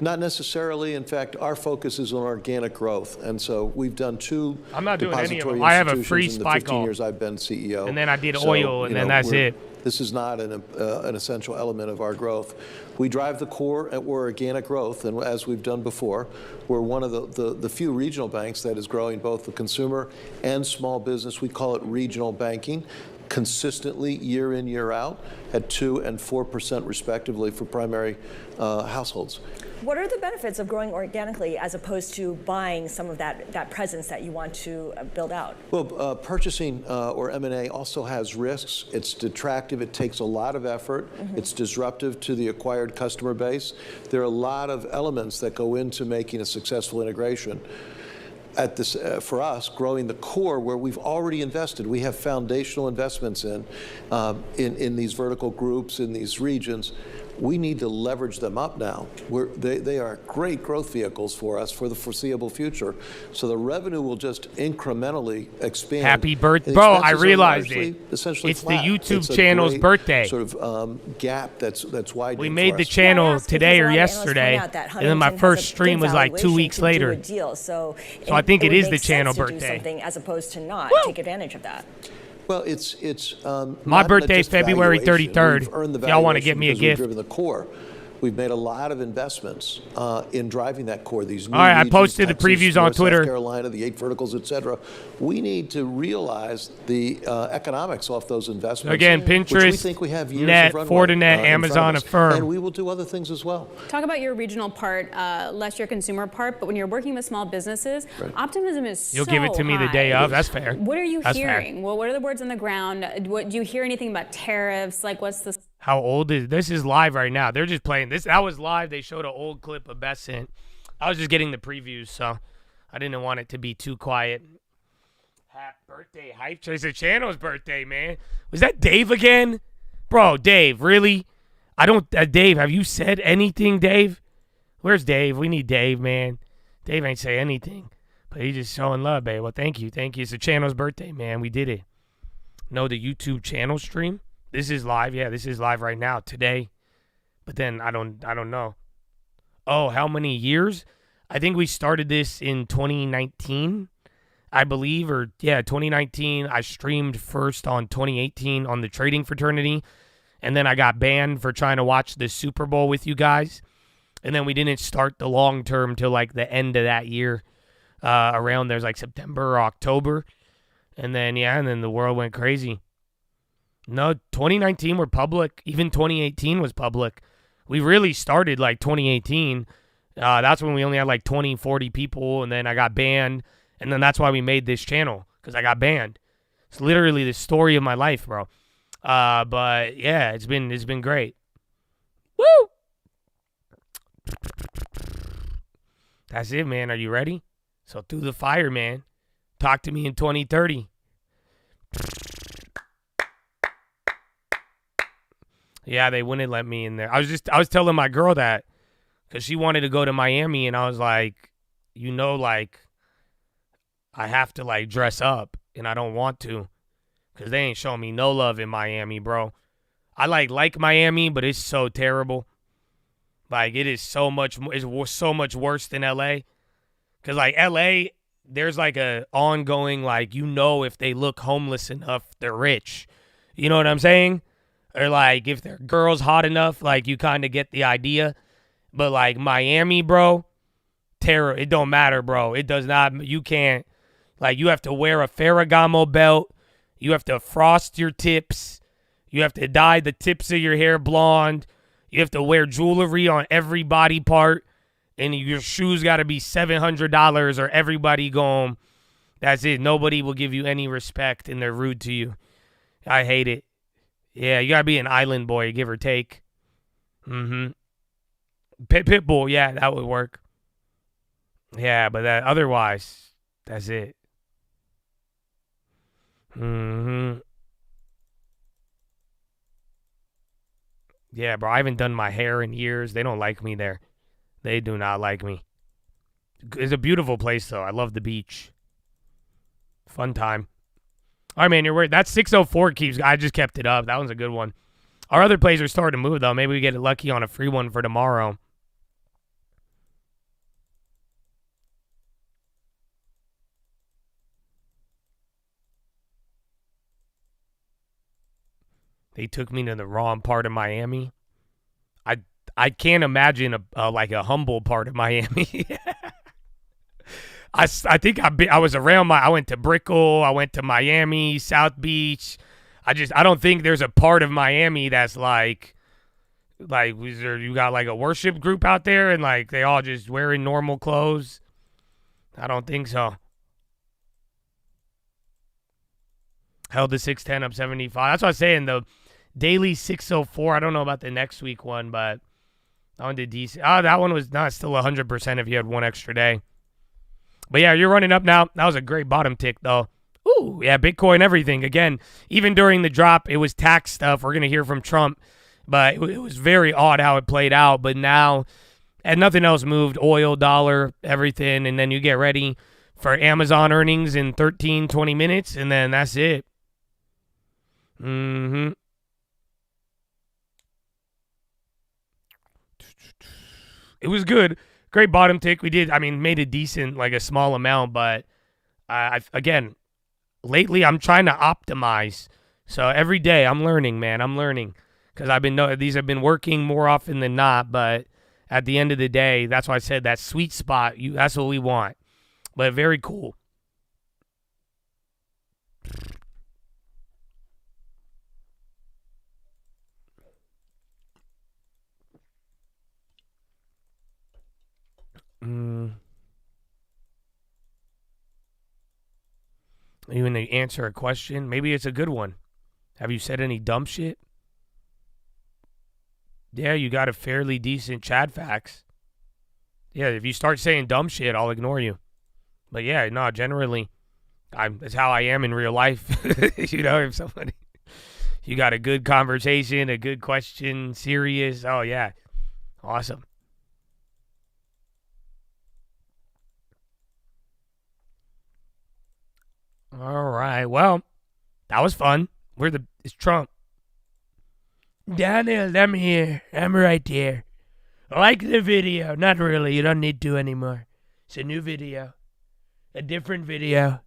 Not necessarily. In fact, our focus is on organic growth, and so we've done 2 I'm not doing any of them. I have a free in the spy 15 call. years I've been CEO. And then I did oil, and then that's it. This is not an essential element of our growth. We drive the core at organic growth, and as we've done before, we're one of the few regional banks that is growing both the consumer and small business. We call it regional banking, consistently year in, year out, at 2% and 4% respectively for primary households. What are the benefits of growing organically as opposed to buying some of that presence that you want to build out? Well, purchasing or M&A also has risks. It's detractive. It takes a lot of effort. It's disruptive to the acquired customer base. There are a lot of elements that go into making a successful integration. At this, for us, growing the core where we've already invested. We have foundational investments in these vertical groups, in these regions. We need to leverage them up now. They are great growth vehicles for us for the foreseeable future. So the revenue will just incrementally expand. Happy birthday. Bro, I realized it. It's the YouTube channel's birthday. Sort of gap that's widening. We made the channel today or yesterday, and then my first stream was like 2 weeks later. So I think it is the channel birthday. Do something as opposed to not take advantage of that. Well, it's my birthday is February 33rd. Y'all want to get me a gift? We've driven the core. We've made a lot of investments in driving that core. These new all right, regions, I posted Texas, the previews on North, Twitter. South Carolina, the 8 verticals, et cetera. We need to realize the economics off those investments. Again, Pinterest, which we think we have years Net, of runway, Fortinet, Amazon, Affirm. And we will do other things as well. Talk about your regional part, less your consumer part, but when you're working with small businesses, optimism is You'll give it to me the day of. That's fair. What are you That's hearing? Fair. Well, what are the words on the ground? Do you hear anything about tariffs? Like, what's the How old is this? Is live right now. They're just playing this. That was live. They showed an old clip of Besant. I was just getting the previews, so I didn't want it to be too quiet. Happy birthday, Hype. It's the channel's birthday, man. Was that Dave again? Bro, Dave, really? I don't, Dave, have you said anything, Dave? Where's Dave? We need Dave, man. Dave ain't say anything, but he's just showing love, babe. Well, thank you. Thank you. It's the channel's birthday, man. We did it. No, the YouTube channel stream. This is live. Yeah, this is live right now, today. But then I don't know. Oh, how many years? I think we started this in 2019, I believe, or yeah, 2019. I streamed first on 2018 on the trading fraternity, and then I got banned for trying to watch the Super Bowl with you guys, and then we didn't start the long term till like the end of that year, around there's like September or October, and then yeah, and then the world went crazy. No, 2019 were public. Even 2018 was public. We really started like 2018. That's when we only had like 20, 40 people, and then I got banned, and then that's why we made this channel, because I got banned. It's literally the story of my life, bro. But yeah, it's been great. Woo! That's it, man. Are you ready? So through the fire, man. Talk to me in 2030. Yeah, they wouldn't let me in there. I was telling my girl that, because she wanted to go to Miami, and I was like, like, I have to, like, dress up, and I don't want to, because they ain't showing me no love in Miami, bro. I, like Miami, but it's so terrible. Like, it is so much worse than L.A., because, like, L.A., there's, like, a ongoing, like, if they look homeless enough, they're rich. You know what I'm saying? Or, like, if their girl's hot enough, like, you kind of get the idea. But, like, Miami, bro, terror. It don't matter, bro. It does not. You can't. Like, you have to wear a Ferragamo belt. You have to frost your tips. You have to dye the tips of your hair blonde. You have to wear jewelry on every body part. And your shoes got to be $700 or everybody going. That's it. Nobody will give you any respect, and they're rude to you. I hate it. Yeah, you got to be an island boy, give or take. Mm-hmm. Pitbull, yeah, that would work. Yeah, but otherwise, that's it. Mm-hmm. Yeah, bro, I haven't done my hair in years. They don't like me there. They do not like me. It's a beautiful place, though. I love the beach. Fun time. All right, man, you're worried. That 604 keeps. I just kept it up. That one's a good one. Our other plays are starting to move, though. Maybe we get lucky on a free one for tomorrow. They took me to the wrong part of Miami. I can't imagine a humble part of Miami. I think I was around I went to Brickell, I went to Miami, South Beach. I don't think there's a part of Miami that's like you got like a worship group out there and like they all just wearing normal clothes. I don't think so. Held the 610 up 75. That's what I was saying. The daily 604. I don't know about the next week one, but that one did decent. Oh, that one was not still 100% if you had one extra day. But yeah, you're running up now. That was a great bottom tick, though. Ooh, yeah, Bitcoin, everything. Again, even during the drop, it was tax stuff. We're going to hear from Trump. But it was very odd how it played out. But now, and nothing else moved. Oil, dollar, everything. And then you get ready for Amazon earnings in 13, 20 minutes. And then that's it. Mm-hmm. It was good. Great bottom tick. We made a decent, like a small amount, but again, lately I'm trying to optimize. So every day I'm learning, man. I'm learning because these have been working more often than not, but at the end of the day, that's why I said that sweet spot, that's what we want. But very cool. Even to answer a question, maybe it's a good one. Have you said any dumb shit? Yeah, you got a fairly decent Chad facts. Yeah, if you start saying dumb shit, I'll ignore you. But yeah, no, generally, that's how I am in real life. You know, if somebody, you got a good conversation, a good question, serious. Oh yeah, awesome. All right, well, that was fun. It's Trump. Daniel, I'm here. I'm right here. Like the video. Not really. You don't need to anymore. It's a new video. A different video.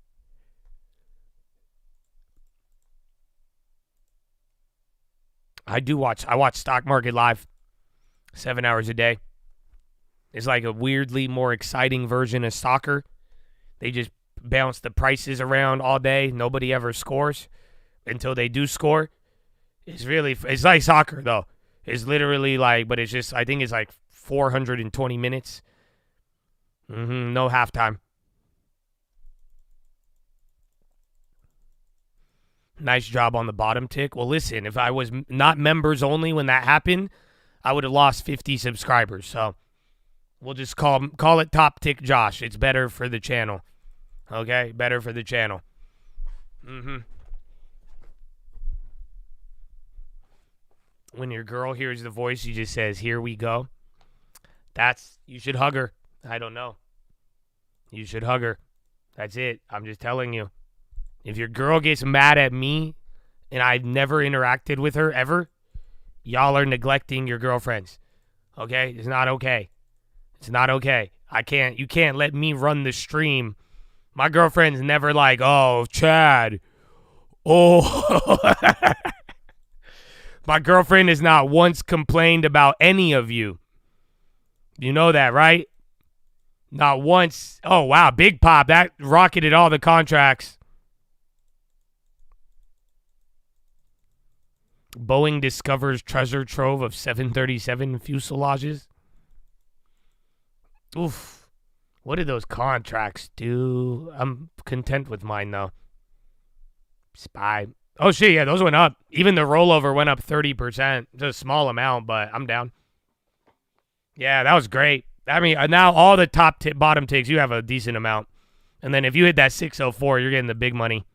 I watch Stock Market Live 7 hours a day. It's like a weirdly more exciting version of soccer. They just bounce the prices around all day. Nobody ever scores until they do score. It's like soccer though. It's literally like, but it's just, I think it's like 420 minutes. No halftime. Nice job on the bottom tick. Well, listen, if I was not members only when that happened, I would have lost 50 subscribers. So we'll just call it Top Tick Josh. It's better for the channel. Okay? Better for the channel. When your girl hears the voice, she just says, "Here we go." You should hug her. I don't know. You should hug her. That's it. I'm just telling you. If your girl gets mad at me and I've never interacted with her ever, y'all are neglecting your girlfriends. Okay? It's not okay. It's not okay. You can't let me run the stream. My girlfriend's never like, "Oh, Chad. Oh." My girlfriend has not once complained about any of you. You know that, right? Not once. Oh, wow. Big Pop. That rocketed all the contracts. Boeing discovers treasure trove of 737 fuselages. Oof. What did those contracts do? I'm content with mine, though. Spy. Oh, shit, yeah, those went up. Even the rollover went up 30%. It's a small amount, but I'm down. Yeah, that was great. I mean, now all the bottom ticks, you have a decent amount. And then if you hit that 604, you're getting the big money.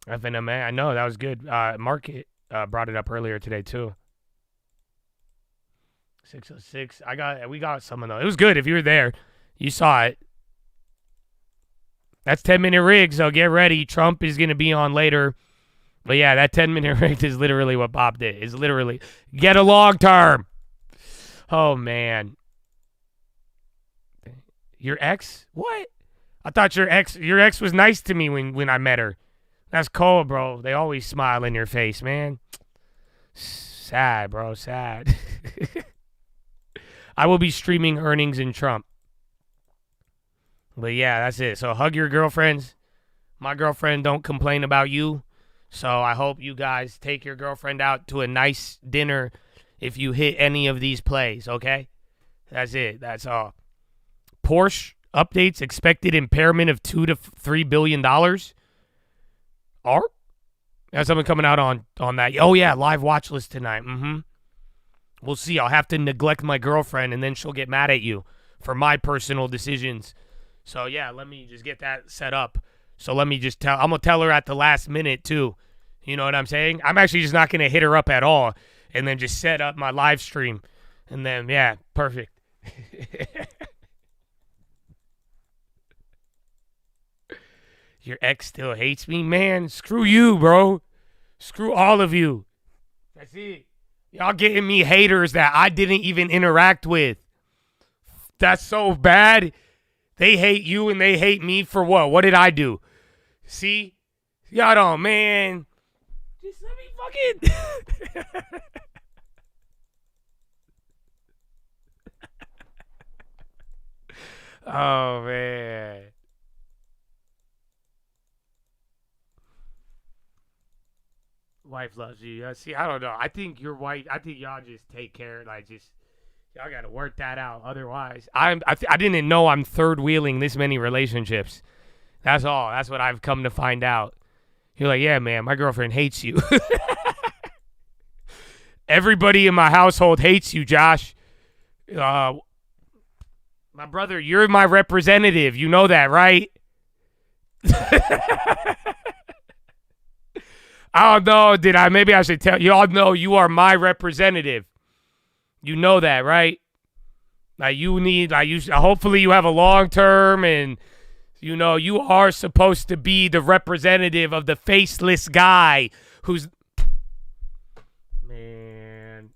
FNMA, I know, that was good. Market brought it up earlier today, too. 606. We got some of those. It was good. If you were there, you saw it. That's 10-minute rig, so get ready. Trump is going to be on later. But yeah, that 10-minute rig is literally what Bob did. Is literally get a long term. Oh, man. Your ex? What? I thought your ex was nice to me when I met her. That's cold, bro. They always smile in your face, man. Sad, bro. Sad. I will be streaming earnings in Trump. But yeah, that's it. So hug your girlfriends. My girlfriend don't complain about you. So I hope you guys take your girlfriend out to a nice dinner if you hit any of these plays, okay? That's it. That's all. Porsche updates expected impairment of $2 to $3 billion. There's something coming out on that. Oh, yeah, live watch list tonight. We'll see. I'll have to neglect my girlfriend, and then she'll get mad at you for my personal decisions. So, yeah, let me just get that set up. So let me just I'm going to tell her at the last minute, too. You know what I'm saying? I'm actually just not going to hit her up at all and then just set up my live stream. And then, yeah, perfect. Your ex still hates me? Man, screw you, bro. Screw all of you. That's it. Y'all getting me haters that I didn't even interact with. That's so bad. They hate you and they hate me for what? What did I do? See? Y'all don't, man. Just let me fucking... Oh, man. Wife loves you. See, I don't know. I think you're white. I think y'all just take care. Like, just Y'all got to work that out. Otherwise, I didn't know I'm third wheeling this many relationships. That's all. That's what I've come to find out. You're like, yeah, man, my girlfriend hates you. Everybody in my household hates you, Josh. My brother, you're my representative. You know that, right? I don't know. Maybe I should tell you all know you are my representative. You know that, right? Like hopefully you have a long term and you are supposed to be the representative of the faceless guy who's man.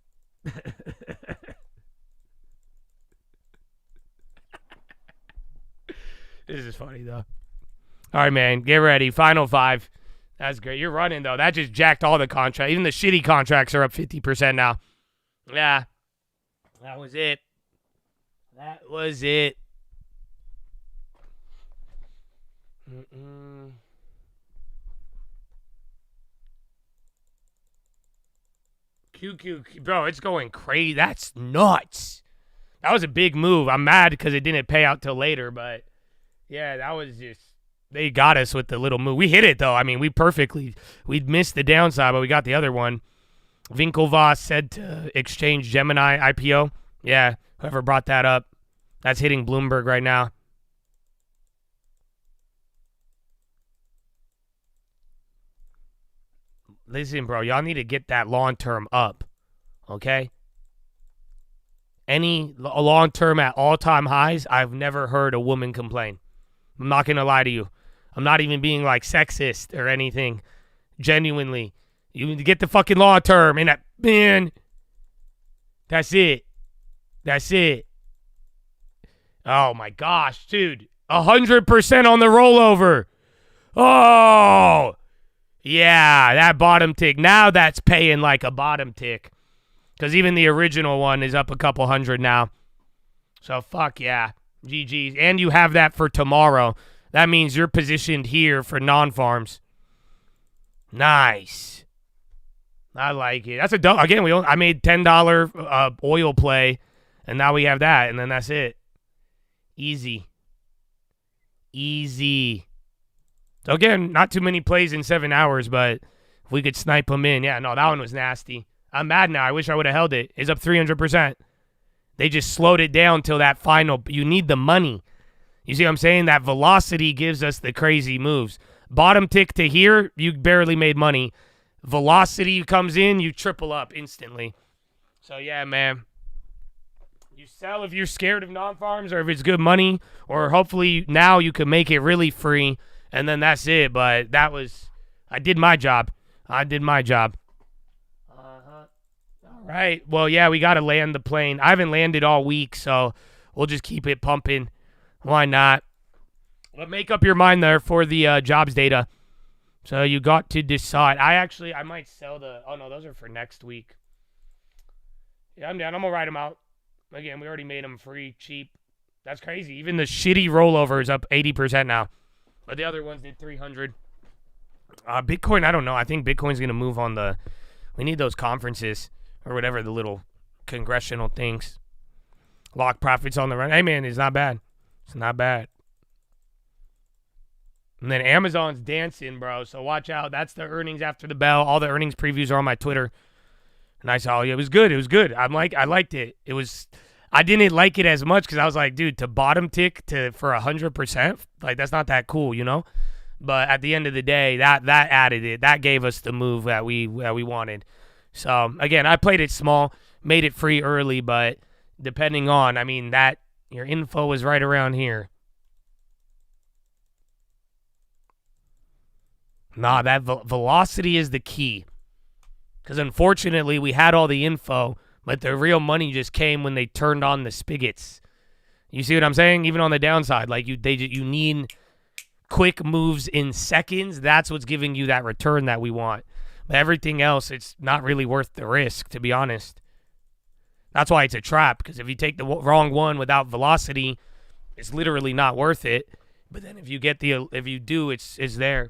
This is funny though. All right, man, get ready. Final 5. That's great. You're running though. That just jacked all the contracts. Even the shitty contracts are up 50% now. Yeah. That was it. That was it. QQ, bro, it's going crazy. That's nuts. That was a big move. I'm mad because it didn't pay out till later, but yeah, that was just, they got us with the little move. We hit it though. I mean, we'd missed the downside, but we got the other one. Winklevoss said to exchange Gemini IPO. Yeah, whoever brought that up. That's hitting Bloomberg right now. Listen, bro, y'all need to get that long term up, okay? Any long term at all-time highs, I've never heard a woman complain. I'm not going to lie to you. I'm not even being like sexist or anything. Genuinely. You need to get the fucking long term and man, that's it. That's it. Oh my gosh, dude. 100% on the rollover. Oh, yeah, that bottom tick. Now that's paying like a bottom tick. Because even the original one is up a couple hundred now. So fuck yeah. GG's. And you have that for tomorrow. That means you're positioned here for non-farms. Nice. I like it. That's a again. I made $10 oil play, and now we have that, and then that's it. Easy. Easy. So again, not too many plays in 7 hours, but if we could snipe them in, yeah. No, that one was nasty. I'm mad now. I wish I would have held it. It's up 300%. They just slowed it down till that final. You need the money. You see what I'm saying? That velocity gives us the crazy moves. Bottom tick to here, you barely made money. Velocity comes in, you triple up instantly. So, yeah, man. You sell if you're scared of non-farms or if it's good money, or hopefully now you can make it really free, and then that's it. But that was, I did my job. I did my job. All right. Well, yeah, we got to land the plane. I haven't landed all week, so we'll just keep it pumping. Why not? But make up your mind there for the jobs data. So you got to decide. I might sell oh no, those are for next week. Yeah, I'm down. I'm going to write them out. Again, we already made them free, cheap. That's crazy. Even the shitty rollover is up 80% now. But the other ones did 300. Bitcoin, I don't know. I think Bitcoin's going to move on we need those conferences or whatever, the little congressional things. Lock profits on the run. Hey, man, it's not bad. It's not bad. And then Amazon's dancing, bro. So watch out. That's the earnings after the bell. All the earnings previews are on my Twitter. And I saw it was good. It was good. I liked it. I didn't like it as much because I was like, dude, to bottom tick for 100%, like that's not that cool, you know? But at the end of the day, that added it. That gave us the move that we wanted. So again, I played it small, made it free early, but depending on, your info is right around here. Nah, that velocity is the key. Because unfortunately, we had all the info, but the real money just came when they turned on the spigots. You see what I'm saying? Even on the downside, like you need quick moves in seconds. That's what's giving you that return that we want. But everything else, it's not really worth the risk, to be honest. That's why it's a trap. Because if you take the wrong one without velocity, it's literally not worth it. But then if you do, it's there.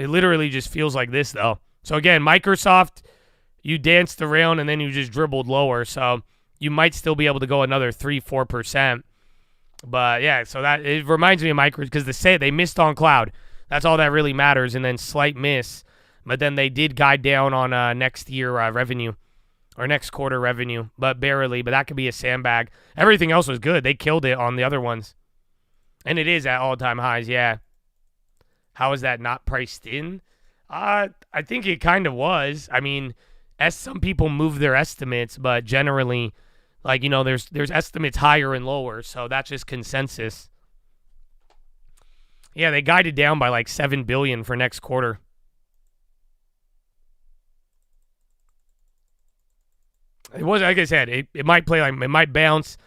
It literally just feels like this, though. So, again, Microsoft, you danced around and then you just dribbled lower. So, you might still be able to go another 3-4%. But, yeah, so that it reminds me of Microsoft because they missed on cloud. That's all that really matters. And then slight miss. But then they did guide down on next year revenue or next quarter revenue, but barely. But that could be a sandbag. Everything else was good. They killed it on the other ones. And it is at all-time highs, yeah. How is that not priced in? I think it kind of was. I mean, as some people move their estimates, but generally, like, there's estimates higher and lower, so that's just consensus. Yeah, they guided down by like $7 billion for next quarter. It was, like I said, it might play like, it might bounce.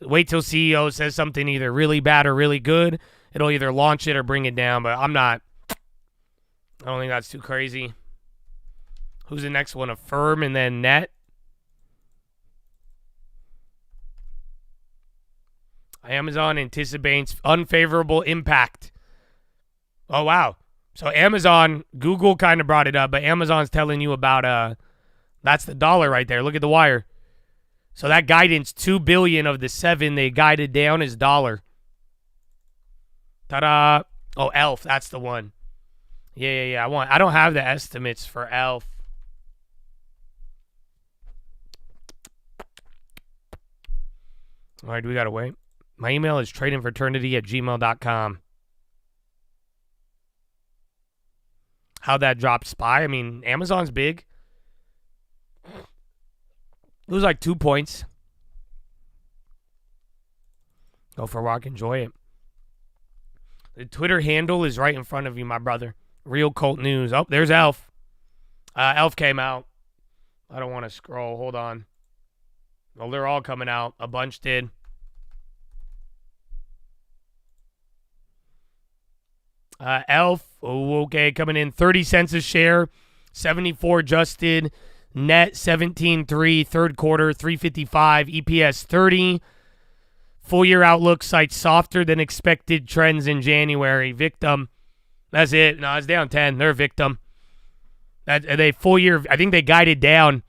Wait till CEO says something either really bad or really good. It'll either launch it or bring it down, but I don't think that's too crazy. Who's the next one? Affirm and then Net. Amazon anticipates unfavorable impact. Oh, wow. So Amazon, Google kind of brought it up, but Amazon's telling you about, that's the dollar right there. Look at the wire. So that guidance, $2 billion of the $7 billion they guided down is dollar. Ta-da. Oh, Elf, that's the one. Yeah. I don't have the estimates for Elf. All right, we got to wait. My email is tradingfraternity@gmail.com. How'd that drop SPY? I mean, Amazon's big. Lose like 2 points. Go for a walk. Enjoy it. The Twitter handle is right in front of you, my brother. Real Cult News. Oh, there's Elf. Elf came out. I don't want to scroll. Hold on. Well, they're all coming out. A bunch did. Elf. Oh, okay. Coming in 30 cents a share. 74 adjusted. Net 17.3. Third quarter 355. EPS 30. Full year outlook cites softer than expected trends in January. Victim. That's it. No, it's down 10. They're a victim. They full year. I think they guided down.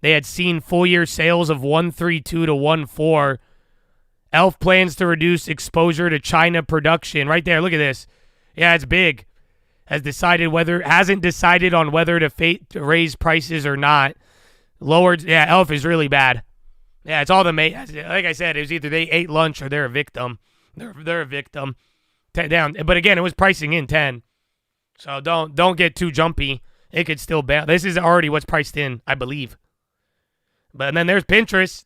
They had seen full year sales of 132 to 14. Elf plans to reduce exposure to China production. Right there. Look at this. Yeah, it's big. Hasn't decided on whether to raise prices or not. Lowered. Yeah, Elf is really bad. Yeah, it's all the like I said, it was either they ate lunch or they're a victim. They're a victim. 10 down. But again, it was pricing in 10. So don't get too jumpy. It could still bounce. This is already what's priced in, I believe. But then there's Pinterest.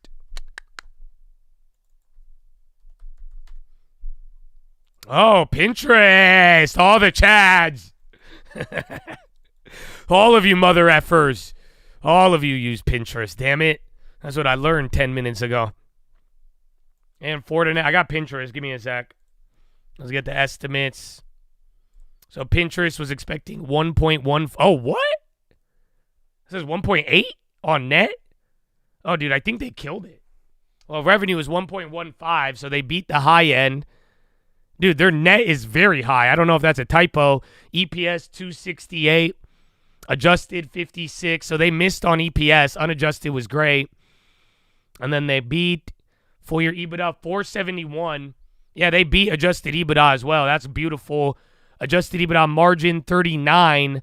Oh, Pinterest. All the Chads. All of you mother effers. All of you use Pinterest, damn it. That's what I learned 10 minutes ago. And Fortinet. I got Pinterest. Give me a sec. Let's get the estimates. So Pinterest was expecting 1.1. Oh, what? It says 1.8 on net? Oh, dude, I think they killed it. Well, revenue is 1.15, so they beat the high end. Dude, their net is very high. I don't know if that's a typo. EPS 268, adjusted 56. So they missed on EPS. Unadjusted was great. And then they beat full year EBITDA 471. Yeah, they beat adjusted EBITDA as well. That's beautiful. Adjusted EBITDA margin 39.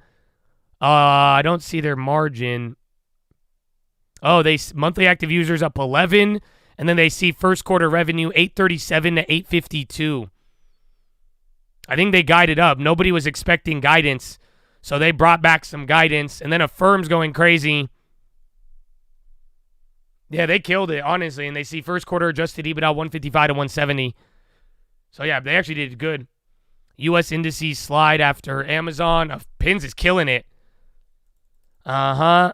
I don't see their margin. Oh, they monthly active users up 11, and then they see first quarter revenue 837 to 852. I think they guided up. Nobody was expecting guidance, so they brought back some guidance, and then Affirm's going crazy. Yeah, they killed it, honestly, and they see first quarter adjusted EBITDA 155 to 170. So, yeah, they actually did good. U.S. indices slide after Amazon. Pins is killing it. Uh-huh.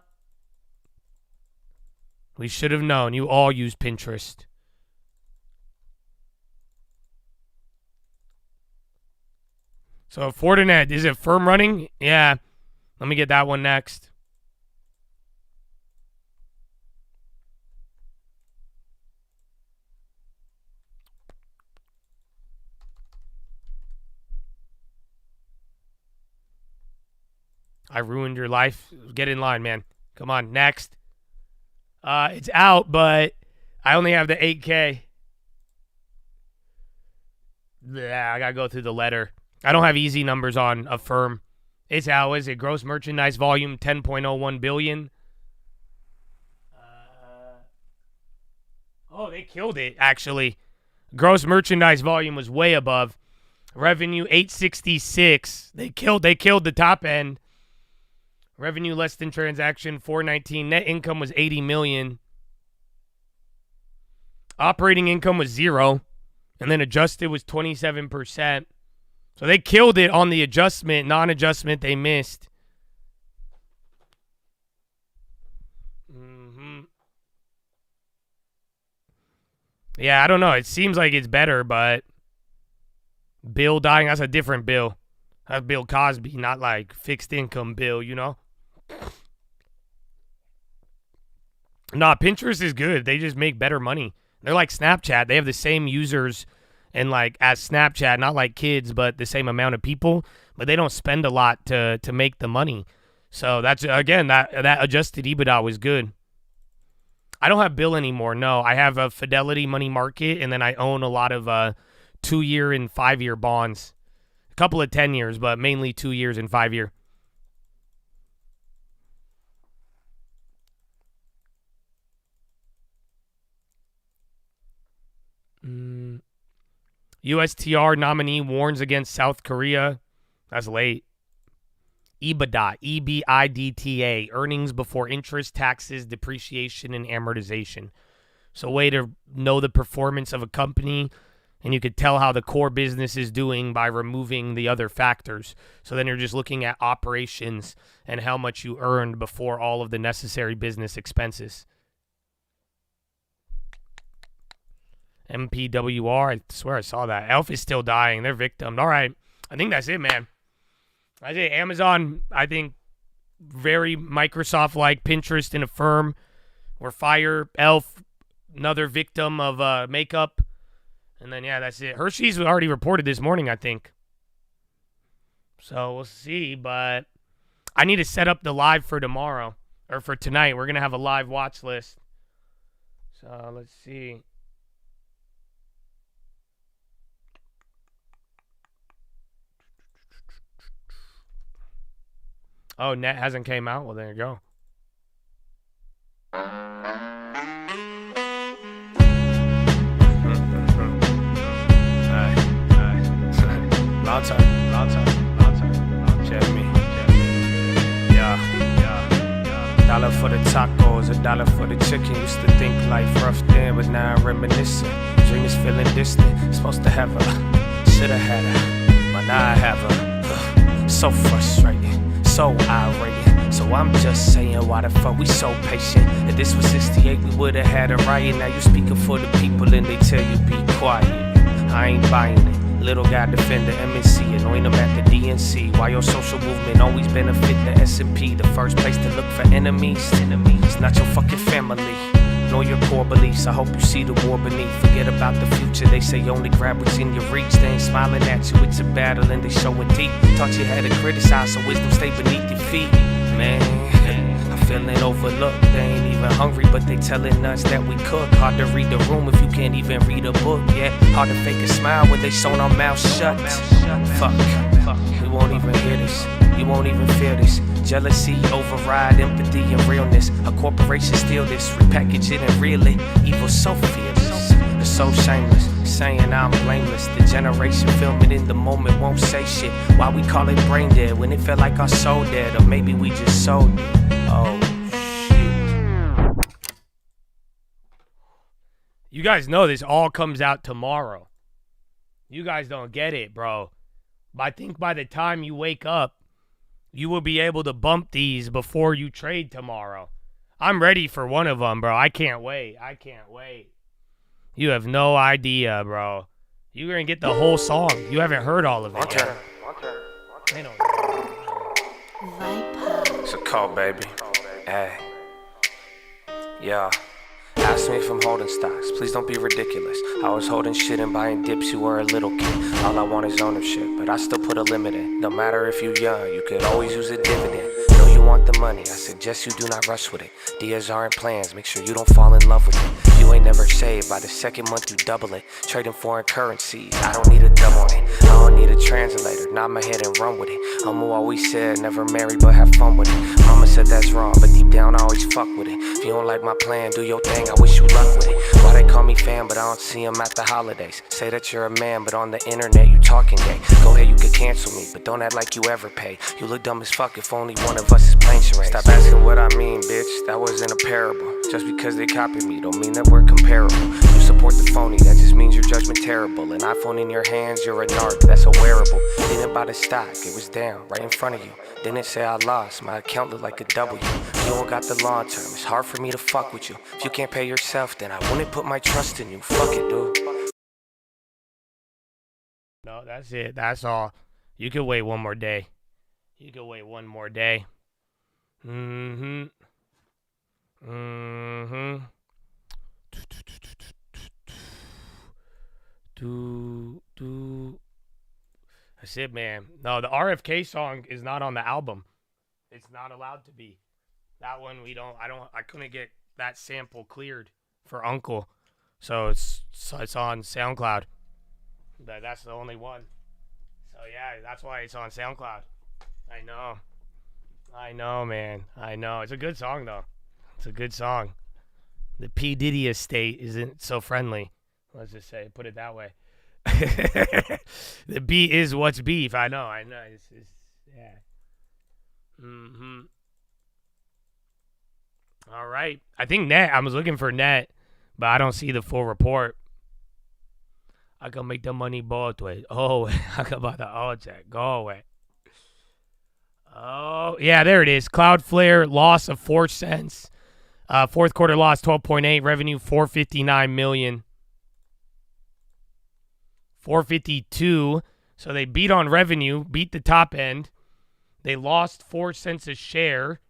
We should have known. You all use Pinterest. So, Fortinet, is it firm running? Yeah. Let me get that one next. I ruined your life. Get in line, man. Come on, next. It's out, but I only have the 8K. Yeah, I got to go through the letter. I don't have easy numbers on Affirm. It's out. Is it gross merchandise volume 10.01 billion? Oh, they killed it, actually. Gross merchandise volume was way above. Revenue 866. They killed the top end. Revenue less than transaction 419. Net income was 80 million. Operating income was 0, and then adjusted was 27%. So they killed it on the adjustment. Non-adjustment they missed. Yeah, I don't know. It seems like it's better, but Bill dying, that's a different Bill. That's Bill Cosby, not like fixed income Bill, you know? Nah, Pinterest is good. They just make better money. They're like Snapchat. They have the same users and like as Snapchat, not like kids, but the same amount of people, but they don't spend a lot to make the money. So that's, again, that adjusted EBITDA was good. I don't have Bill anymore. No, I have a Fidelity money market, and then I own a lot of 2-year and 5-year bonds. A couple of 10 years, but mainly 2 years and 5-year. USTR nominee warns against South Korea. That's late. EBITDA, EBITDA, earnings before interest, taxes, depreciation, and amortization. So a way to know the performance of a company, and you could tell how the core business is doing by removing the other factors. So then you're just looking at operations and how much you earned before all of the necessary business expenses. MPWR, I swear I saw that. Elf is still dying. They're victimed. All right. I think that's it, man. I say Amazon, I think, very Microsoft-like. Pinterest and Affirm were fire. Elf, another victim of makeup. And then, yeah, that's it. Hershey's already reported this morning, I think. So we'll see, but I need to set up the live for tomorrow, or for tonight. We're going to have a live watch list. So let's see. Oh, net hasn't came out? Well, there you go. Long time. Check me. Yeah. Dollar for the tacos, $1 for the chicken. Used to think life rough then, but now I'm reminiscing. Dream is feeling distant. Supposed to have her, shoulda had her, but now I have her. So frustrating. So irate, so I'm just saying, why the fuck we so patient? If this was 68, we would've had a riot. Now you speaking for the people and they tell you be quiet. I ain't buying it. Little guy defend the MNC, anoint them at the DNC. Why your social movement always benefit the S&P? The first place to look for enemies. It's not your fucking family. Know your core beliefs, I hope you see the war beneath. Forget about the future, they say only grab what's in your reach. They ain't smiling at you, it's a battle and they showing deep. Taught you how to criticize, so wisdom stay beneath your feet. Man, I'm feeling overlooked. They ain't even hungry, but they telling us that we cook. Hard to read the room if you can't even read a book. Yeah, hard to fake a smile when they sewn our mouths shut. Fuck, we won't even hear this. You won't even feel this. Jealousy, override, empathy, and realness. A corporation steal this, repackage it and reel it. Evil so fearless, they're so shameless, saying I'm blameless. The generation filming in the moment won't say shit. Why we call it brain dead when it felt like our soul dead? Or maybe we just sold it. Oh, shit. You guys know this all comes out tomorrow. You guys don't get it, bro. But I think by the time you wake up, you will be able to bump these before you trade tomorrow. I'm ready for one of them, bro. I can't wait. You have no idea, bro. You're going to get the whole song. You haven't heard all of it yet. It's a call, baby. Hey. Yeah. Ask me if I'm holding stocks, please don't be ridiculous. I was holding shit and buying dips, you were a little kid. All I want is ownership, but I still put a limit in. No matter if you young, you could always use a dividend. with the money. I suggest you do not rush with it. Deals aren't plans, make sure you don't fall in love with it. You ain't never saved, by the second month you double it. Trading foreign currencies, I don't need a dumb on it. I don't need a translator, nod my head and run with it. Mama always said, never marry but have fun with it. Mama said that's wrong, but deep down I always fuck with it. If you don't like my plan, do your thing, I wish you luck with it. Why they call me fan, but I don't see them at the holidays. Say that you're a man, but on the internet you talking gay. Go ahead, you could cancel me, but don't act like you ever pay. You look dumb as fuck if only one of us is playing charades. Stop asking what I mean, bitch, that wasn't a parable. Just because they copied me don't mean that we're comparable. You support the phony, that just means your judgment terrible. An iPhone in your hands, you're a narc, that's a wearable. Didn't buy the stock, it was down, right in front of you. Didn't say I lost, my account looked like a W. You don't got the long term, it's hard for me to fuck with you. If you can't pay yourself, then I wouldn't put my trust in you. Fuck it, dude. No, that's it. That's all. You can wait one more day. You can wait one more day. Mm-hmm. That's it, man. No, the RFK song is not on the album. It's not allowed to be. That one I couldn't get that sample cleared for Uncle. So it's on SoundCloud. That's the only one. So yeah, that's why it's on SoundCloud. I know, man. I know. It's a good song though. It's a good song. The P. Diddy estate isn't so friendly. Let's just say, put it that way. The beat is what's beef. I know. It's yeah. All right. I think net. I was looking for net, but I don't see the full report. I can make the money both ways. Oh, I can buy the object. Go away. Oh, yeah, there it is. Cloudflare loss of 4 cents. Fourth quarter loss 12.8. Revenue $459 million. 452. So they beat on revenue, beat the top end. They lost 4 cents a share.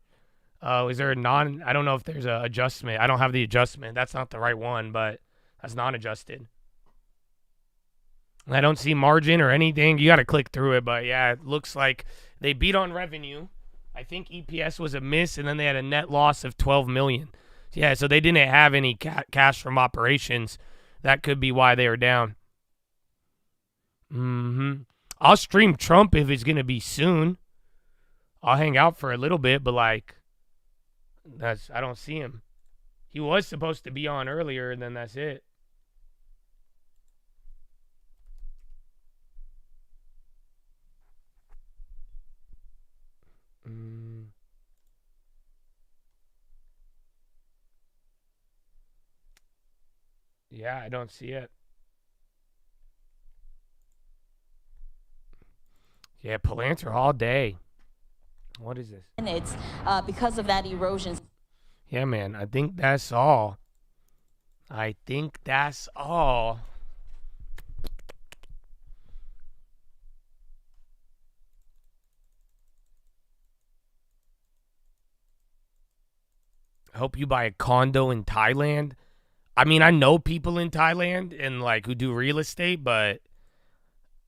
Is there I don't know if there's an adjustment. I don't have the adjustment. That's not the right one, but that's non-adjusted. I don't see margin or anything. You got to click through it, but yeah, it looks like they beat on revenue. I think EPS was a miss, and then they had a net loss of $12 million. Yeah, so they didn't have any cash from operations. That could be why they were down. I'll stream Trump if it's going to be soon. I'll hang out for a little bit, but I don't see him. He was supposed to be on earlier, and then that's it. Yeah, I don't see it. Yeah, Palantir all day. What is this? And it's because of that erosion. Yeah, man, I think that's all. I hope you buy a condo in Thailand. I mean, I know people in Thailand and who do real estate, but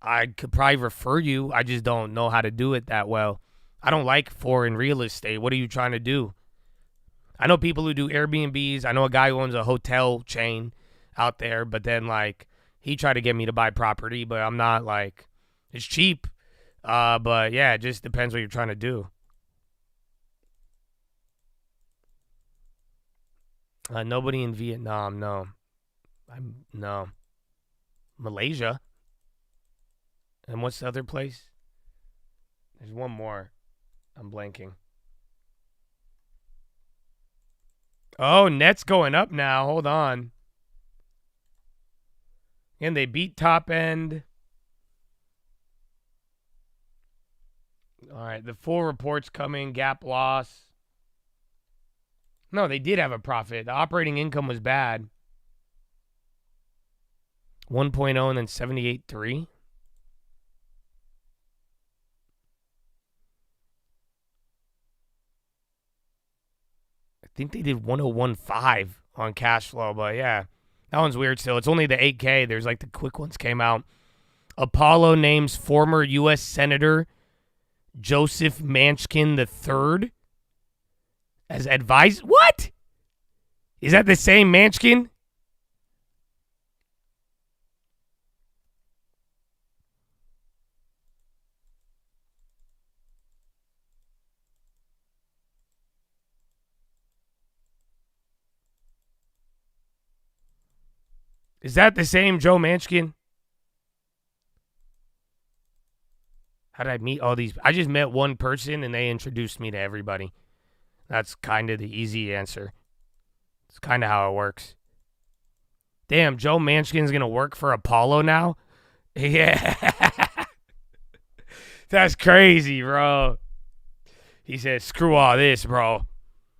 I could probably refer you. I just don't know how to do it that well. I don't like foreign real estate. What are you trying to do? I know people who do Airbnbs. I know a guy who owns a hotel chain out there, but then he tried to get me to buy property, but I'm not it's cheap. But yeah, it just depends what you're trying to do. Nobody in Vietnam, no. No. Malaysia. And what's the other place? There's one more. I'm blanking. Oh, net's going up now. Hold on. And they beat top end. All right, the full report's coming. Gap loss. No, they did have a profit. The operating income was bad. 1.0 and then 78.3. I think they did 101.5 on cash flow, but yeah. That one's weird still. It's only the 8K. There's the quick ones came out. Apollo names former U.S. Senator Joseph Manchin III As advice? What? Is that the same Manskin? Is that the same Joe Manskin? How did I meet all these? I just met one person and they introduced me to everybody. That's kind of the easy answer. It's kind of how it works. Damn, Joe Manskin's going to work for Apollo now? Yeah. That's crazy, bro. He said, screw all this, bro.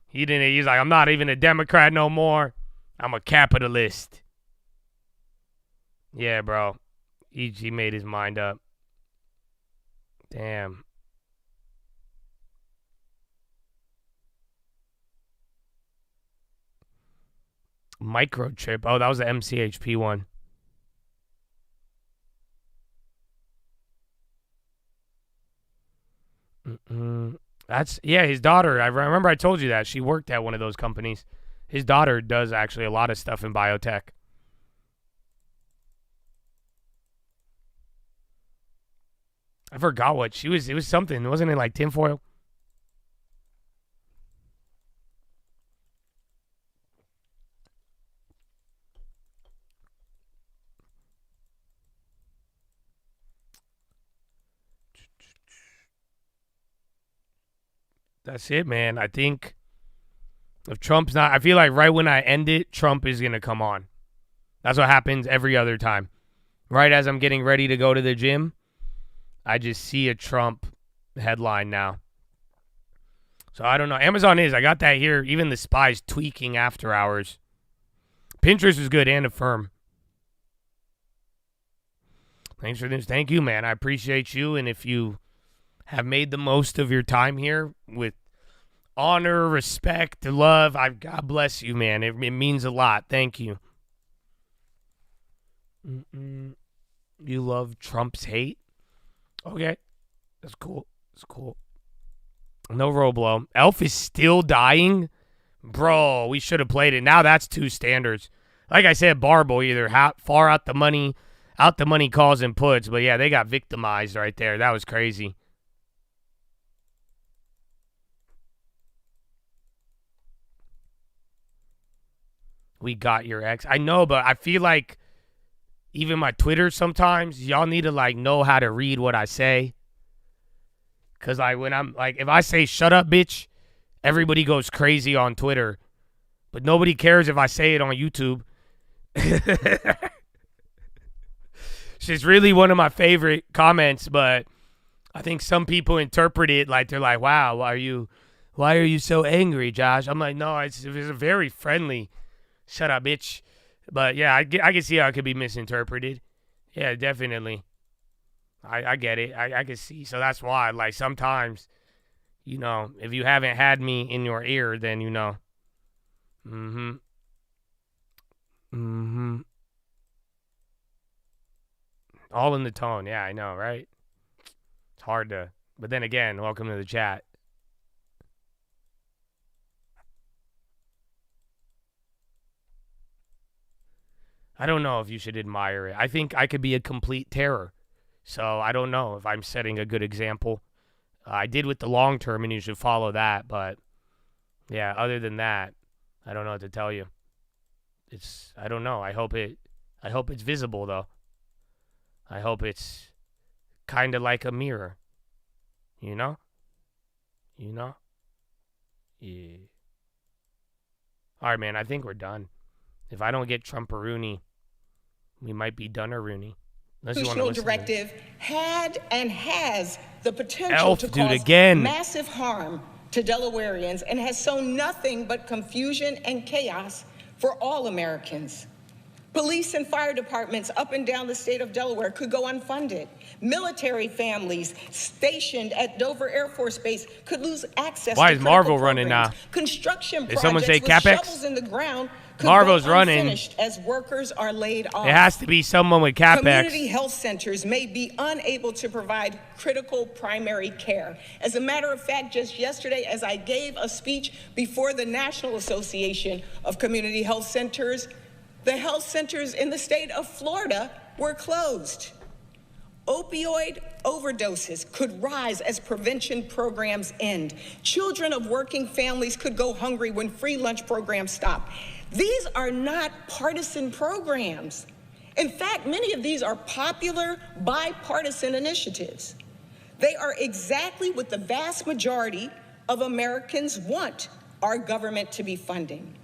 He's like, I'm not even a Democrat no more. I'm a capitalist. Yeah, bro. He made his mind up. Damn. Microchip. Oh, that was the MCHP one. That's, yeah, his daughter. I remember I told you that. She worked at one of those companies. His daughter does actually a lot of stuff in biotech. I forgot what she was. It was something. Wasn't it like tinfoil? That's it, man. I think if Trump's not, I feel like right when I end it, Trump is going to come on. That's what happens every other time. Right as I'm getting ready to go to the gym, I just see a Trump headline now. So I don't know. Amazon is. I got that here. Even the spy's tweaking after hours. Pinterest is good and Affirm. Thanks for this. Thank you, man. I appreciate you. And if you have made the most of your time here with honor, respect, love, God bless you, man. It means a lot. Thank you. You love Trump's hate? Okay. That's cool. That's cool. No Roblo. Elf is still dying? Bro, we should have played it. Now that's two standards. Like I said, Barble either far out the money calls and puts. But yeah, they got victimized right there. That was crazy. We got your ex. I know, but I feel like even my Twitter sometimes, y'all need to like know how to read what I say. Cause like when I'm like, if I say shut up, bitch, everybody goes crazy on Twitter. But nobody cares if I say it on YouTube. She's really one of my favorite comments, but I think some people interpret it like they're like, wow, why are you so angry, Josh? I'm like, no, it's a very friendly shut up, bitch. But yeah, I can see how it could be misinterpreted. Yeah, definitely. I get it. I can see. So that's why, like, sometimes, you know, if you haven't had me in your ear, then you know. All in the tone. Yeah, I know, right? It's hard to. But then again, welcome to the chat. I don't know if you should admire it. I think I could be a complete terror. So I don't know if I'm setting a good example. I did with the long term, and you should follow that. But yeah, other than that, I don't know what to tell you. I don't know. I hope it's visible though. I hope it's kind of like a mirror. You know? Yeah. All right, man. I think we're done. If I don't get Trump-a-rooney, we might be done-a-rooney. Constitutional directive had and has the potential to cause massive harm to Delawareans and has sown nothing but confusion and chaos for all Americans. Police and fire departments up and down the state of Delaware could go unfunded. Military families stationed at Dover Air Force Base could lose access to Why is Marvel running now? Construction Did someone say projects with CapEx? shovels in the ground Marvo's running. Unfinished as workers are laid off. It has to be someone with CapEx. Community health centers may be unable to provide critical primary care. As a matter of fact, just yesterday, as I gave a speech before the National Association of Community Health Centers, the health centers in the state of Florida were closed. Opioid overdoses could rise as prevention programs end. Children of working families could go hungry when free lunch programs stop. These are not partisan programs. In fact, many of these are popular bipartisan initiatives. They are exactly what the vast majority of Americans want our government to be funding.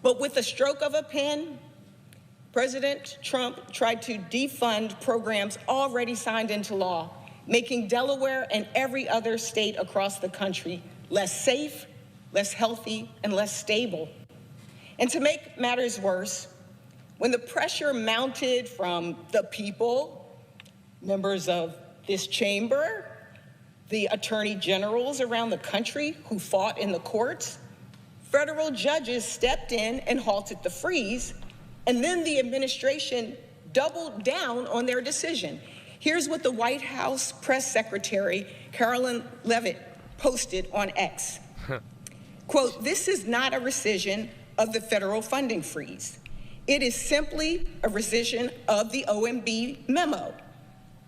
But with the stroke of a pen, President Trump tried to defund programs already signed into law, making Delaware and every other state across the country less safe, less healthy, and less stable. And to make matters worse, when the pressure mounted from the people, members of this chamber, the attorney generals around the country who fought in the courts, federal judges stepped in and halted the freeze. And then the administration doubled down on their decision. Here's what the White House press secretary, Carolyn Leavitt, posted on X. Quote, "This is not a rescission of the federal funding freeze. It is simply a rescission of the OMB memo.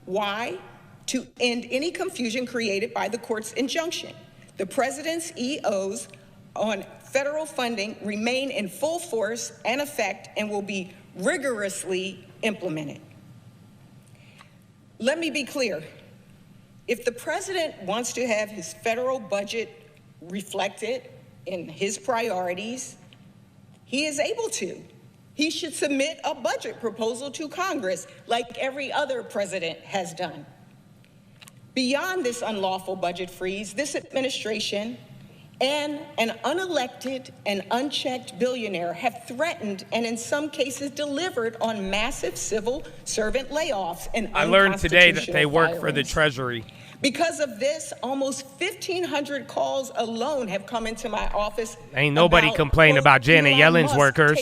Why? To end any confusion created by the court's injunction. The president's EOs on federal funding remain in full force and effect and will be rigorously implemented." Let me be clear. If the president wants to have his federal budget reflected in his priorities, he is able to. He should submit a budget proposal to Congress like every other president has done. Beyond this unlawful budget freeze, this administration and an unelected and unchecked billionaire have threatened and in some cases delivered on massive civil servant layoffs and I learned today that they work firings. for the Treasury. Because of this, almost 1,500 calls alone have come into my office. Ain't nobody complained about Janet Yellen's workers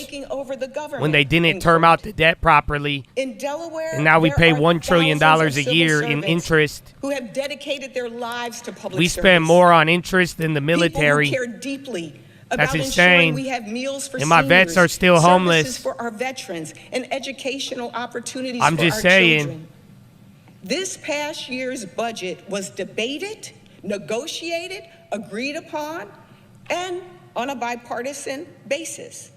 when they didn't term out the debt properly. In Delaware, and now we pay $1 trillion a thousands of year civil in interest. who have dedicated their lives to public We service. spend more on interest than the military. People who care deeply That's about insane. ensuring we have meals for And my vets seniors, are still homeless. services for our veterans, and educational opportunities I'm for just our saying. children. This past year's budget was debated, negotiated, agreed upon, and on a bipartisan basis.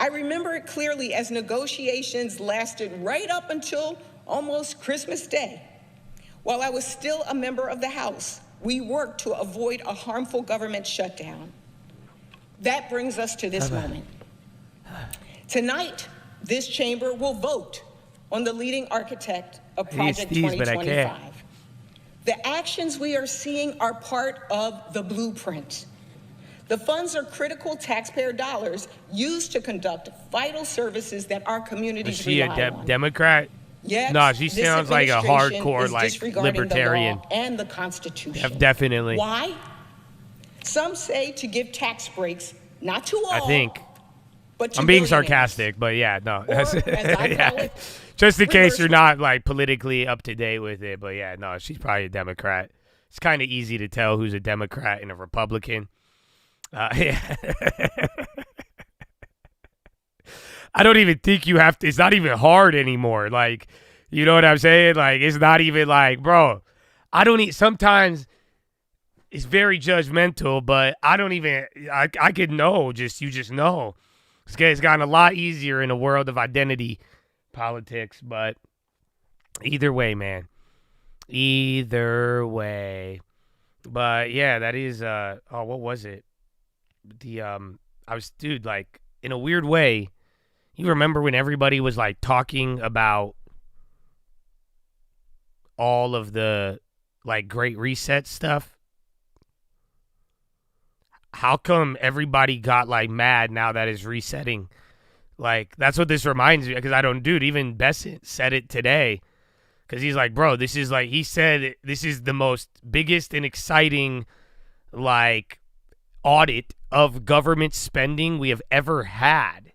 I remember it clearly as negotiations lasted right up until almost Christmas Day. While I was still a member of the House, we worked to avoid a harmful government shutdown. That brings us to this moment. Tonight, this chamber will vote on the leading architect of Project 2025. The actions we are seeing are part of the blueprint. The funds are critical taxpayer dollars used to conduct vital services that our communities Is she rely a on. Democrat? Yet, No, she this sounds like a administration hardcore, is like, disregarding libertarian. the law and the Constitution. Definitely. Why? Some say to give tax breaks, not to all, I think. but to I'm being billionaires. sarcastic, but yeah, no. Or, as I call it, Just in case you're not like politically up to date with it, but yeah, no, she's probably a Democrat. It's kind of easy to tell who's a Democrat and a Republican. Yeah. I don't even think you have to. It's not even hard anymore. Like, you know what I'm saying? Like, it's not even like, bro. Sometimes it's very judgmental, but I don't even. I could know. You just know. It's gotten a lot easier in a world of identity politics, but either way, man. Either way. But yeah, that is what was it? Like, in a weird way, you remember when everybody was like talking about all of the like Great Reset stuff? How come everybody got like mad now that it's resetting? Like, that's what this reminds me, because even Bessent said it today, because he's like, bro, this is like, he said this is the most biggest and exciting like audit of government spending we have ever had.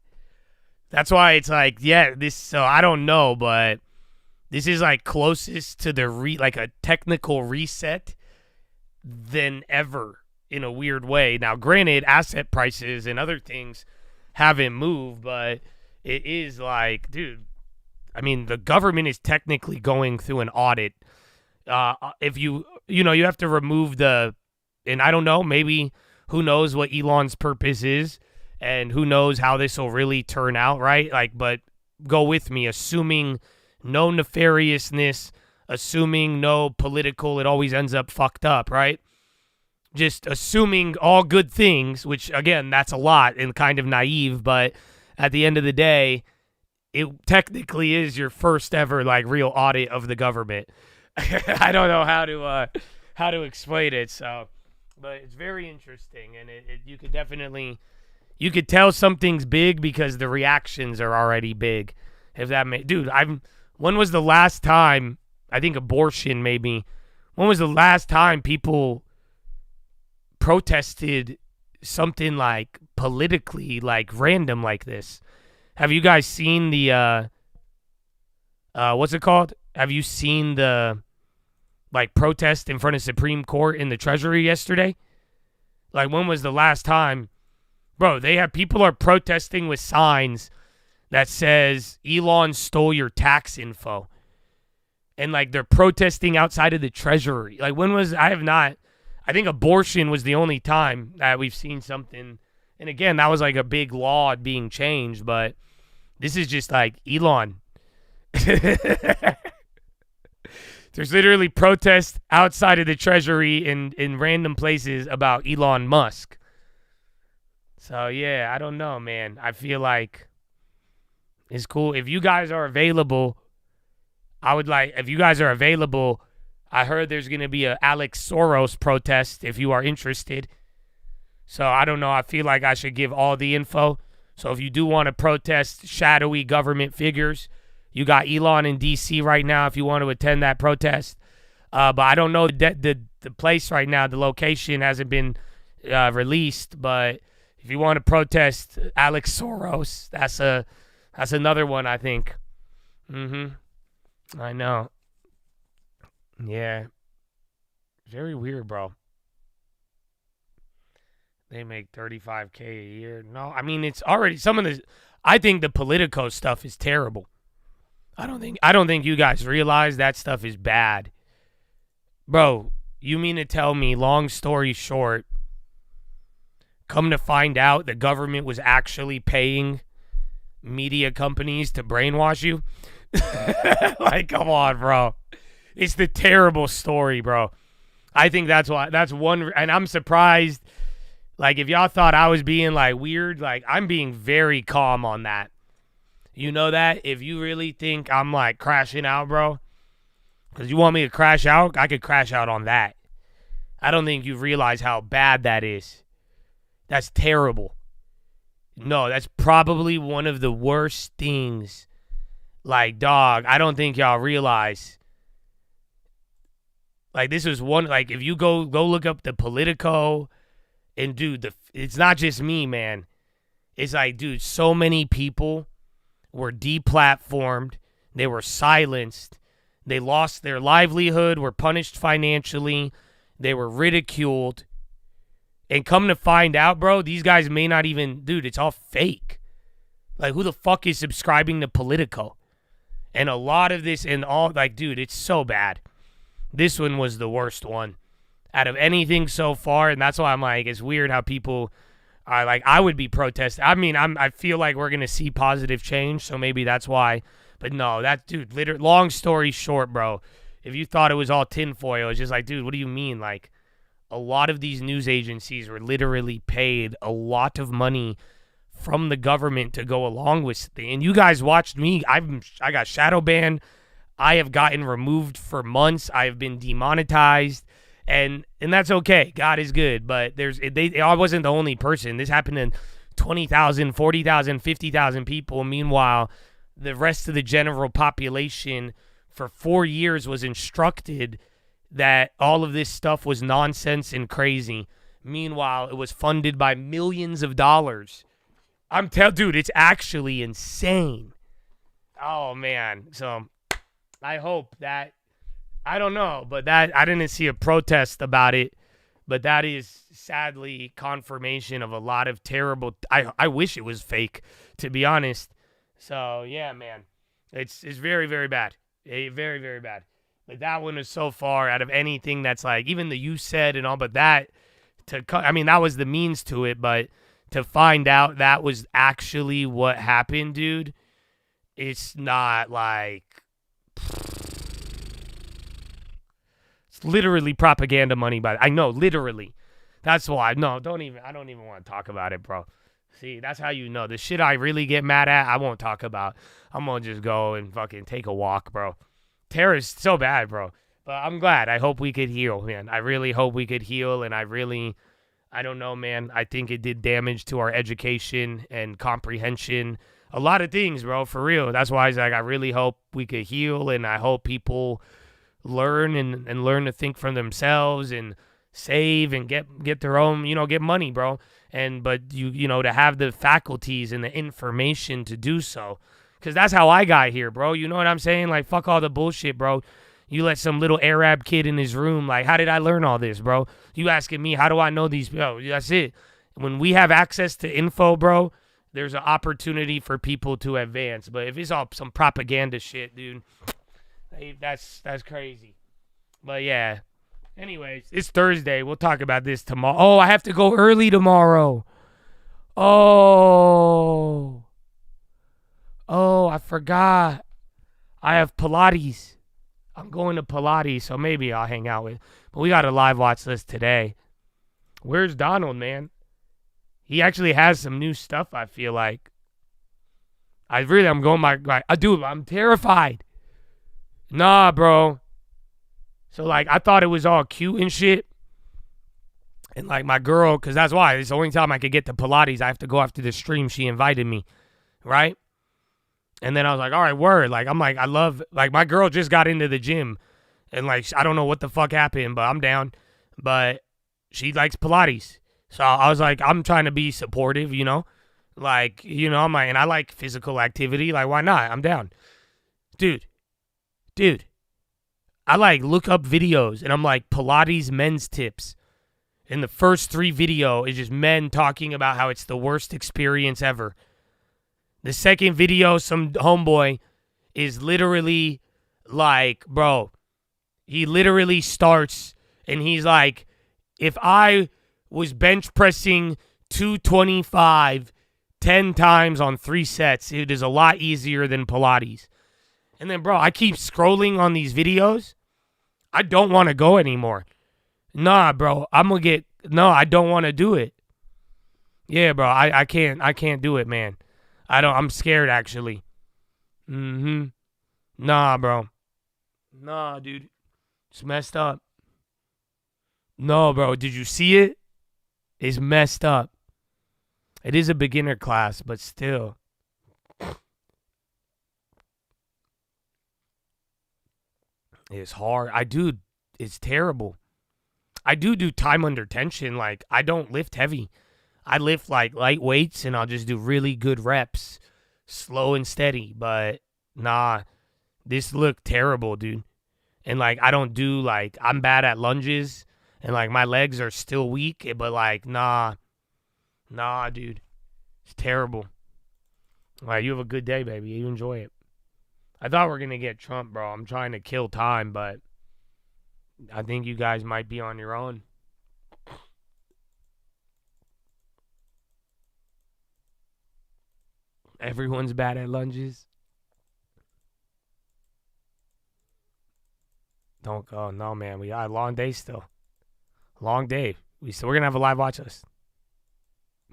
That's why it's like, yeah, this. So I don't know, but this is like closest to the like a technical reset than ever in a weird way. Now, granted, asset prices and other things haven't moved, but it is like, dude, I mean, the government is technically going through an audit. If you have to remove and I don't know, maybe who knows what Elon's purpose is and who knows how this will really turn out, right? Like, but go with me, assuming no nefariousness, assuming no political, it always ends up fucked up, right? Just assuming all good things, which, again, that's a lot and kind of naive, but at the end of the day, it technically is your first ever, like, real audit of the government. I don't know how to explain it, so, but it's very interesting, and you could definitely, you could tell something's big because the reactions are already big. If that dude, when was the last time, I think abortion maybe, when was the last time people protested something like politically like random like this? Have you guys seen the what's it called? Have you seen the like protest in front of Supreme Court in the Treasury yesterday? Like, when was the last time? Bro, people are protesting with signs that says Elon stole your tax info. And like they're protesting outside of the Treasury. Like, when was I think abortion was the only time that we've seen something. And again, that was like a big law being changed, but this is just like Elon. There's literally protests outside of the Treasury in random places about Elon Musk. So, yeah, I don't know, man. I feel like it's cool. If you guys are available, I heard there's going to be a Alex Soros protest if you are interested. So I don't know. I feel like I should give all the info. So if you do want to protest shadowy government figures, you got Elon in D.C. right now if you want to attend that protest. But I don't know the place right now. The location hasn't been released. But if you want to protest Alex Soros, that's another one, I think. I know. Yeah. Very weird, bro. They make $35K a year. No, I mean, it's already I think the Politico stuff is terrible. I don't think you guys realize that stuff is bad. Bro, you mean to tell me, long story short, come to find out the government was actually paying media companies to brainwash you? Like, come on, bro. It's the terrible story, bro. I think that's one, and I'm surprised. Like, if y'all thought I was being, like, weird, like, I'm being very calm on that. You know that? If you really think I'm, like, crashing out, bro, because you want me to crash out, I could crash out on that. I don't think you realize how bad that is. That's terrible. No, that's probably one of the worst things. Like, dog, I don't think y'all realize. Like, this was one, like, if you go look up the Politico, and dude, it's not just me, man. It's like, dude, so many people were deplatformed. They were silenced. They lost their livelihood, were punished financially. They were ridiculed. And come to find out, bro, these guys may not even, dude, it's all fake. Like, who the fuck is subscribing to Politico? And a lot of this and all, like, dude, it's so bad. This one was the worst one out of anything so far, and that's why I'm like, it's weird how people are like, I would be protesting. I mean, I feel like we're gonna see positive change, so maybe that's why. But no, that dude, literally, long story short, bro, if you thought it was all tinfoil, it's just like, dude, what do you mean? Like, a lot of these news agencies were literally paid a lot of money from the government to go along with things. And you guys watched me. I got shadow banned. I have gotten removed for months. I have been demonetized. And that's okay. God is good. But I wasn't the only person. This happened to 20,000, 40,000, 50,000 people. Meanwhile, the rest of the general population for 4 years was instructed that all of this stuff was nonsense and crazy. Meanwhile, it was funded by millions of dollars Dude, it's actually insane. Oh, man. So I hope that, I don't know, but that I didn't see a protest about it, but that is sadly confirmation of a lot of terrible, I wish it was fake, to be honest. So, yeah, man, it's very, very bad. Very, very bad. Like, that one is so far out of anything that's like, even the you said and all, but that, that was the means to it, but to find out that was actually what happened, dude, it's not like, it's literally propaganda money. I know, literally. That's why. No, I don't even want to talk about it, bro. See, that's how you know. The shit I really get mad at, I won't talk about. I'm going to just go and fucking take a walk, bro. Terror is so bad, bro. But I'm glad. I hope we could heal, man. I really hope we could heal, and I don't know, man. I think it did damage to our education and comprehension. A lot of things, bro, for real. That's why I really hope we could heal, and I hope people learn and learn to think for themselves and save and get their own, get money, bro. But you to have the faculties and the information to do so. Because that's how I got here, bro. You know what I'm saying? Like, fuck all the bullshit, bro. You let some little Arab kid in his room, like, how did I learn all this, bro? You asking me, how do I know these? Yo, that's it. When we have access to info, bro, there's an opportunity for people to advance. But if it's all some propaganda shit, dude, that's crazy. But, yeah. Anyways, it's Thursday. We'll talk about this tomorrow. Oh, I have to go early tomorrow. Oh, I forgot. I have Pilates. I'm going to Pilates, so maybe I'll hang out with. But we got a live watch list today. Where's Donald, man? He actually has some new stuff, I feel like. I'm going dude, I'm terrified. Nah, bro. So, like, I thought it was all cute and shit. And, like, my girl, because that's why. It's the only time I could get to Pilates. I have to go after the stream. She invited me, right? And then I was like, all right, word. Like, I'm like, I love, like, my girl just got into the gym. And, like, I don't know what the fuck happened, but I'm down. But she likes Pilates. So I was like, I'm trying to be supportive, Like, I'm like, and I like physical activity. Like, why not? I'm down. Dude. I, like, look up videos, and I'm like, Pilates men's tips. And the first 3 video is just men talking about how it's the worst experience ever. The second video, some homeboy is literally like, bro, he literally starts and he's like, if I was bench pressing 225 10 times on 3 sets, it is a lot easier than Pilates. And then, bro, I keep scrolling on these videos. I don't want to go anymore. Nah, bro, I don't want to do it. Yeah, bro, I can't do it, man. I'm scared, actually. Nah, bro. Nah, dude. It's messed up. No, bro. Did you see it? It's messed up. It is a beginner class, but still. It's hard. It's terrible. I do time under tension. Like, I don't lift heavy. I lift, like, light weights, and I'll just do really good reps, slow and steady. But, nah, this looked terrible, dude. And, like, I don't do, like, I'm bad at lunges, and, like, my legs are still weak. But, like, nah, dude. It's terrible. Like, you have a good day, baby. You enjoy it. I thought we were going to get Trump, bro. I'm trying to kill time, but I think you guys might be on your own. Everyone's bad at lunges. Don't go. No, man. We got a long day still. Long day. We're going to have a live watch list.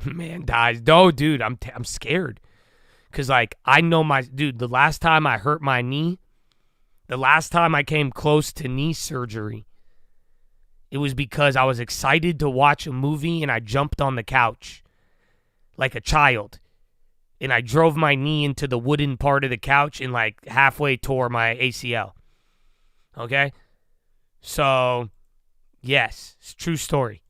Man dies. No, dude. I'm scared. Because, like, I know the last time I hurt my knee, the last time I came close to knee surgery, it was because I was excited to watch a movie and I jumped on the couch like a child. And I drove my knee into the wooden part of the couch and, like, halfway tore my ACL. Okay? So, yes, it's a true story.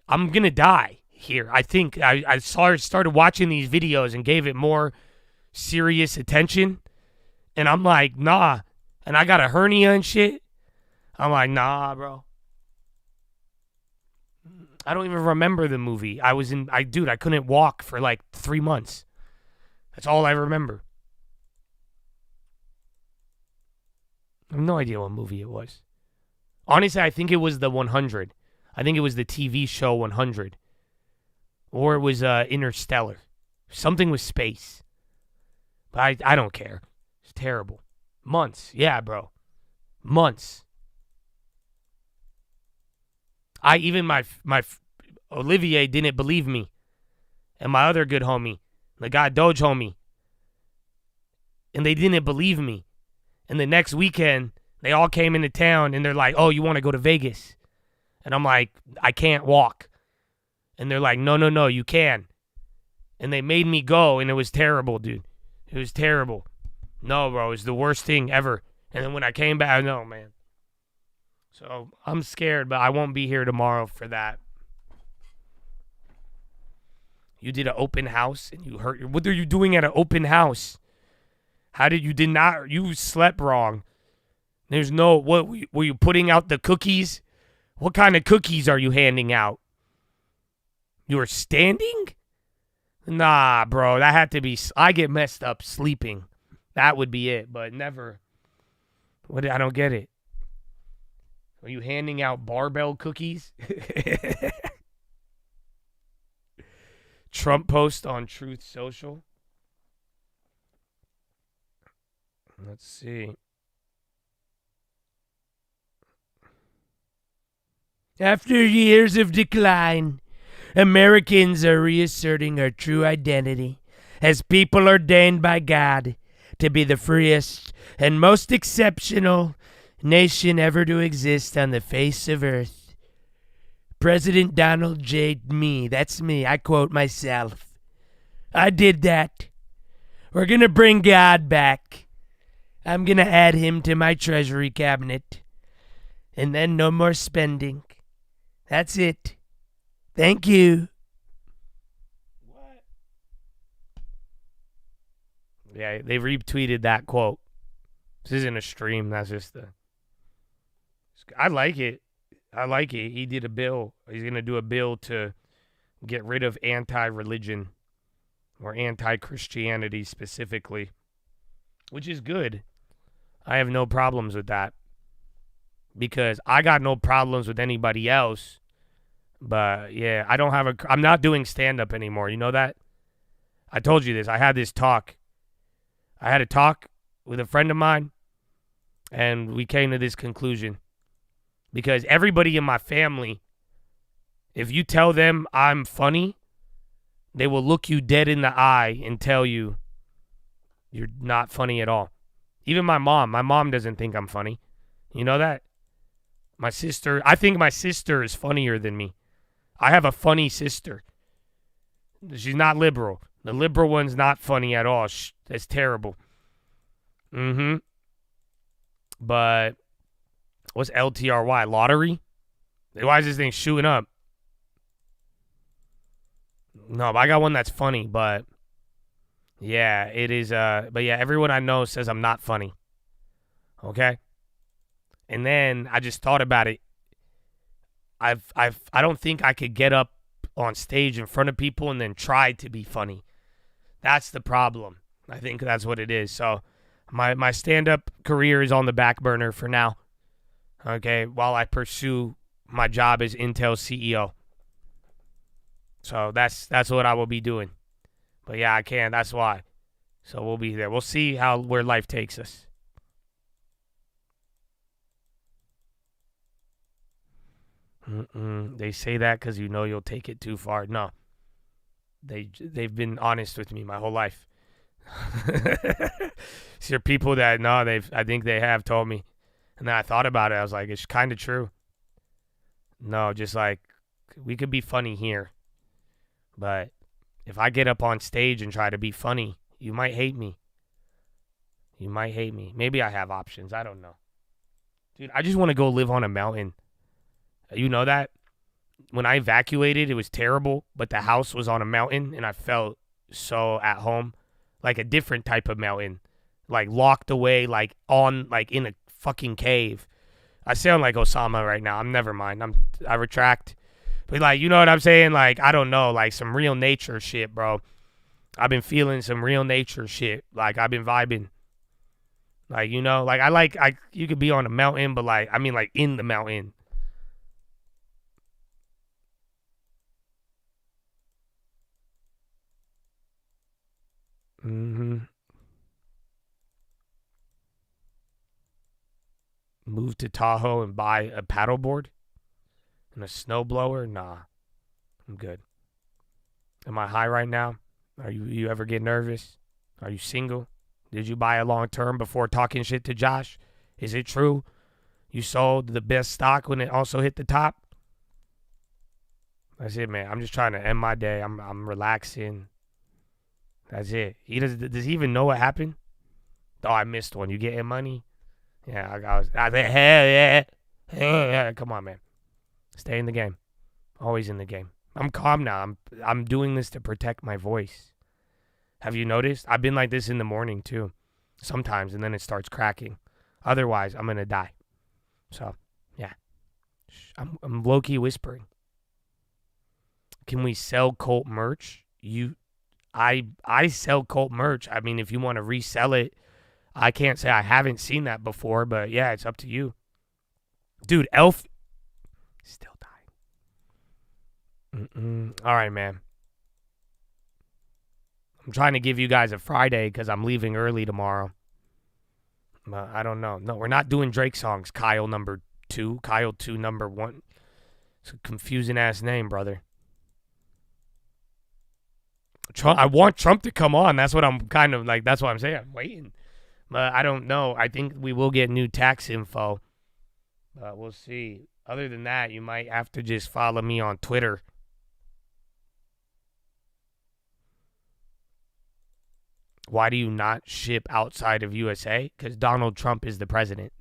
I'm going to die. here. I think I started watching these videos and gave it more serious attention. And I'm like, nah. And I got a hernia and shit. I'm like, nah, bro. I don't even remember the movie. I couldn't walk for like 3 months. That's all I remember. I have no idea what movie it was. Honestly, I think it was the 100. I think it was the TV show 100. Or it was Interstellar. Something with space. But I don't care. It's terrible. Months. Yeah, bro. Months. Even my Olivier didn't believe me. And my other good homie. The guy Doge homie. And they didn't believe me. And the next weekend, they all came into town and they're like, oh, you want to go to Vegas? And I'm like, I can't walk. And they're like, no, you can. And they made me go, and it was terrible, dude. It was terrible. No, bro, it was the worst thing ever. And then when I came back, no, man. So I'm scared, but I won't be here tomorrow for that. You did an open house, and you hurt. What are you doing at an open house? You slept wrong. There's no, what, were you putting out the cookies? What kind of cookies are you handing out? You were standing? Nah, bro, that had to be, I get messed up sleeping. That would be it, but never. I don't get it. Are you handing out barbell cookies? Trump post on Truth Social. Let's see. After years of decline, Americans are reasserting our true identity as people ordained by God to be the freest and most exceptional nation ever to exist on the face of earth. President Donald J. Me, that's me, I quote myself. I did that. We're gonna bring God back. I'm gonna add him to my treasury cabinet. And then no more spending. That's it. Thank you. What? Yeah, they retweeted that quote. This isn't a stream. That's just I like it. I like it. He did a bill. He's going to do a bill to get rid of anti-religion or anti-Christianity specifically, which is good. I have no problems with that because I got no problems with anybody else. But yeah, I'm not doing stand-up anymore. You know that? I told you this. I had this talk. I had a talk with a friend of mine, and we came to this conclusion. Because everybody in my family, if you tell them I'm funny, they will look you dead in the eye and tell you you're not funny at all. Even my mom. My mom doesn't think I'm funny. You know that? My sister, I think my sister is funnier than me. I have a funny sister. She's not liberal. The liberal one's not funny at all. That's terrible. But what's LTRY? Lottery? Why is this thing shooting up? No, but I got one that's funny, but yeah, it is. But yeah, everyone I know says I'm not funny. Okay? And then I just thought about it. I don't think I could get up on stage in front of people and then try to be funny. That's the problem. I think that's what it is. So my stand-up career is on the back burner for now. Okay, while I pursue my job as Intel CEO. So that's what I will be doing. But yeah, I can. That's why. So we'll be there. We'll see where life takes us. They say that because you know you'll take it too far. No. They've been honest with me my whole life. There are people that I think they have told me. And then I thought about it. I was like, it's kind of true. No, just like, we could be funny here. But if I get up on stage and try to be funny, you might hate me. You might hate me. Maybe I have options. I don't know. Dude, I just want to go live on a mountain. You know that? when I evacuated, it was terrible, but the house was on a mountain, and I felt so at home, like a different type of mountain, like locked away, like in a fucking cave. I sound like Osama right now. Never mind. I retract. But like, you know what I'm saying? Like, I don't know, like some real nature shit, bro. I've been feeling some real nature shit. Like, I've been vibing. Like, you know, like you could be on a mountain, but like, I mean, like in the mountain. Move to Tahoe and buy a paddleboard and a snowblower? Nah, I'm good. Am I high right now? Are you ever get nervous? Are you single? Did you buy a long term before talking shit to Josh? Is it true? You sold the best stock when it also hit the top? That's it, man. I'm just trying to end my day. I'm relaxing. That's it. Does he even know what happened? Oh, I missed one. You getting money? Yeah, I said, hell yeah. Come on, man. Stay in the game. Always in the game. I'm calm now. I'm doing this to protect my voice. Have you noticed? I've been like this in the morning too. Sometimes, and then it starts cracking. Otherwise, I'm gonna die. So, yeah. I'm low-key whispering. Can we sell cult merch? I sell cult merch. I mean, if you want to resell it, I can't say I haven't seen that before, but yeah, it's up to you. Dude, Elf still dying. All right, man. I'm trying to give you guys a Friday because I'm leaving early tomorrow. I don't know. No, we're not doing Drake songs. Kyle number 2. Kyle 2 number 1. It's a confusing ass name, brother. I want Trump to come on. That's what I'm kind of like. That's what I'm saying. I'm waiting. But I don't know. I think we will get new tax info. But we'll see. Other than that, you might have to just follow me on Twitter. Why do you not ship outside of USA? Because Donald Trump is the president.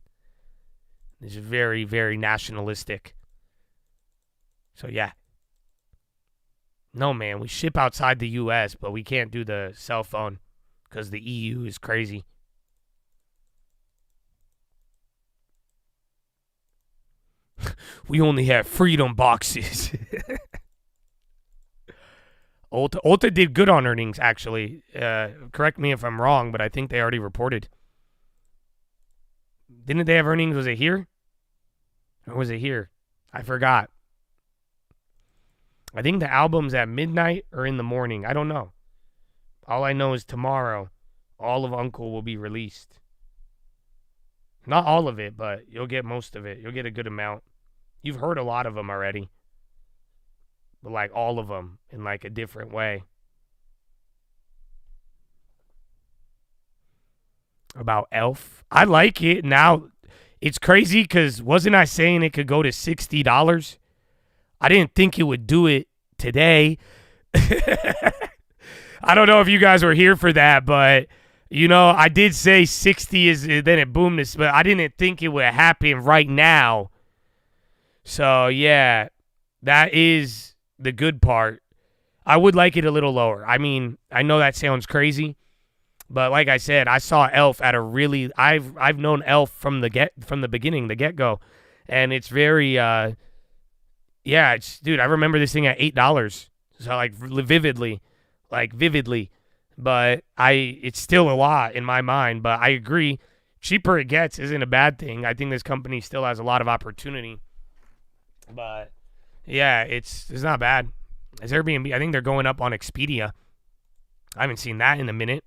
It's very, very nationalistic. So, yeah. No, man, we ship outside the U.S., but we can't do the cell phone because the EU is crazy. We only have freedom boxes. Ulta did good on earnings, actually. Correct me if I'm wrong, but I think they already reported. Didn't they have earnings? Was it here? Or was it here? I forgot. I think the album's at midnight or in the morning. I don't know. All I know is tomorrow, all of Uncle will be released. Not all of it, but you'll get most of it. You'll get a good amount. You've heard a lot of them already. But like all of them in like a different way. About Elf. I like it. Now, it's crazy because wasn't I saying it could go to $60? I didn't think it would do it today. I don't know if you guys were here for that, but, you know, I did say 60 is, then it boomed, but I didn't think it would happen right now. So, yeah, that is the good part. I would like it a little lower. I mean, I know that sounds crazy, but like I said, I saw Elf at a really, I've known Elf from the beginning, the get-go, and it's very, yeah, it's, dude, I remember this thing at $8, so like vividly, but it's still a lot in my mind, but I agree, cheaper it gets isn't a bad thing. I think this company still has a lot of opportunity, but yeah, it's not bad. As Airbnb, I think they're going up on Expedia. I haven't seen that in a minute.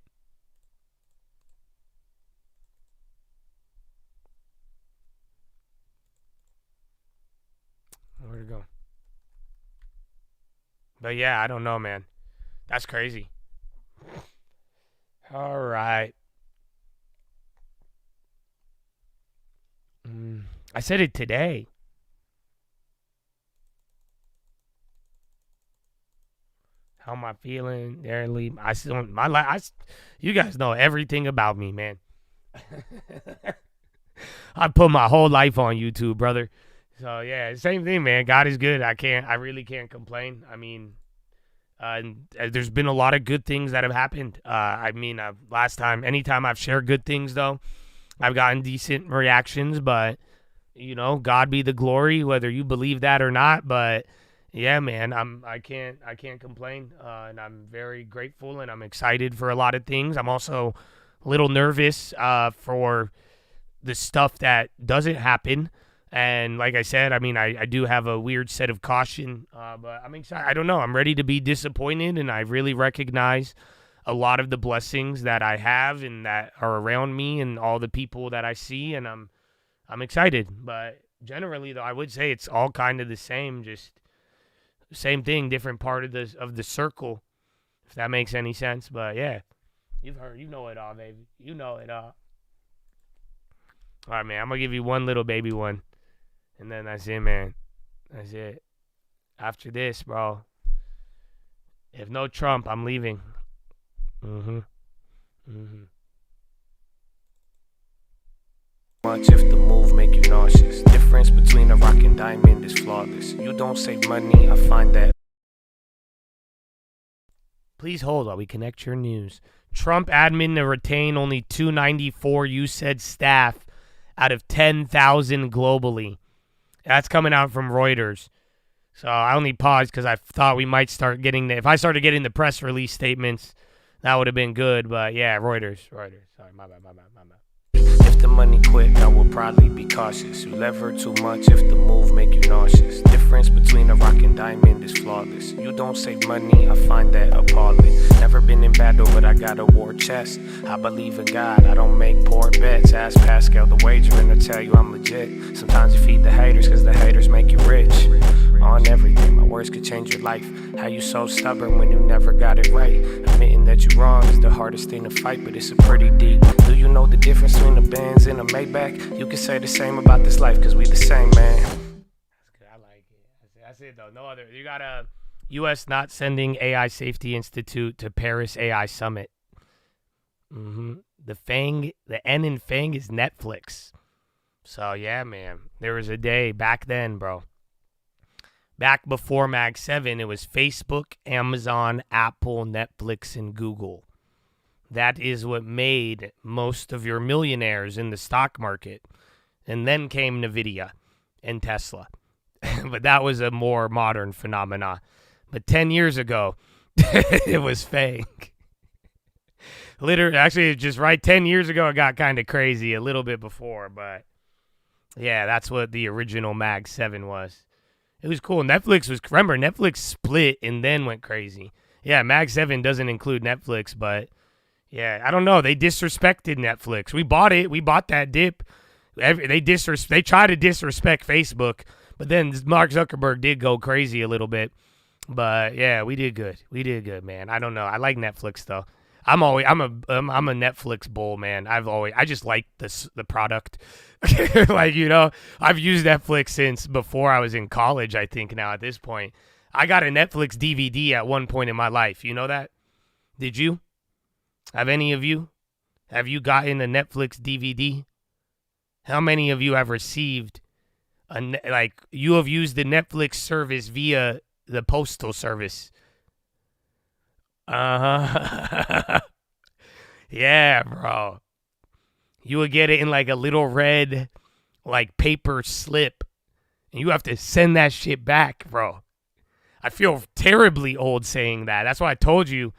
Where'd it go? But yeah, I don't know, man. That's crazy. All right. I said it today. How am I feeling? You guys know everything about me, man. I put my whole life on YouTube, brother. So yeah, same thing, man. God is good. I really can't complain. I mean, and there's been a lot of good things that have happened. Anytime I've shared good things, though, I've gotten decent reactions. But God be the glory, whether you believe that or not. But yeah, man, I can't complain, and I'm very grateful, and I'm excited for a lot of things. I'm also a little nervous for the stuff that doesn't happen. And like I said, I mean, I do have a weird set of caution, but I'm excited. I don't know. I'm ready to be disappointed, and I really recognize a lot of the blessings that I have and that are around me and all the people that I see, and I'm excited. But generally, though, I would say it's all kind of the same, just same thing, different part of the circle, if that makes any sense. But yeah, you know it all, baby. You know it all. All right, man, I'm going to give you one little baby one. And then that's it, man. That's it. After this, bro, if no Trump, I'm leaving. Much if the move make you nauseous. Difference between a rock and diamond is flawless. You don't save money, I find that. Please hold while we connect your news. Trump admin to retain only 294 USAID staff out of 10,000 globally. That's coming out from Reuters. So I only paused because I thought we might start getting if I started getting the press release statements, that would have been good. But yeah, Reuters. Sorry, my bad. If the money quick, I will probably be cautious. You lever too much if the move make you nauseous. Difference between a rock and diamond is flawless. You don't save money, I find that appalling. Never been in battle, but I got a war chest. I believe in God, I don't make poor bets. Ask Pascal the wager and I'll tell you I'm legit. Sometimes you feed the haters cause the haters make you rich. On everything, my words could change your life. How you so stubborn when you never got it right? Admitting that you're wrong is the hardest thing to fight, but it's a pretty deep. Do you know the difference between a Benz and a Maybach? You can say the same about this life, cause we the same, man. That's good, I like it. That's it though, no other. You got a U.S. not sending AI Safety Institute to Paris AI Summit. The N in FANG is Netflix. So yeah, man, there was a day back then, bro. Back before Mag 7, it was Facebook, Amazon, Apple, Netflix, and Google. That is what made most of your millionaires in the stock market. And then came NVIDIA and Tesla. But that was a more modern phenomena. But 10 years ago, it was FANG. Literally, actually, just right 10 years ago, it got kind of crazy a little bit before. But yeah, that's what the original Mag 7 was. It was cool. Remember, Netflix split and then went crazy. Yeah, Mag 7 doesn't include Netflix, but yeah, I don't know. They disrespected Netflix. We bought it. We bought that dip. They try to disrespect Facebook, but then Mark Zuckerberg did go crazy a little bit. But yeah, we did good. We did good, man. I don't know. I like Netflix though. I'm a Netflix bull, man. I just like the product. Like, I've used Netflix since before I was in college, I think now at this point. I got a Netflix DVD at one point in my life. You know that? Did you? Have any of you? Have you gotten a Netflix DVD? How many of you have received you have used the Netflix service via the postal service? Yeah, bro. You would get it in like a little red, like paper slip, and you have to send that shit back, bro. I feel terribly old saying that. That's why I told you.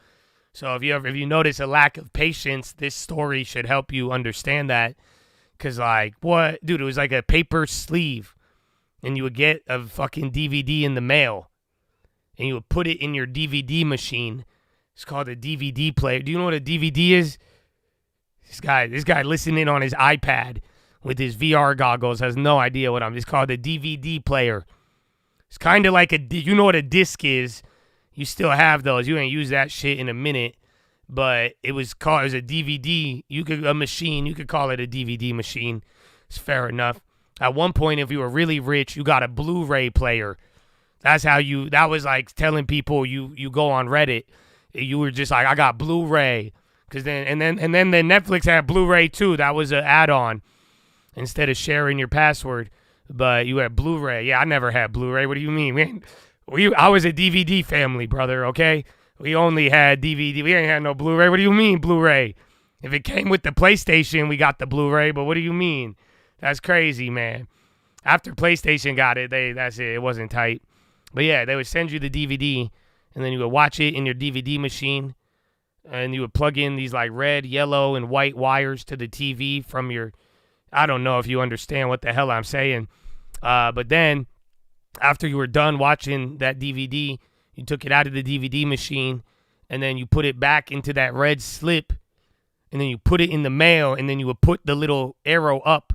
So if you notice a lack of patience, this story should help you understand that. Cause what, dude? It was like a paper sleeve, and you would get a fucking DVD in the mail, and you would put it in your DVD machine. It's called a DVD player. Do you know what a DVD is? This guy listening on his iPad with his VR goggles has no idea what it's called a DVD player. It's kind of like you know what a disc is. You still have those. You ain't use that shit in a minute. But it was a DVD. You could call it a DVD machine. It's fair enough. At one point, if you were really rich, you got a Blu-ray player. That was like telling people you go on Reddit. You were just like, I got Blu-ray. And then the Netflix had Blu-ray too. That was an add-on instead of sharing your password. But you had Blu-ray. Yeah, I never had Blu-ray. What do you mean, man? I was a DVD family, brother, okay? We only had DVD. We ain't had no Blu-ray. What do you mean, Blu-ray? If it came with the PlayStation, we got the Blu-ray, but what do you mean? That's crazy, man. After PlayStation got it, that's it. It wasn't tight. But yeah, they would send you the DVD, and then you would watch it in your DVD machine, and you would plug in these like red, yellow, and white wires to the TV from your, I don't know if you understand what the hell I'm saying. But then after you were done watching that DVD, you took it out of the DVD machine, and then you put it back into that red slip, and then you put it in the mail, and then you would put the little arrow up,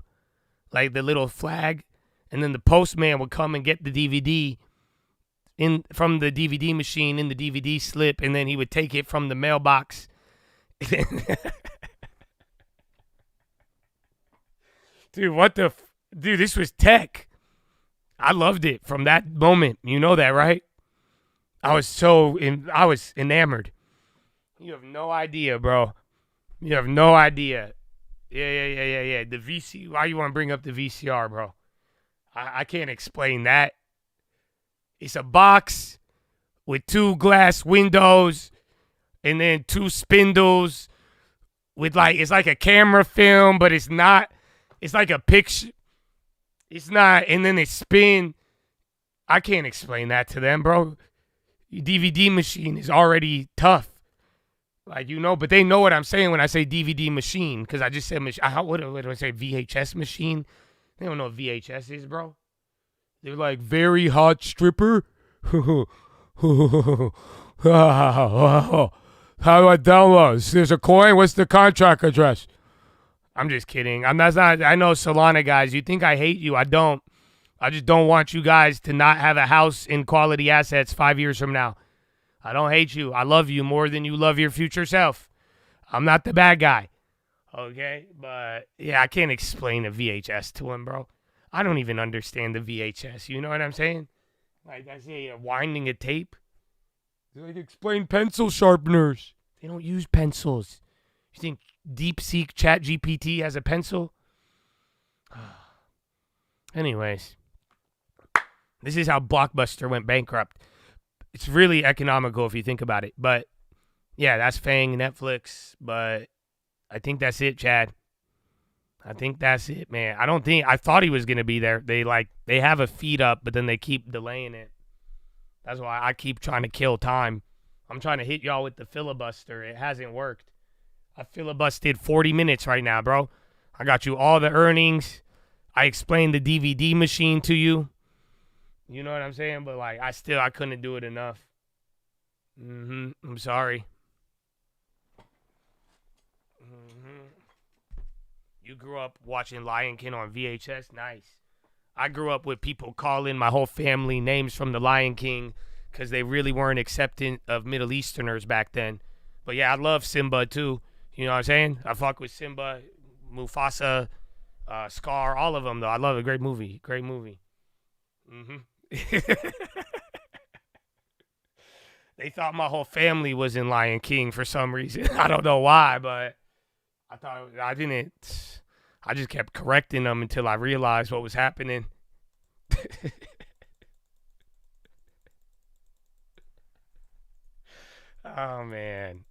like the little flag, and then the postman would come and get the DVD from the DVD machine in the DVD slip, and then he would take it from the mailbox. Dude, dude, this was tech. I loved it from that moment. You know that, right? I was enamored. You have no idea, bro. You have no idea. Yeah. The VC. Why you want to bring up the VCR, bro? I can't explain that. It's a box with 2 glass windows and then 2 spindles with it's like a camera film, but it's not. It's like a picture. It's not. And then they spin. I can't explain that to them, bro. Your DVD machine is already tough. But they know what I'm saying when I say DVD machine, because I just said machine. What do I say? VHS machine? They don't know what VHS is, bro. They're like, very hot stripper. How do I download? There's a coin. What's the contract address? I'm just kidding. I know Solana guys. You think I hate you? I don't. I just don't want you guys to not have a house in quality assets 5 years from now. I don't hate you. I love you more than you love your future self. I'm not the bad guy. Okay? But, yeah, I can't explain a VHS to him, bro. I don't even understand the VHS. You know what I'm saying? Like, I say, winding a tape. Like, explain pencil sharpeners. They don't use pencils. You think DeepSeek ChatGPT has a pencil? Anyways, this is how Blockbuster went bankrupt. It's really economical if you think about it. But, yeah, that's Fang, Netflix. But I think that's it, Chad. I think that's it, man. I thought he was going to be there. They have a feed up, but then they keep delaying it. That's why I keep trying to kill time. I'm trying to hit y'all with the filibuster. It hasn't worked. I filibustered 40 minutes right now, bro. I got you all the earnings. I explained the DVD machine to you. You know what I'm saying? But, I couldn't do it enough. I'm sorry. You grew up watching Lion King on VHS? Nice. I grew up with people calling my whole family names from the Lion King because they really weren't accepting of Middle Easterners back then. But, yeah, I love Simba, too. You know what I'm saying? I fuck with Simba, Mufasa, Scar, all of them, though. I love it. Great movie. Great movie. They thought my whole family was in Lion King for some reason. I don't know why, but I just kept correcting them until I realized what was happening. Oh, man.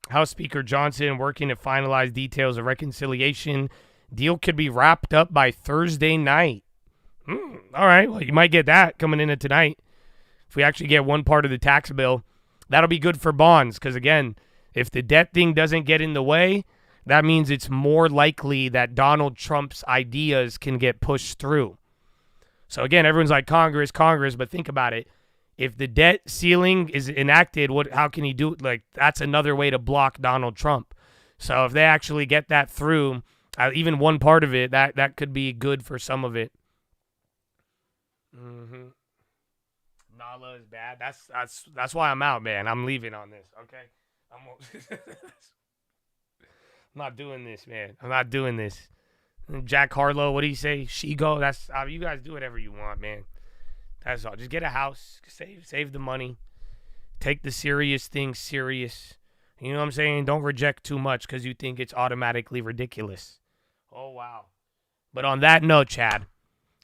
House Speaker Johnson working to finalize details of reconciliation. Deal could be wrapped up by Thursday night. All right. Well, you might get that coming into tonight. If we actually get one part of the tax bill, that'll be good for bonds. Because, again, if the debt thing doesn't get in the way, that means it's more likely that Donald Trump's ideas can get pushed through. So, again, everyone's like, Congress, but think about it. If the debt ceiling is enacted, how can he do it? Like, that's another way to block Donald Trump. So if they actually get that through, even one part of it, that could be good for some of it. Nala is bad. That's why I'm out, man. I'm leaving on this, okay? I'm not doing this, man. I'm not doing this. Jack Harlow, what do you say? She-go? You guys do whatever you want, man. That's all. Just get a house. Save the money. Take the serious things serious. You know what I'm saying? Don't reject too much because you think it's automatically ridiculous. Oh, wow. But on that note, Chad,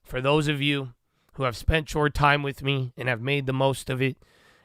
for those of you who have spent your time with me and have made the most of it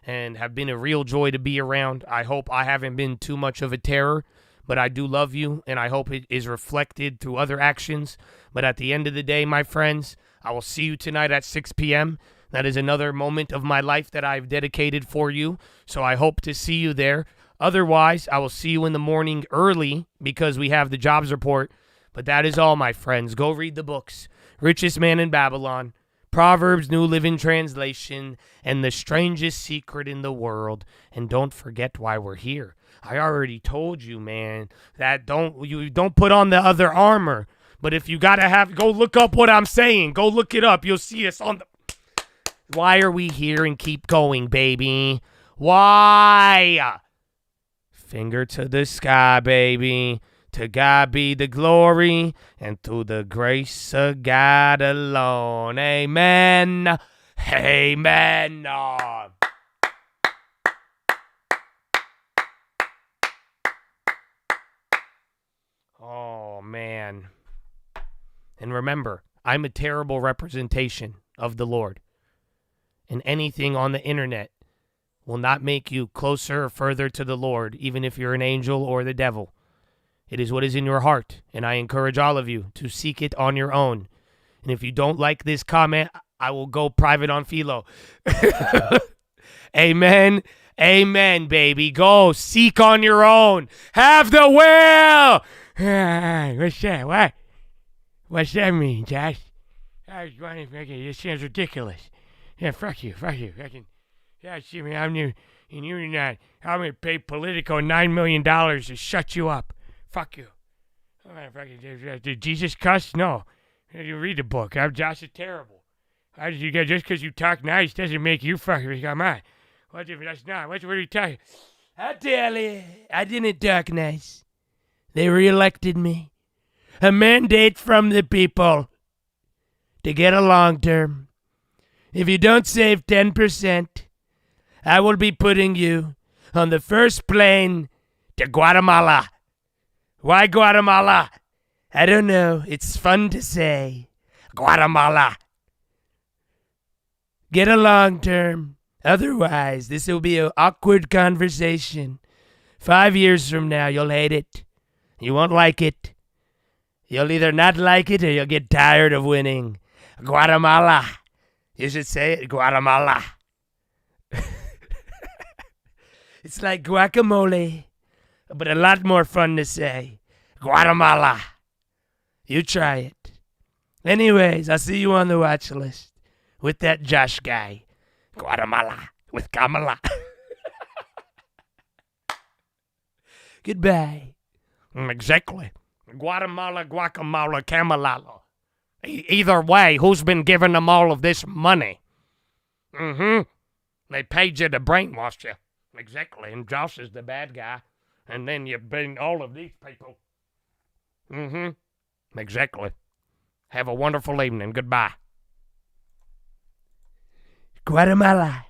and have been a real joy to be around, I hope I haven't been too much of a terror, but I do love you, and I hope it is reflected through other actions. But at the end of the day, my friends, I will see you tonight at 6 p.m. That is another moment of my life that I've dedicated for you, so I hope to see you there. Otherwise, I will see you in the morning early because we have the jobs report. But that is all, my friends. Go read the books. Richest Man in Babylon, Proverbs, New Living Translation, and The Strangest Secret in the World. And don't forget why we're here. I already told you, man, that don't put on the other armor. But if you gotta go look up what I'm saying. Go look it up. You'll see us on the... Why are we here and keep going, baby? Why? Finger to the sky, baby. To God be the glory, and through the grace of God alone. Amen. Amen. Oh, man. And remember, I'm a terrible representation of the Lord. And anything on the internet will not make you closer or further to the Lord, even if you're an angel or the devil. It is what is in your heart, and I encourage all of you to seek it on your own. And if you don't like this comment, I will go private on Philo. Amen. Amen, baby. Go seek on your own. Have the will. What's that? What? What's that mean, Josh? I was wondering, this sounds ridiculous. Yeah, fuck you. Yeah, see me, I'm new, and you're not. I'm going to pay Politico $9 million to shut you up. Fuck you. Did Jesus cuss? No. You read the book. Josh is terrible. How did you get, just because you talk nice doesn't make you fucking come on. What if that's not? What are you talking? I tell you, I didn't talk nice. They reelected me. A mandate from the people to get a long term. If you don't save 10%, I will be putting you on the first plane to Guatemala. Why Guatemala? I don't know. It's fun to say. Guatemala. Get a long term. Otherwise, this will be an awkward conversation. 5 years from now, you'll hate it. You won't like it. You'll either not like it or you'll get tired of winning. Guatemala. You should say it, Guatemala. It's like guacamole, but a lot more fun to say. Guatemala. You try it. Anyways, I'll see you on the watch list with that Josh guy. Guatemala with Kamala. Goodbye. Exactly. Guatemala, guacamole, Camalala. Either way, who's been giving them all of this money? They paid you to brainwash you. Exactly. And Josh is the bad guy. And then you've been all of these people. Exactly. Have a wonderful evening. Goodbye. Guatemala.